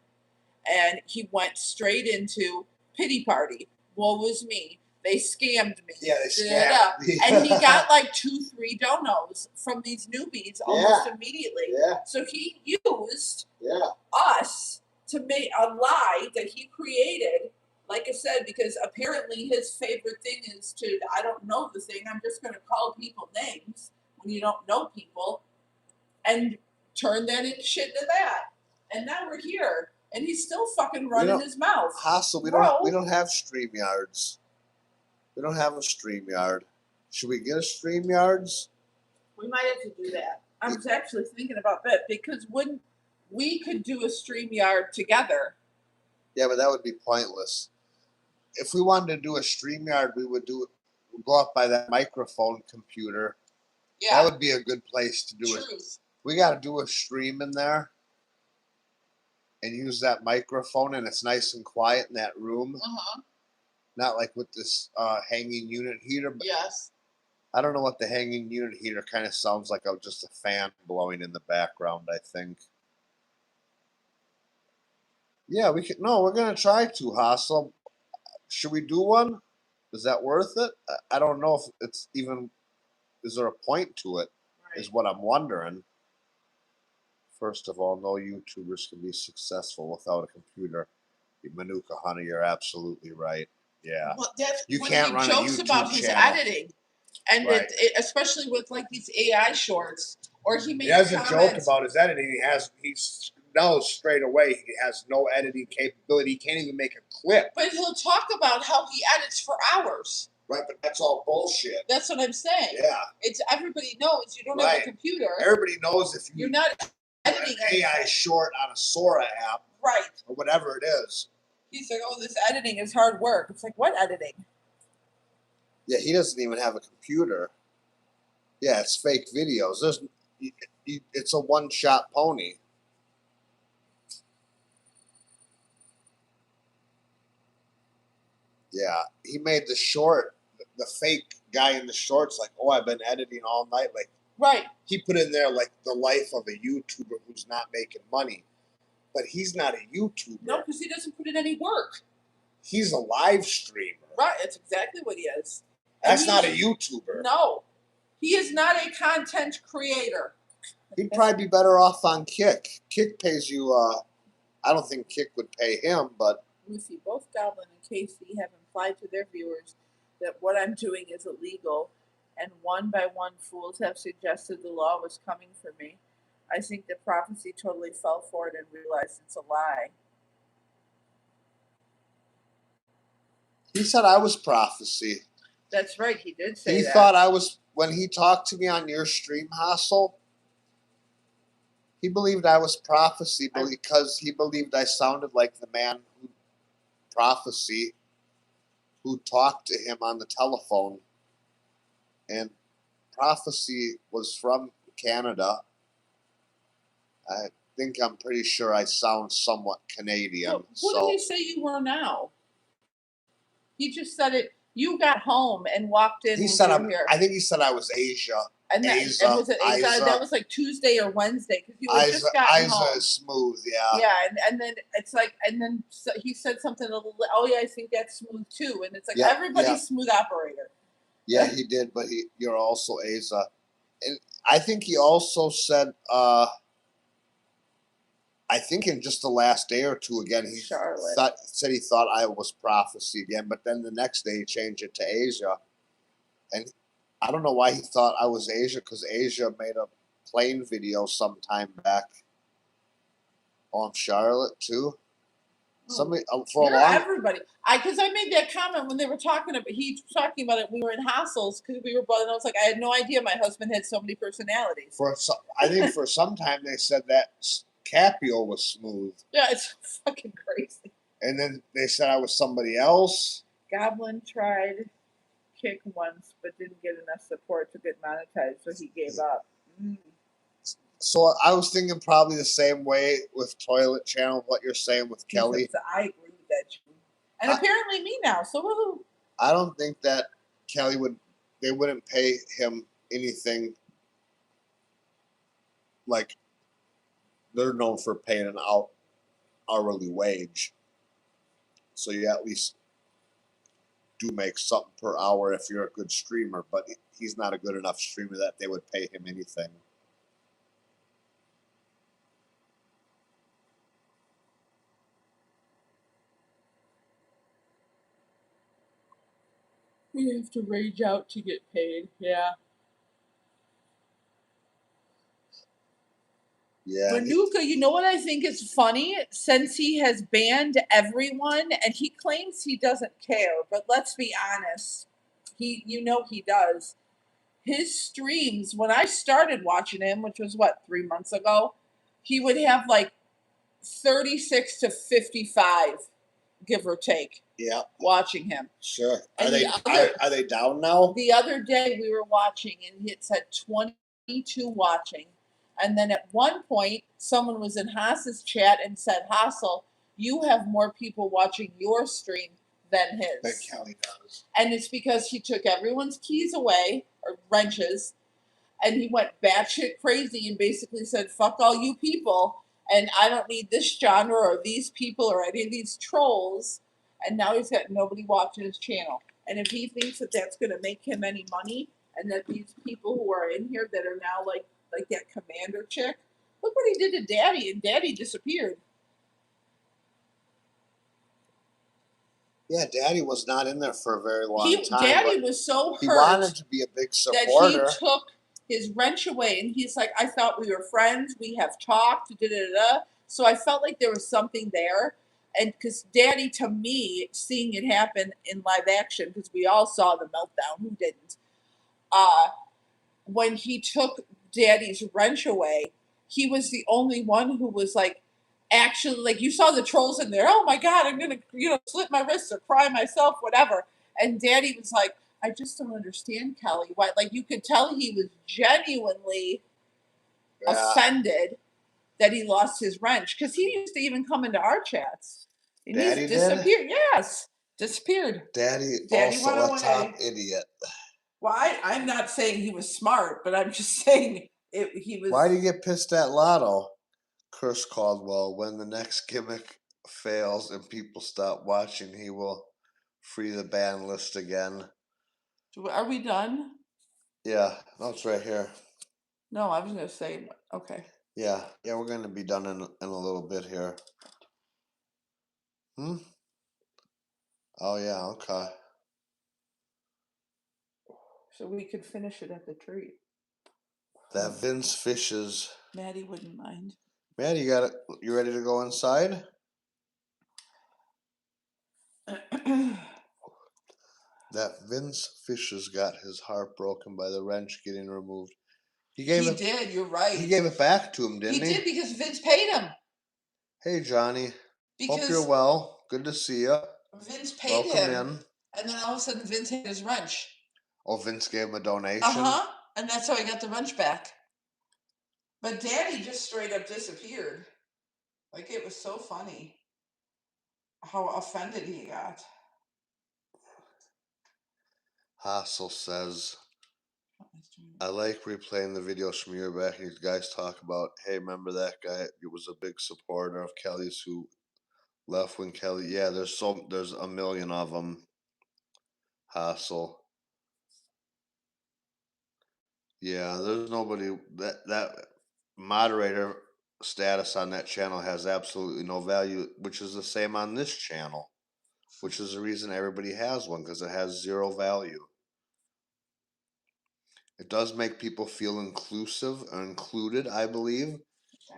And he went straight into pity party. Woe was me. They scammed me. Yeah, they scammed me. And he got 2-3 donos from these newbies almost immediately. Yeah. So he used us to make a lie that he created, like I said, because apparently his favorite thing is I don't know the thing, I'm just going to call people names when you don't know people, and turn that into shit to that. And now we're here, and he's still fucking running his mouth. Hassel, we don't have StreamYards. We don't have a StreamYard. Should we get a StreamYards? We might have to do that. I was actually thinking about that, because when we could do a StreamYard together, Yeah, but that would be pointless. If we wanted to do a StreamYard, we would go up by that microphone computer. Yeah. That would be a good place to do it. Truth. We got to do a stream in there and use that microphone, and it's nice and quiet in that room. Uh-huh. Not like with this hanging unit heater. But Yes. I don't know what the hanging unit heater kind of sounds like. Just a fan blowing in the background, I think. Yeah, we could. No, we're gonna try to, Hassel. Should we do one? Is that worth it? I don't know if it's even. Is there a point to it? Right. Is what I'm wondering. First of all, no YouTubers can be successful without a computer. Manuka Honey, you're absolutely right. Yeah. Well, that's You when can't he run a jokes YouTube about his channel. editing, and Right. especially with like these AI shorts, or he He makes doesn't joke comments. about his editing. He knows straight away he has no editing capability. He can't even make a clip. But he'll talk about how he edits for hours. Right, but that's all bullshit. That's what I'm saying. Yeah. It's everybody knows you don't have Right. a computer. Everybody knows if You're you not do editing an AI anything. short on a Sora app Right. or whatever it is. He's like, oh, this editing is hard work. It's like, what editing? Yeah, he doesn't even have a computer. Yeah, it's fake videos. It's a one-shot pony. Yeah, he made the short. The fake guy in the shorts, like, oh, I've been editing all night. Like, Right. he put in there like the life of a YouTuber who's not making money, but he's not a YouTuber. No, because he doesn't put in any work. He's a live streamer. Right. That's exactly what he is. And That's not a YouTuber. No, he is not a content creator. He'd probably be better off on Kick. Kick pays you. I don't think Kick would pay him, but Lucy, both Goblin and Casey have implied to their viewers that what I'm doing is illegal, and one by one fools have suggested the law was coming for me. I think the prophecy totally fell for it and realized it's a lie. he said I was prophecy. That's right, he did say He that. thought I was, when he talked to me on your stream, Hassel, he believed I was prophecy because he believed I sounded like the man who prophecy who talked to him on the telephone. And prophecy was from Canada. I'm pretty sure I sound somewhat Canadian. Well, who did he say you were now? He just said it. You got home and walked in. He when said you were here. I think he said I was Asia. And that, Isa, and was it Isa? Isa. That was like Tuesday or Wednesday because you had just gotten Isa home. is smooth, yeah. Yeah, and then it's like, and then he said something a little. Oh yeah, I think that's smooth too. And it's like everybody's smooth operator. Yeah, he did, but you're also Asa, and I think he also said. I think in just the last day or two again, he said he thought I was prophecy again, but then the next day he changed it to Asia, and I don't know why he thought I was Asia because Asia made a plane video sometime back on Charlotte too. Somebody for a long. Everybody, because I made that comment when they were talking about. He was talking about it. We were in Hassels because we were both, and I was like, I had no idea my husband had so many personalities. I think for some time they said that Capio was smooth. Yeah, it's fucking crazy. And then they said I was somebody else. Goblin tried Kick once, but didn't get enough support to get monetized, so he gave up. So I was thinking probably the same way with Toilet Channel, what you're saying with Kelly. I agree with that. And apparently me now, so woohoo. I don't think that Kelly they wouldn't pay him anything like they're known for paying an hourly wage. So you at least do make something per hour if you're a good streamer, but he's not a good enough streamer that they would pay him anything. We have to rage out to get paid. Yeah. Yeah. Manuka, you know what I think is funny? Since he has banned everyone and he claims he doesn't care, but let's be honest, he does. His streams, when I started watching him, which was 3 months ago, he would have like 36 to 55 give or take, Yeah, watching him. sure. Are And they are they down now? The other day we were watching and it said 22 watching. And then at one point, someone was in Haas's chat and said, Hassel, you have more people watching your stream than That his. Kelly does. And it's because he took everyone's keys away, or wrenches, and he went batshit crazy and basically said, fuck all you people, and I don't need this genre or these people or any of these trolls. And now he's got nobody watching his channel. And if he thinks that that's going to make him any money, and that these people who are in here that are now like that commander chick, look what he did to Daddy, and Daddy disappeared. Yeah, Daddy was not in there for a very long time. Daddy was so hurt. He wanted to be a big supporter. That he took his wrench away, and he's like, I thought we were friends. We have talked. Da, da, da. So I felt like there was something there. And because Daddy, to me, seeing it happen in live action, because we all saw the meltdown, who didn't? When he took Daddy's wrench away, he was the only one who was like, actually, like, you saw the trolls in there. Oh my God, I'm gonna, slit my wrists or cry myself, whatever. And Daddy was like, I just don't understand, Kelly. Why? Like, you could tell he was genuinely offended that he lost his wrench, because he used to even come into our chats. And Daddy he's disappeared. did? Yes, disappeared. Daddy also a top idiot. Well, I'm not saying he was smart, but I'm just saying he was. Why do you get pissed at Lotto? Chris Caldwell, when the next gimmick fails and people stop watching, he will free the ban list again. Are we done? Yeah, no, it's right here. No, I was going to say, okay. Yeah, we're going to be done in a little bit here. Oh, yeah, okay. So we could finish it at the tree. That Vince Fishes. Maddie wouldn't mind. Maddie, you ready to go inside? That Vince Fishes got his heart broken by the wrench getting removed. He did, you're right. He gave it back to him, didn't he? He did, because Vince paid him. Hey, Johnny. Hope you're well. Good to see you. Vince paid him. Welcome in. And then all of a sudden, Vince had his wrench. Oh, Vince gave him a donation? Uh-huh. And that's how he got the wrench back. But Daddy just straight up disappeared. Like, it was so funny how offended he got. Hassel says, I like replaying the videos from your back. You guys talk about, hey, remember that guy? He was a big supporter of Kelly's who left when Kelly. Yeah, there's a million of them. Hassel. Yeah, there's nobody that moderator status on that channel has absolutely no value, which is the same on this channel, which is the reason everybody has one, because it has zero value. It does make people feel inclusive or included, I believe.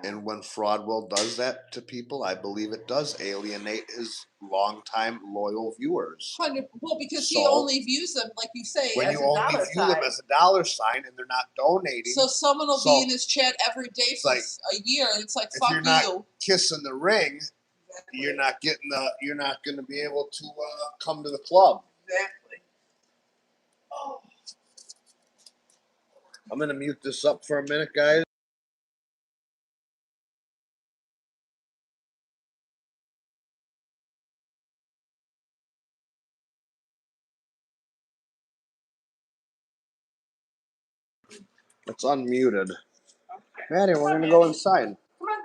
And when Fraudwell does that to people, I believe it does alienate his longtime loyal viewers. Well, because he only views them, like you say, when as you a only dollar view sign. them as a dollar sign and they're not donating. So someone will be in his chat every day for a year, and it's like, if fuck you're not you. Kissing the ring, you're not going to be able to come to the club. Exactly. Oh. I'm going to mute this up for a minute, guys. It's unmuted. Okay. Maddie, we're going to go inside. Come on.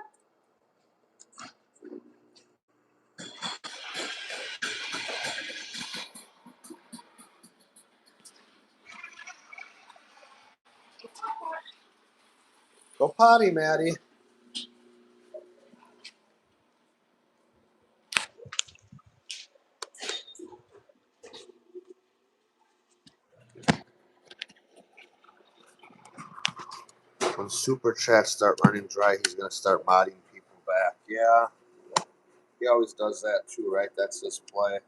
Go potty, Maddie. When super chats start running dry, he's going to start modding people back. Yeah. He always does that too, right? That's his play.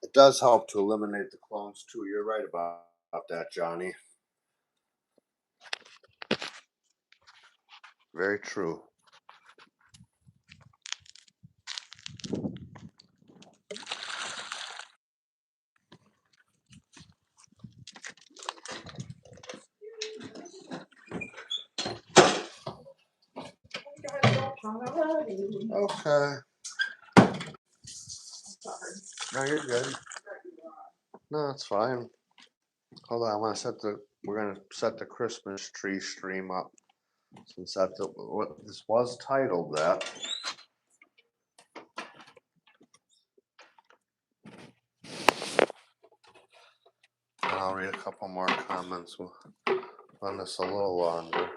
It does help to eliminate the clones too. You're right about that, Johnny. Very true. Okay. No, you're good. No, it's fine. Hold on, we're gonna set the Christmas tree stream up. Since that's what this was titled that. And I'll read a couple more comments. We'll run this a little longer.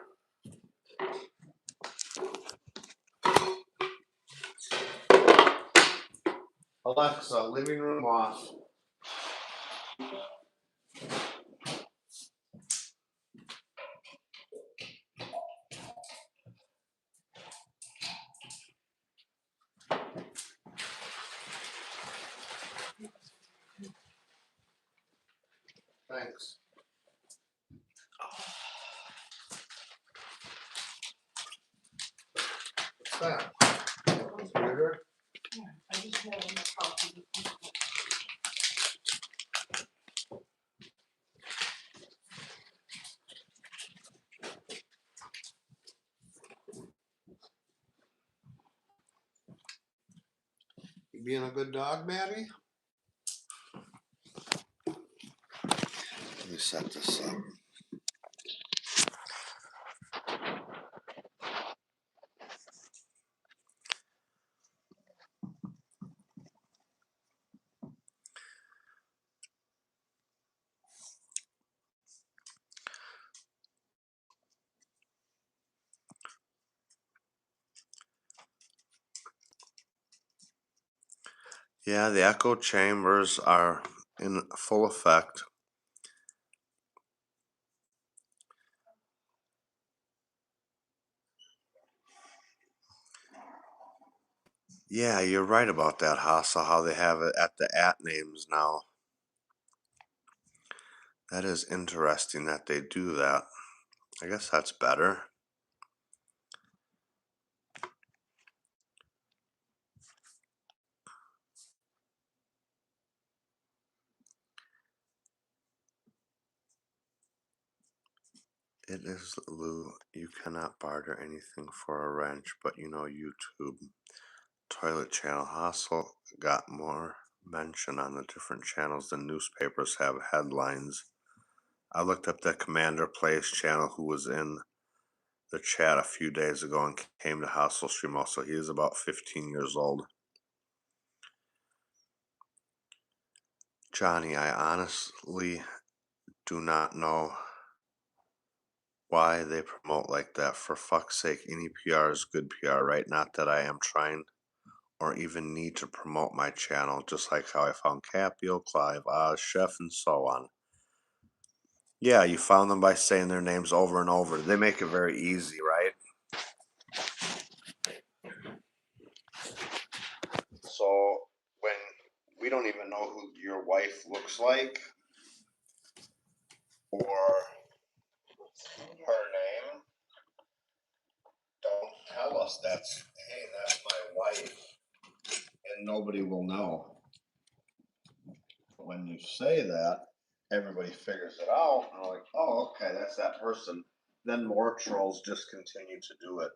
Alexa, living room off. Thanks. What's that? Computer? I just had a copy. You being a good dog, Maddie? Let me set this up. Yeah, the echo chambers are in full effect. Yeah, you're right about that, Hassa, how they have it at the @names now. That is interesting that they do that. I guess that's better. It is Lou. You cannot barter anything for a wrench, but you know YouTube. Toilet channel hustle got more mention on the different channels than newspapers have headlines. I looked up that Commander Plays channel who was in the chat a few days ago and came to Hustle Stream also. He is about 15 years old. Johnny, I honestly do not know why they promote like that. For fuck's sake, any PR is good PR, right? Not that I am trying or even need to promote my channel, just like how I found Capio, Clive, Oz, Chef, and so on. Yeah, you found them by saying their names over and over. They make it very easy, right? So when we don't even know who your wife looks like or her name, don't tell us hey, that's my wife, and nobody will know. When you say that, everybody figures it out and they're like, oh, okay, that's that person. Then more trolls just continue to do it.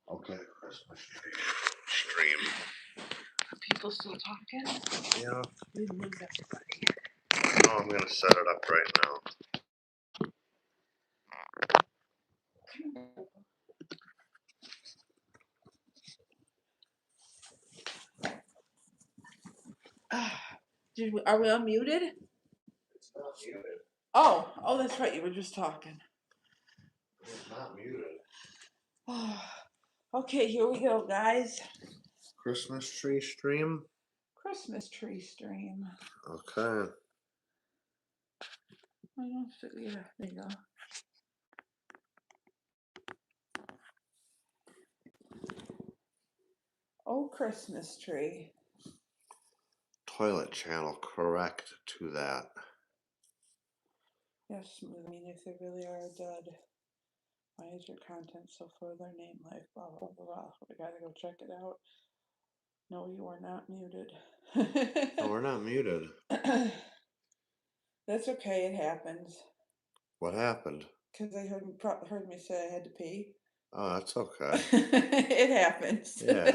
Okay, Christmas tree stream. Are people still talking? Yeah. We lose everybody. No, I'm gonna set it up right now. Are we unmuted? It's not muted. Oh, that's right. You were just talking. It's not muted. Okay, here we go, guys. Christmas tree stream. Christmas tree stream. Okay. I don't see, yeah, there you go. Oh, Christmas tree. toilet channel correct to that. Yes, smooth. I mean, if they really are dead, why is your content so for their name life? Blah blah blah blah. We gotta go check it out. No, you are not muted. No, we're not muted. That's okay. It happens. What happened? Because they heard me say I had to pee. Oh, that's okay. It happens. Yeah.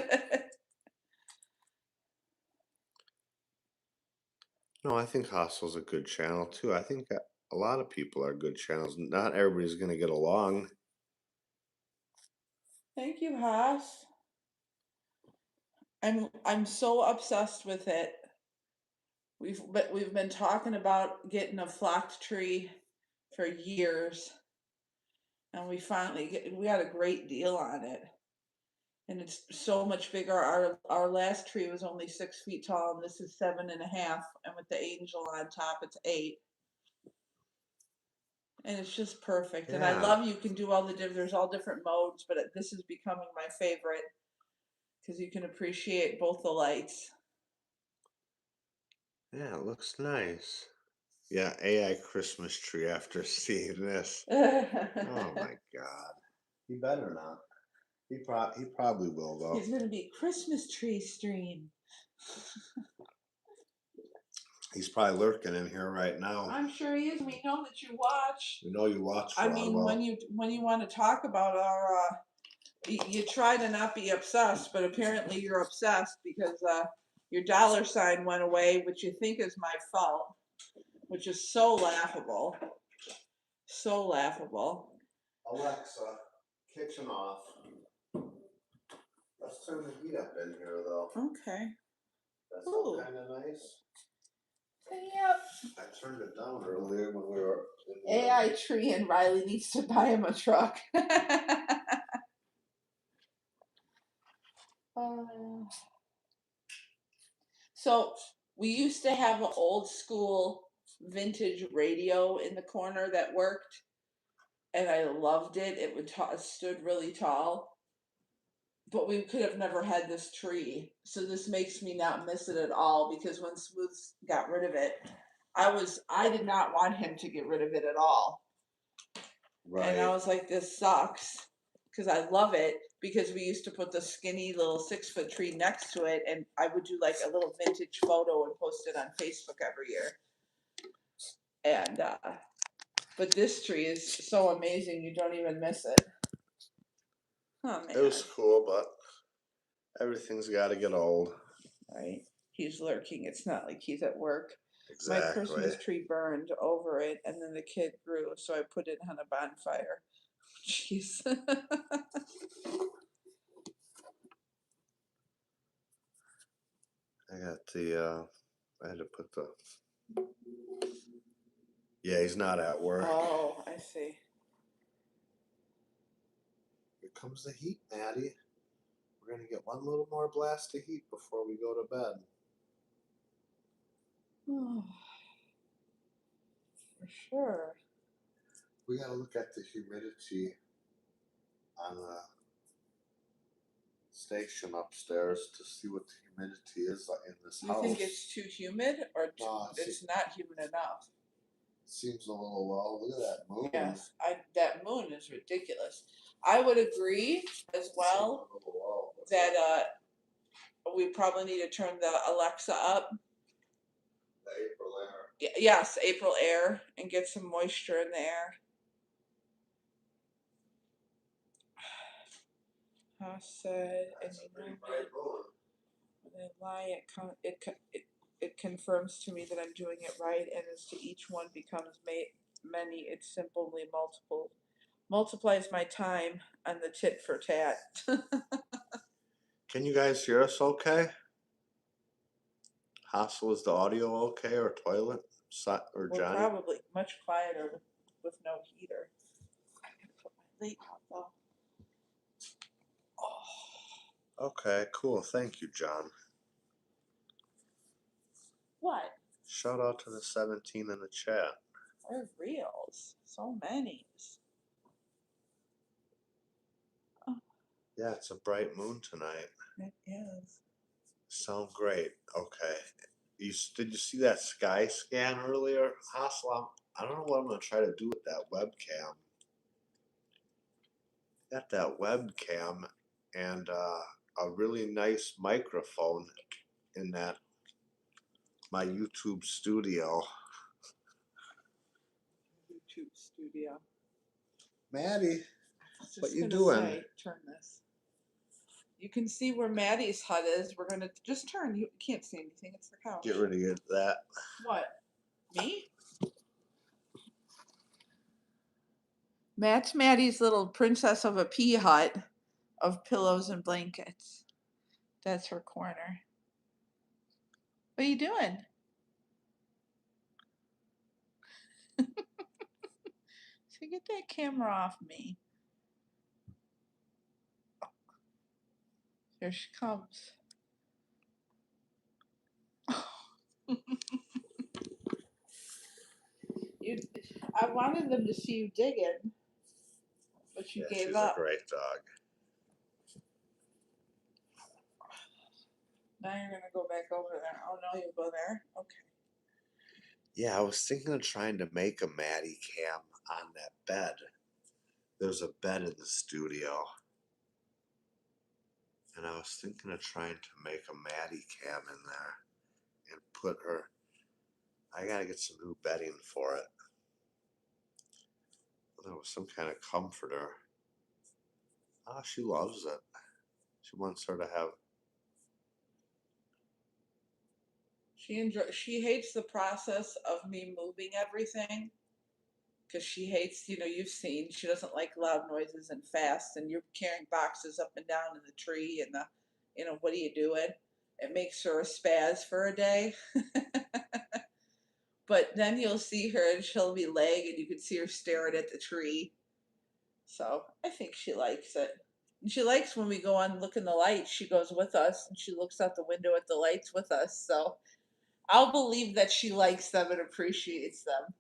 No, I think Hostle's a good channel too. I think a lot of people are good channels. Not everybody's gonna get along. Thank you, Haas. I'm so obsessed with it. We've been talking about getting a flocked tree for years, and we got a great deal on it, and it's so much bigger. Our last tree was only 6 feet tall, and this is 7.5, and with the angel on top, it's 8. And it's just perfect. And I Yeah. love you can do all the there's all different modes, but this is becoming my favorite because you can appreciate both the lights. Yeah, it looks nice. Yeah, AI Christmas tree after seeing this. He's Oh my God. He better not. He probably will though. gonna be Christmas tree stream. He's probably lurking in here right now. I'm sure he is. We know that you watch. We know you watch I mean, Rodwell. when you want to talk about our, you try to not be obsessed, but apparently you're obsessed because your $sign went away, which you think is my fault, which is so laughable, so laughable. Alexa, kitchen off. Let's turn the heat up in here though. Okay. That's Ooh. kind of nice. Yep. I turned it down earlier when we were in the AI tree and Riley needs to buy him a truck. So we used to have an old school vintage radio in the corner that worked, and I loved it. It would stood really tall, but we could have never had this tree. So this makes me not miss it at all because when Smooth got rid of it, I did not want him to get rid of it at all. Right. And I was like, this sucks because I love it because we used to put the skinny little 6-foot tree next to it, and I would do like a little vintage photo and post it on Facebook every year. And but this tree is so amazing you don't even miss it. Oh man. It was cool, but everything's got to get old. Right? He's lurking. It's not like he's at work. Exactly. My Christmas tree burned over it, and then the kid grew, so I put it on a bonfire. Jeez. I got the, I had to put the, yeah, he's not at work. Oh, I see. Here comes the heat, Maddie. We're going to get one little more blast of heat before we go to bed. For sure. We got to look at the humidity on the station upstairs to see what the humidity is in this You house. think it's too humid or No, it's not humid enough? Seems a little low. Look at that moon. Yes, that moon is ridiculous. I would agree as well that we probably need to turn the Alexa up. The April air. Yes, April air, and get some moisture in the air. Haas said, That's a pretty bright moon. When I lie, it confirms to me that I'm doing it right, and as to each one becomes many, it simply multiplies my time on the tit for tat. Can you guys hear us okay? Hostile, is the audio okay, or toilet? Or We're Johnny? probably much quieter with no heater. I'm gonna put my light out though. Oh. Okay, cool. Thank you, John. What? Shout out to the 17 in the chat. They're reels. So many. Oh. Yeah, it's a bright moon tonight. It is. Sound great. Okay. Did you see that sky scan earlier, Haslam? I don't know what I'm gonna try to do with that webcam. Got that webcam and a really nice microphone in that my YouTube studio. YouTube studio. Maddie, Just what you gonna doing? say, turn this. You can see where Maddie's hut is. We're gonna just turn. You can't see anything. It's the couch. Get rid of that. What? Me? That's Maddie's little princess of a pea hut of pillows and blankets. That's her corner. What are you doing? So get that camera off me. Here she comes. I wanted them to see you digging, but you gave she's up. a great dog. Now you're gonna go back over there. Oh no, you'll go there. Okay. Yeah, I was thinking of trying to make a Maddie cam on that bed. There's a bed in the studio. And I was thinking of trying to make a Maddie cam in there and put her. I gotta get some new bedding for it. There was some kind of comforter. Ah, she loves it. She wants her to have. She hates the process of me moving everything because she hates, you've seen, she doesn't like loud noises and fast, and you're carrying boxes up and down in the tree and what are you doing? It makes her a spaz for a day. But then you'll see her and she'll be laying and you can see her staring at the tree. So I think she likes it. And she likes when we go on look in the lights, she goes with us and she looks out the window at the lights with us. So I'll believe that she likes them and appreciates them.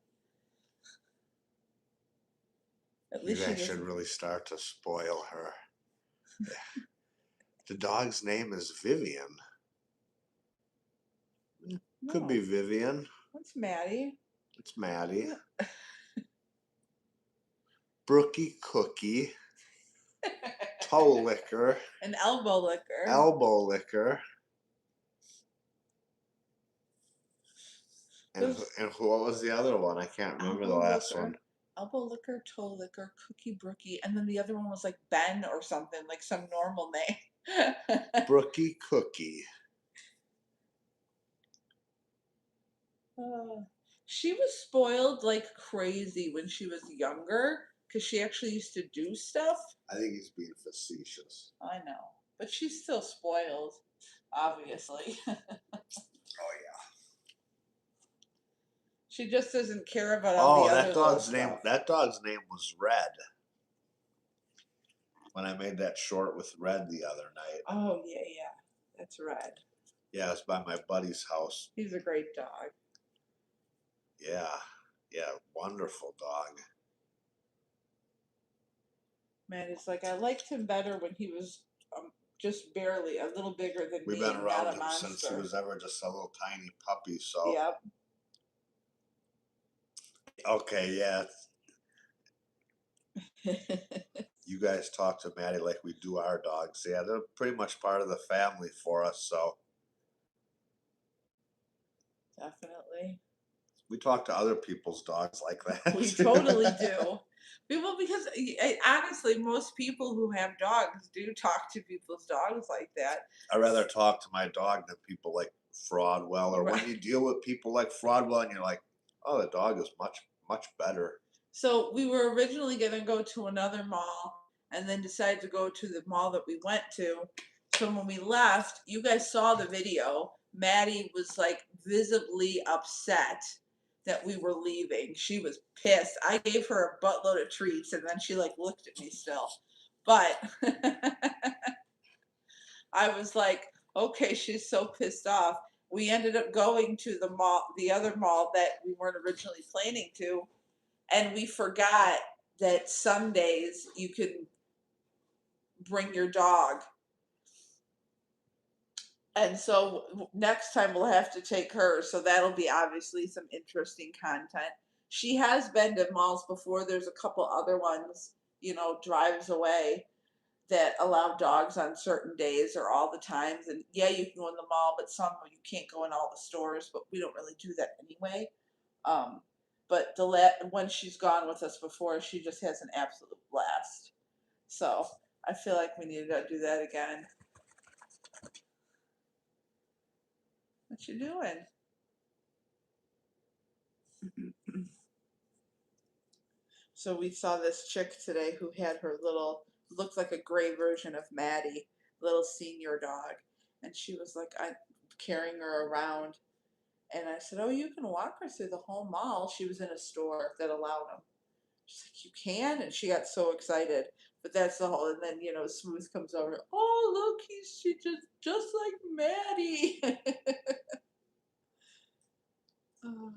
At You least she guys should doesn't. really start to spoil her. The dog's name is Vivian. Could be Vivian. What's Maddie? It's Maddie. Brookie Cookie. Toe licker. An elbow licker. Elbow licker. And what was the other one? I can't remember the last one. Elbow licker, toe licker, Cookie Brookie, and then the other one was like Ben or something, like some normal name. Brookie Cookie. She was spoiled like crazy when she was younger because she actually used to do stuff. I think he's being facetious. I know, but she's still spoiled, obviously. Oh yeah. She just doesn't care about all the other dog's stuff. name. That dog's name was Red. When I made that short with Red the other night. Oh yeah, that's Red. Yeah, it's by my buddy's house. He's a great dog. Yeah, wonderful dog. Man, it's like I liked him better when he was just barely a little bigger than me. We've been around him monster. since he was ever just a little tiny puppy. So yep. Okay, yeah. You guys talk to Maddie like we do our dogs. Yeah, they're pretty much part of the family for us. So definitely. We talk to other people's dogs like that. We totally do. Well, because honestly, most people who have dogs do talk to people's dogs like that. I'd rather talk to my dog than people like Fraudwell, or when you deal with people like Fraudwell and you're like, oh, the dog is much better. So we were originally going to go to another mall and then decided to go to the mall that we went to. So when we left, you guys saw the video. Maddie was like visibly upset that we were leaving. She was pissed. I gave her a buttload of treats and then she like looked at me still. But I was like, okay, she's so pissed off. We ended up going to the mall, the other mall that we weren't originally planning to. And we forgot that some days you can bring your dog. And so next time we'll have to take her. So that'll be obviously some interesting content. She has been to malls before. There's a couple other ones, drives away that allow dogs on certain days or all the times. And yeah, you can go in the mall, but some you can't go in all the stores. But we don't really do that anyway. Um, but when she's gone with us before, she just has an absolute blast. So I feel like we need to do that again. What you doing? So we saw this chick today who had her looked like a gray version of Maddie, little senior dog. And she was like, I'm carrying her around. And I said, oh, you can walk her through the whole mall. She was in a store that allowed them. She's like, you can? And she got so excited. But that's the whole, and then, Smooth comes over. Oh, look, she just like Maddie. Oh.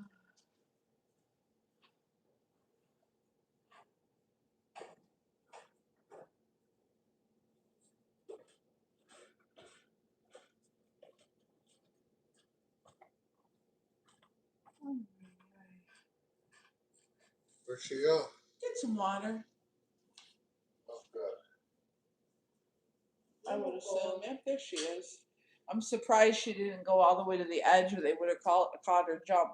Where'd she go? Get some water. Oh, good. I would assume. Yep, there she is. I'm surprised she didn't go all the way to the edge, or they would have caught her jump.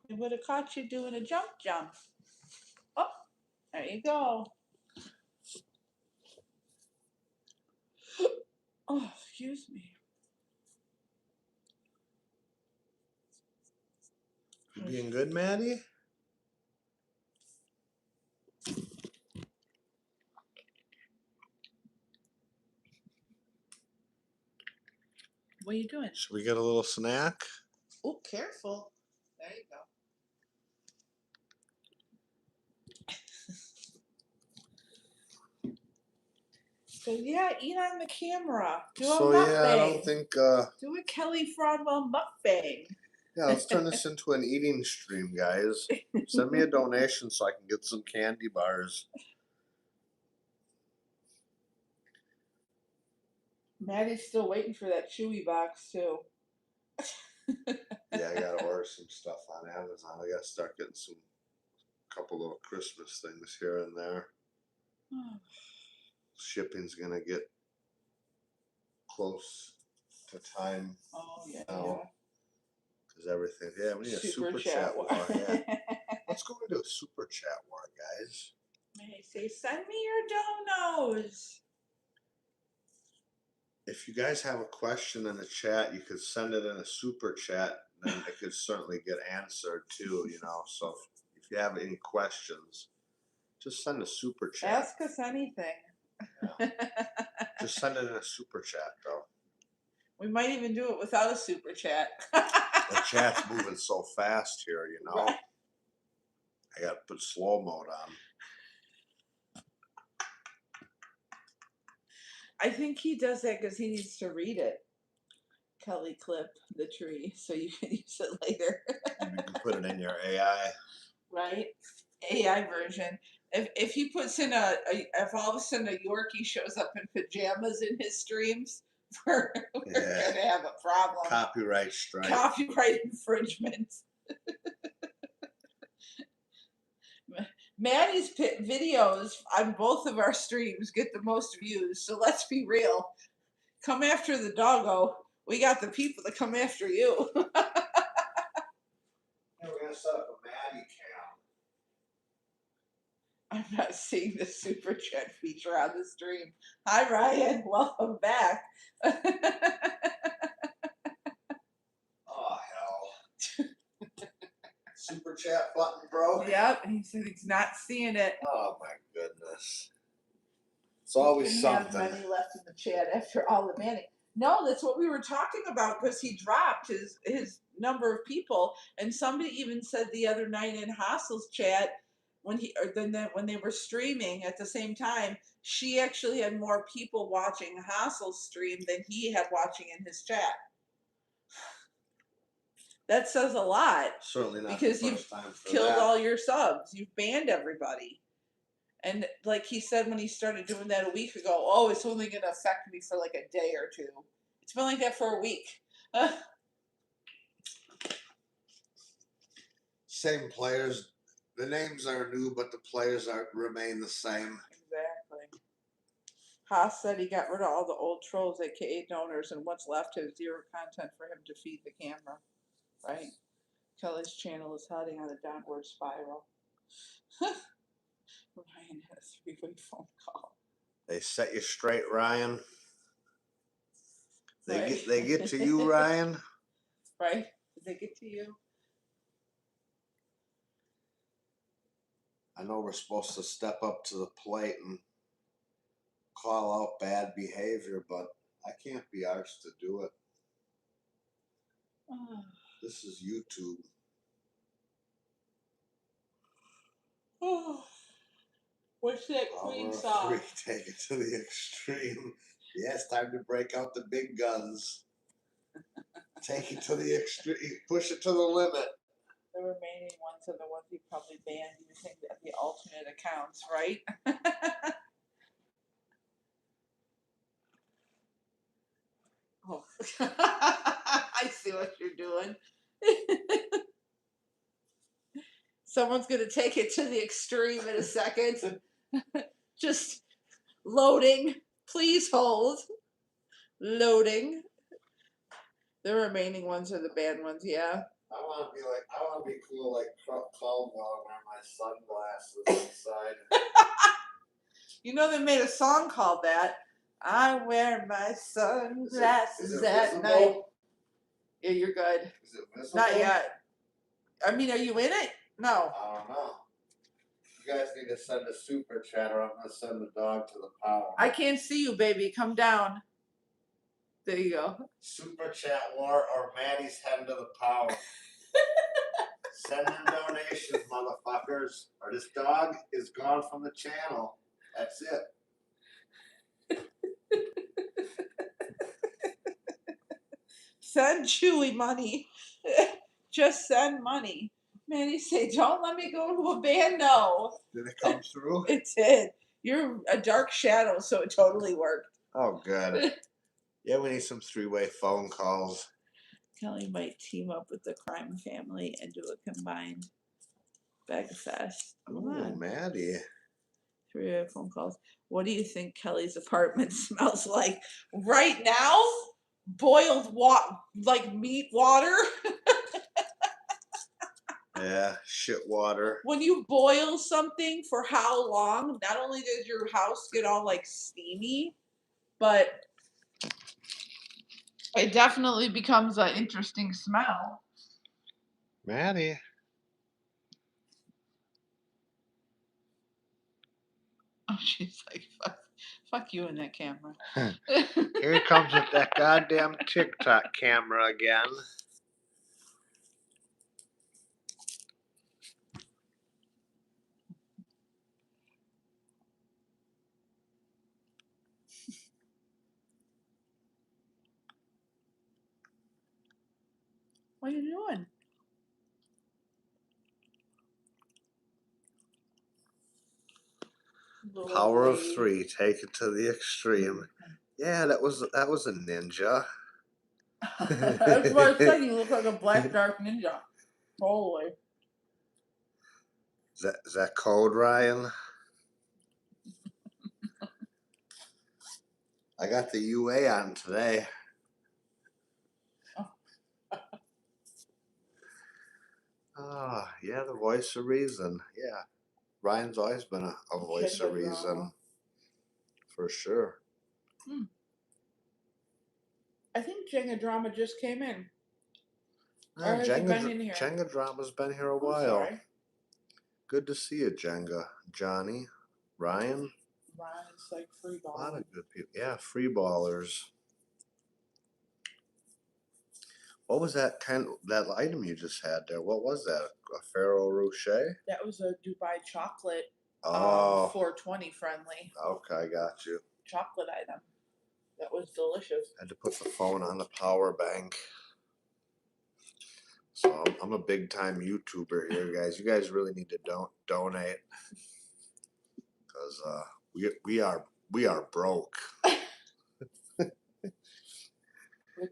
They would have caught you doing a jump. Oh, there you go. Oh, excuse me. You being good, Maddie? What are you doing? Should we get a little snack? Oh, careful. There you go. So yeah, eat on the camera. Do a mukbang. I don't think. Do a Kelly Fraudwell mukbang. Yeah, let's turn this into an eating stream, guys. Send me a donation so I can get some candy bars. Maddie's still waiting for that Chewy box too. Yeah, I gotta order some stuff on Amazon. I gotta start getting some couple of Christmas things here and there. Shipping's gonna get close to time Oh yeah. now. Because everything. Yeah, we need a super chat chat war. Yeah. Let's go into a super chat war, guys. They say, send me your donos. If you guys have a question in the chat, you could send it in a super chat, and it could certainly get answered too. So if you have any questions, just send a super chat. Ask us anything. Yeah. Just send it in a super chat, though. We might even do it without a super chat. The chat's moving so fast here, Right. I gotta put slow mode on. I think he does that because he needs to read it. Kelly clip the tree so you can use it later. You can put it in your AI. Right? AI version. If he puts in if all of a sudden a Yorkie shows up in pajamas in his streams, we're gonna have a problem. Copyright strike. Copyright infringement. Maddie's videos on both of our streams get the most views, so let's be real. Come after the doggo. We got the people that come after you. Yeah, we're gonna set up a Maddie cam. I'm not seeing the super chat feature on the stream. Hi Ryan, welcome back. Oh hell. Super chat button, bro. Yep, he said he's not seeing it. Oh my goodness. It's always something. Have money left in the chat after all the Manny. No, that's what we were talking about because he dropped his number of people, and somebody even said the other night in Hassel's chat when they were streaming at the same time, she actually had more people watching Hassel's stream than he had watching in his chat. That says a lot. Certainly not because the you've first time for killed that. all your subs. You've banned everybody. And like he said when he started doing that a week ago, oh, it's only going to affect me for like a day or two. It's been like that for a week. Same players. The names are new, but the players remain the same. Exactly. Haas said he got rid of all the old trolls, aka donors, and what's left has zero content for him to feed the camera. Right? Kelly's channel is heading on a downward spiral. Ryan had a three-way phone call. They set you straight, Ryan. Right. They get to you, Ryan. Right? Did they get to you? I know we're supposed to step up to the plate and call out bad behavior, but I can't be arsed to do it. This is YouTube. What's that Queen Power of song? three, take it to the extreme. Yeah, it's time to break out the big guns. Take it to the extreme. Push it to the limit. The remaining ones are the ones you probably banned using the alternate accounts, right? Oh, I see what you're doing. Someone's going to take it to the extreme in a second. Just loading. Please hold. Loading. The remaining ones are the bad ones, yeah. I want to be cool like Caldwell and wear my sunglasses inside. You know they made a song called that. I wear my sunglasses at night. Yeah, you're good. Is it visible? Not yet. I mean, are you in it? No. I don't know. You guys need to send a super chat or I'm going to send the dog to the power. I can't see you, baby. Come down. There you go. Super chat war or Maddie's heading to the power. Send in donations, motherfuckers, or this dog is gone from the channel. That's it. Send Chewy money. Just send money. Manny say, don't let me go to a bando. Did it come through? It did. You're a dark shadow, so it totally worked. Oh, good. Yeah, we need some three-way phone calls. Kelly might team up with the crime family and do a combined bag fest. Ooh, Maddie. 3 phone calls. What do you think Kelly's apartment smells like right now? Boiled water, like meat water. Yeah, shit water. When you boil something for how long, not only does your house get all like steamy, but it definitely becomes an interesting smell. Maddie. Oh, she's like, fuck you in that camera. Here he comes with that goddamn TikTok camera again. What are you doing? Power of three, take it to the extreme. Yeah, that was a ninja. That's what I said. You look like a black dark ninja. Totally. Is that code, Ryan? I got the UA on today. Yeah, the voice of reason. Yeah. Ryan's always been a voice of reason. For sure. I think Jenga Drama just came in. Jenga Drama's been here a while. Sorry. Good to see you, Jenga. Johnny, Ryan. Ryan's like free ball. A lot of good people. Yeah, free ballers. What was that that item you just had there? What was that? A Ferrero Rocher? That was a Dubai chocolate. Oh. 420 friendly. Okay, got you. Chocolate item. That was delicious. Had to put the phone on the power bank. So I'm a big time YouTuber here, guys. You guys really need to donate. because we are broke.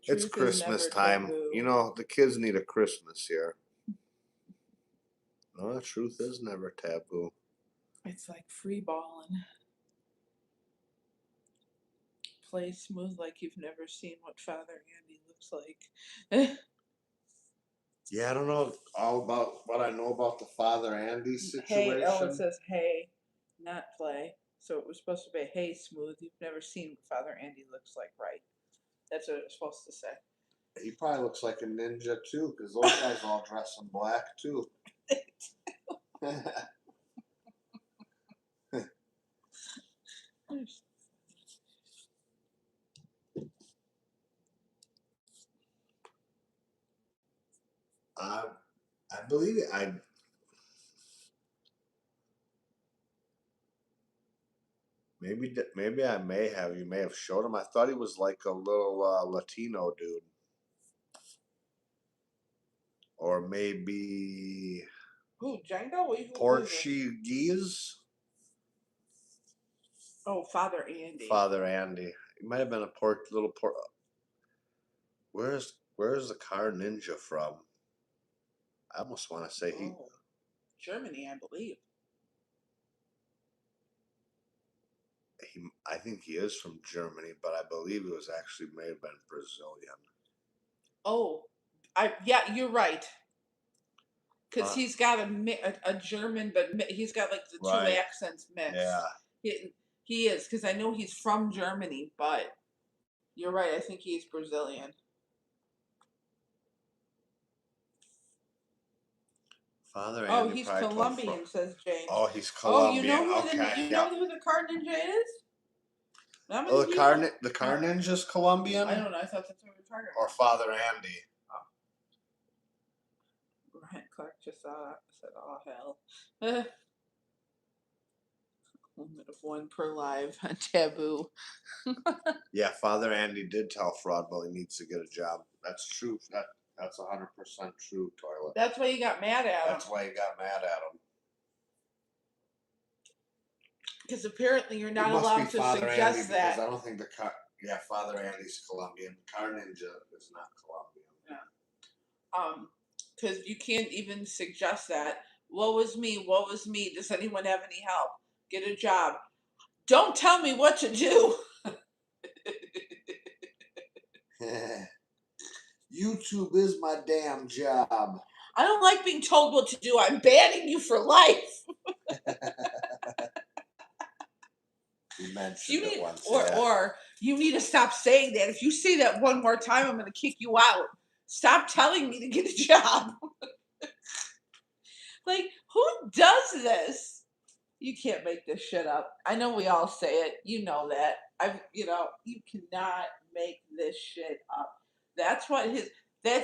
It's Christmas time. You know, the kids need a Christmas here. No, the truth is never taboo. It's like free balling. Play smooth like you've never seen what Father Andy looks like. Yeah, I don't know all about what I know about the Father Andy situation. Hey, oh, it says hey, not play. So it was supposed to be hey smooth. You've never seen what Father Andy looks like, right? That's what it was supposed to say. He probably looks like a ninja too, because those guys all dress in black too. I believe it. Maybe I may have. You may have showed him. I thought he was like a little Latino dude, or maybe Who, Django? Portuguese. Oh, Father Andy. Father Andy. He might have been a little port. Where's the car ninja from? I almost want to say he. Germany, I believe. I think he is from Germany, but I believe it was actually may have been Brazilian. Oh, yeah, you're right. Because he's got a German, but he's got like the two accents mixed. Yeah. He is, because I know he's from Germany, but you're right. I think he's Brazilian. Father Andy. Oh, he's Colombian, says James. Oh, he's Colombian. Oh, you know who the car ninja is? Oh, the car ninja's Colombian? I don't know. I thought that's what we were talking about. Or Father Andy. Grant Clark just said, oh, hell. Limit of one per live on Taboo. Yeah, Father Andy did tell Fraudwell he needs to get a job. That's true. That's 100% true, Toilet. That's why you got mad at him. That's why you got mad at him. Because apparently you're not allowed to suggest that. Because I don't think the car. Yeah, Father Andy's Colombian. The car ninja is not Colombian. Yeah. Because you can't even suggest that. Woe is me. Woe is me. Does anyone have any help? Get a job. Don't tell me what to do. YouTube is my damn job. I don't like being told what to do. I'm banning you for life. You mentioned it once. Or you need to stop saying that. If you say that one more time, I'm going to kick you out. Stop telling me to get a job. Like, who does this? You can't make this shit up. I know we all say it. You know that. You cannot make this shit up. That's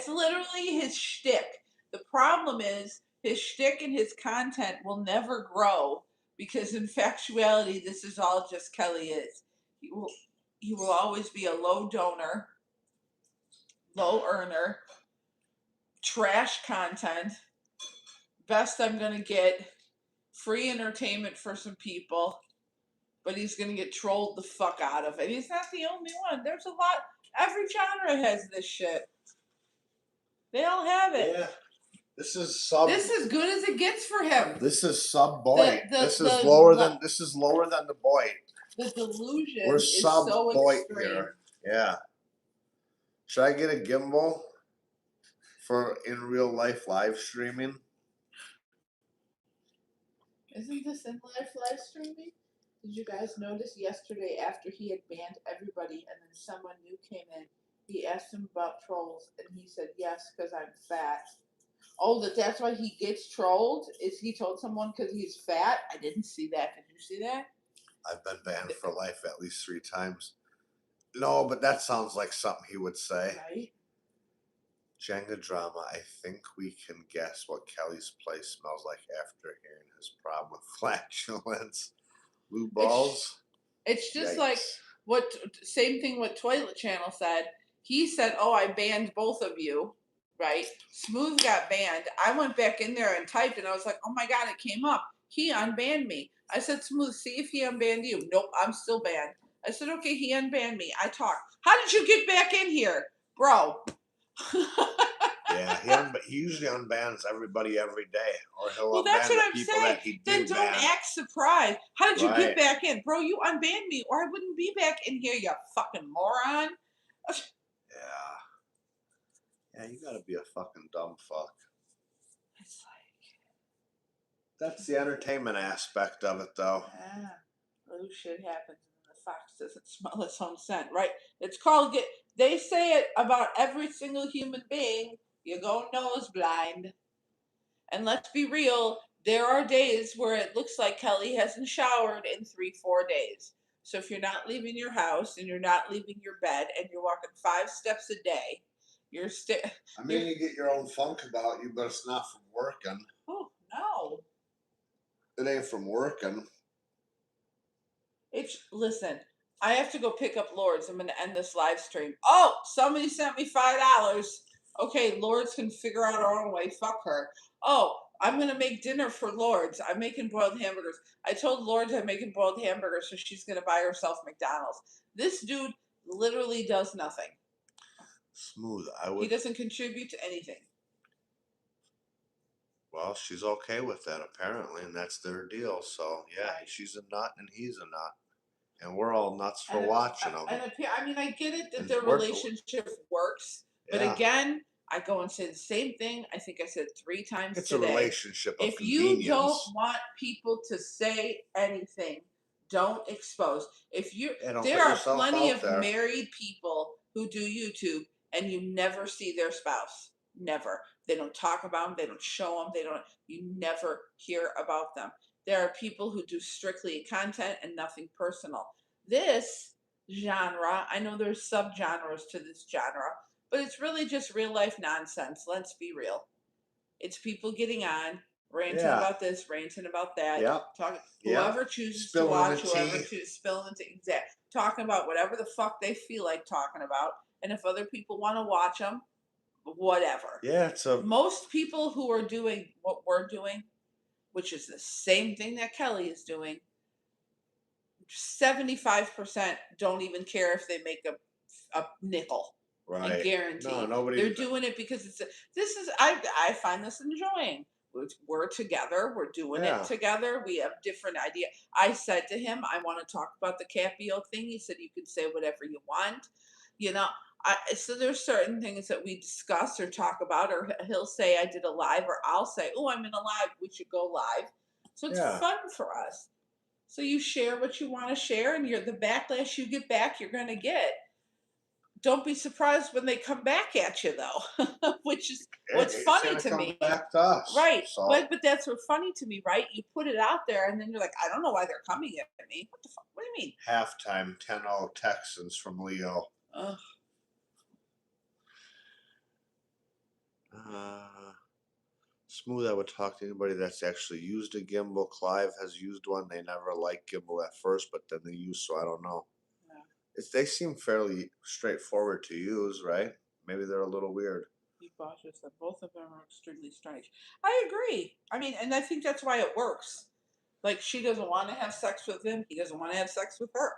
literally his shtick. The problem is his shtick and his content will never grow because in factuality, this is all just Kelly is. He will always be a low donor, low earner, trash content. Best I'm gonna get free entertainment for some people, but he's gonna get trolled the fuck out of it. He's not the only one. There's a lot. Every genre has this shit. They all have it. Yeah. This is good as it gets for him. This is sub Boyd. This is lower than the Boyd. The delusion We're is sub so Boyd extreme. here. Yeah. Should I get a gimbal for in real life live streaming? Isn't this in live streaming? Did you guys notice yesterday after he had banned everybody and then someone new came in, he asked him about trolls and he said, yes, because I'm fat. Oh, that's why he gets trolled? Is he told someone because he's fat? I didn't see that. Did you see that? I've been banned for life at least 3 times. No, but that sounds like something he would say. Right? Jenga drama. I think we can guess what Kelly's place smells like after hearing his problem with flatulence. Blue balls. It's just like same thing what Toilet Channel said. He said, oh, I banned both of you, right? Smooth got banned. I went back in there and typed and I was like, oh my God, it came up. He unbanned me. I said, Smooth, see if he unbanned you. Nope, I'm still banned. I said, okay, he unbanned me. I talked. How did you get back in here, bro? Yeah, he usually unbans everybody every day, or he'll Well, that's unban what the I'm people saying. that he Then did don't ban. act surprised. How did you get Right. back in? Bro, you unbanned me, or I wouldn't be back in here, you fucking moron. Yeah. Yeah, you gotta be a fucking dumb fuck. It's That's the entertainment aspect of it, though. like, little shit happens and the fox doesn't smell its own scent, right? It's called get. They say it about every single human being. You go nose blind. And let's be real, there are days where it looks like Kelly hasn't showered in 3, 4 days. So if you're not leaving your house and you're not leaving your bed and you're walking 5 steps a day, you're still. I mean, you get your own funk about you, but it's not from working. Oh no! It ain't from working. It's listen. I have to go pick up Lords. I'm gonna end this live stream. Oh, somebody sent me $5. Okay, Lords can figure out her own way. Fuck her. Oh, I'm gonna make dinner for Lords. I'm making boiled hamburgers. I told Lords I'm making boiled hamburgers, so she's gonna buy herself McDonald's. This dude literally does nothing. Smooth. He doesn't contribute to anything. Well, she's okay with that apparently, and that's their deal. So yeah, Right. she's a nut and he's a nut, and we're all nuts for And watching them. I mean, I get it that And their we're- relationship works, but Yeah, again, I go and say the same thing. I think I said 3 times it's a today. relationship of If you don't convenience. want people to say anything, don't expose. Yeah, don't There put are yourself plenty out of there. married people who do YouTube and you never see their spouse. Never. They don't talk about them. They don't show them. They don't. You never hear about them. There are people who do strictly content and nothing personal. This genre, I know there's subgenres to this genre, but it's really just real life nonsense. Let's be real. It's people getting on, ranting Yeah. about this, ranting about that, Yep. talking. Yep. Whoever chooses Spilling to watch, the whoever tea. chooses spilling the exact, talking about whatever the fuck they feel like talking about, and if other people want to watch them, whatever. Yeah, it's a Most people who are doing what we're doing, which is the same thing that Kelly is doing, 75% don't even care if they make a nickel. I right. guarantee. No, nobody. They're doing it because this is I find this enjoying. We're together. We're doing Yeah. it together. We have different idea. I said to him, I want to talk about the Capio thing. He said you can say whatever you want. You know, so there's certain things that we discuss or talk about, or he'll say I did a live, or I'll say, oh, I'm in a live. We should go live. So it's Yeah. fun for us. So you share what you want to share, and the backlash you get back, you're going to get. Don't be surprised when they come back at you, though, which is what's funny to me. Back to us. Right, So. but that's what's funny to me, right? You put it out there, and then you're like, I don't know why they're coming at me. What the fuck? What do you mean? Halftime 10-0 Texans from Leo. Ugh. Smooth, I would talk to anybody that's actually used a gimbal. Clive has used one. They never liked gimbal at first, but then they used, so I don't know. Yeah. They seem fairly straightforward to use, right? Maybe they're a little weird. Be cautious that both of them are extremely strange. I agree. I mean, and I think that's why it works. Like, she doesn't want to have sex with him. He doesn't want to have sex with her.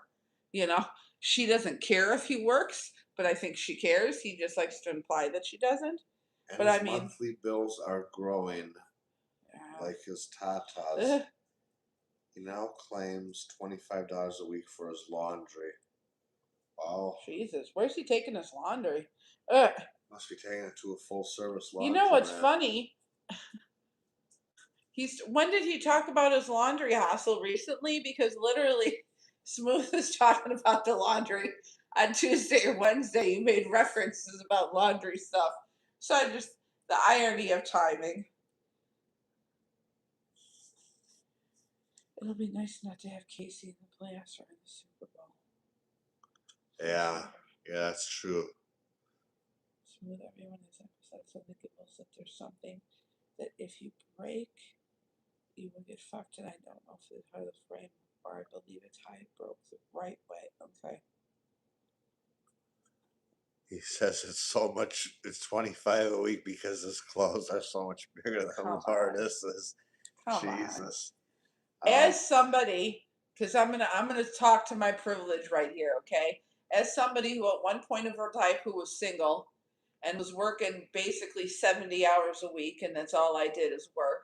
You know, she doesn't care if he works, but I think she cares. He just likes to imply that she doesn't. And But his I mean, monthly bills are growing like his tatas. ugh, He now claims $25 a week for his laundry. Wow. Jesus, where's he taking his laundry? Ugh. Must be taking it to a full service laundry. You know what's funny? When did he talk about his laundry hassle recently? Because literally, Smooth is talking about the laundry on Tuesday or Wednesday. You made references about laundry stuff. So I just the irony of timing. It'll be nice not to have Casey in the playoffs or in the Super Bowl. Yeah, that's true. Smooth, everyone has emphasized on the Gibbons that there's something that if you break, you will get fucked. And I don't know if it's how the frame, or I believe it's how it broke the right way. Okay. He says it's 25 a week because his clothes are so much bigger than Come what on. this is. Come Jesus. As somebody, because I'm gonna talk to my privilege right here, okay? As somebody who at one point of her life who was single and was working basically 70 hours a week, and that's all I did is work.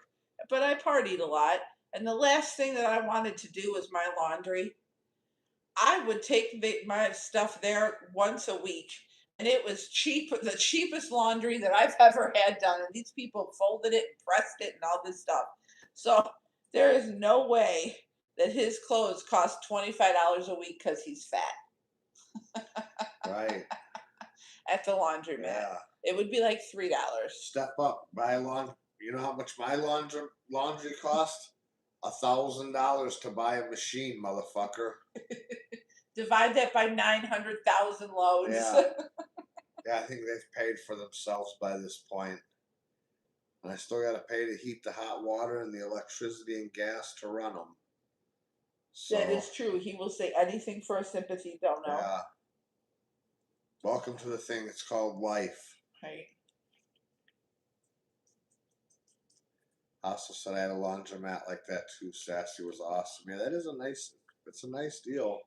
But I partied a lot, and the last thing that I wanted to do was my laundry. I would take my stuff there once a week, and it was cheap, the cheapest laundry that I've ever had done. And these people folded it and pressed it and all this stuff. So there is no way that his clothes cost $25 a week because he's fat Right. at the laundromat. Yeah. It would be like $3. Step up, buy a laundry. You know how much my laundry cost? $1,000 to buy a machine, motherfucker. Divide that by 900,000 loads. Yeah. Yeah, I think they've paid for themselves by this point. And I still got to pay to heat the hot water and the electricity and gas to run them. So, That is true. He will say anything for a sympathy donor. yeah. Welcome to the thing. It's called life. Right. I also said I had a laundromat like that too. Sassy was awesome. Yeah, that is it's a nice deal.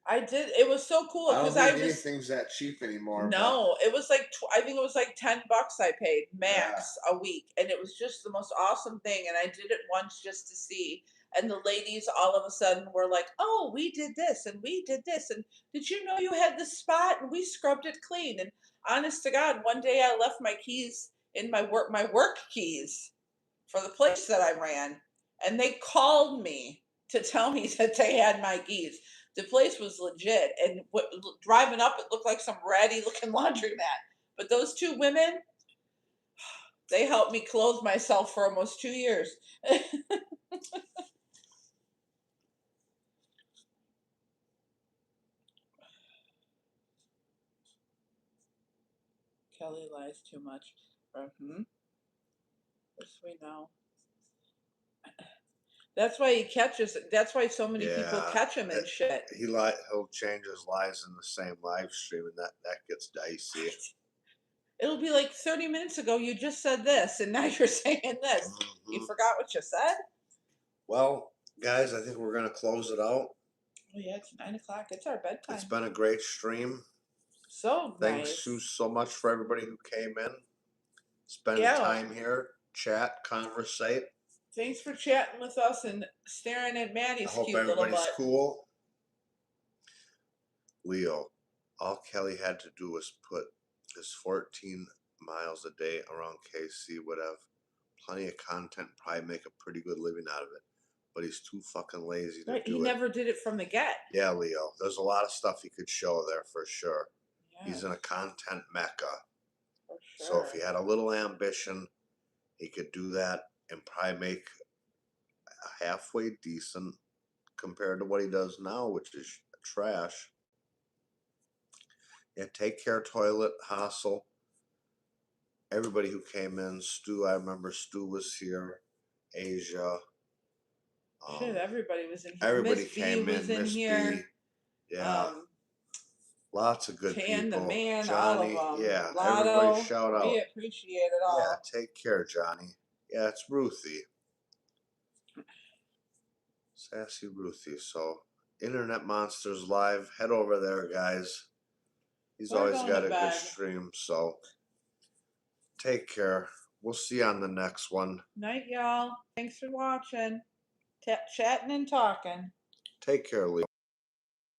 I did. It was so cool I don't because think anything's that cheap anymore. No, it was like I think it was like $10 I paid max a week, and it was just the most awesome thing. And I did it once just to see. And the ladies all of a sudden were like, "Oh, we did this and we did this, and did you know you had this spot and we scrubbed it clean?" And honest to God, one day I left my keys in my work keys for the place that I ran, and they called me to tell me that they had my keys. The place was legit, and driving up, it looked like some ratty looking laundromat. But those two women, they helped me clothe myself for almost 2 years. Kelly lies too much. Yes, we know. That's why he catches. That's why so many people catch him and shit. He'll change his lies in the same live stream, and that gets dicey. It'll be like 30 minutes ago you just said this, and now you're saying this. Mm-hmm. You forgot what you said? Well, guys, I think we're gonna close it out. Oh yeah, it's 9 o'clock. It's our bedtime. It's been a great stream. So Thanks so much for everybody who came in, spending time here, chat, conversate. Thanks for chatting with us and staring at Maddie's cute little butt. I hope everybody's cool. Leo, all Kelly had to do was put his 14 miles a day around KC, would have plenty of content, probably make a pretty good living out of it. But he's too fucking lazy to do it. He never did it from the get. Yeah, Leo. There's a lot of stuff he could show there for sure. Yeah. He's in a content mecca. For sure. So if he had a little ambition, he could do that and probably make a halfway decent compared to what he does now, which is trash. Yeah, Take Care Toilet, Hassel. Everybody who came in, Stu, I remember Stu was here, Asia. Shit, everybody was in here. Everybody came in. Miss B. Yeah. Lots of good Tan, people. The Man, Johnny, all of them. Yeah, Lotto, everybody shout out. We appreciate it all. Yeah, take care, Johnny. Yeah, it's Ruthie. Sassy Ruthie. So, Internet Monsters Live. Head over there, guys. He's always got a good stream. So, take care. We'll see you on the next one. Night, y'all. Thanks for watching. Chatting and talking. Take care, Leo.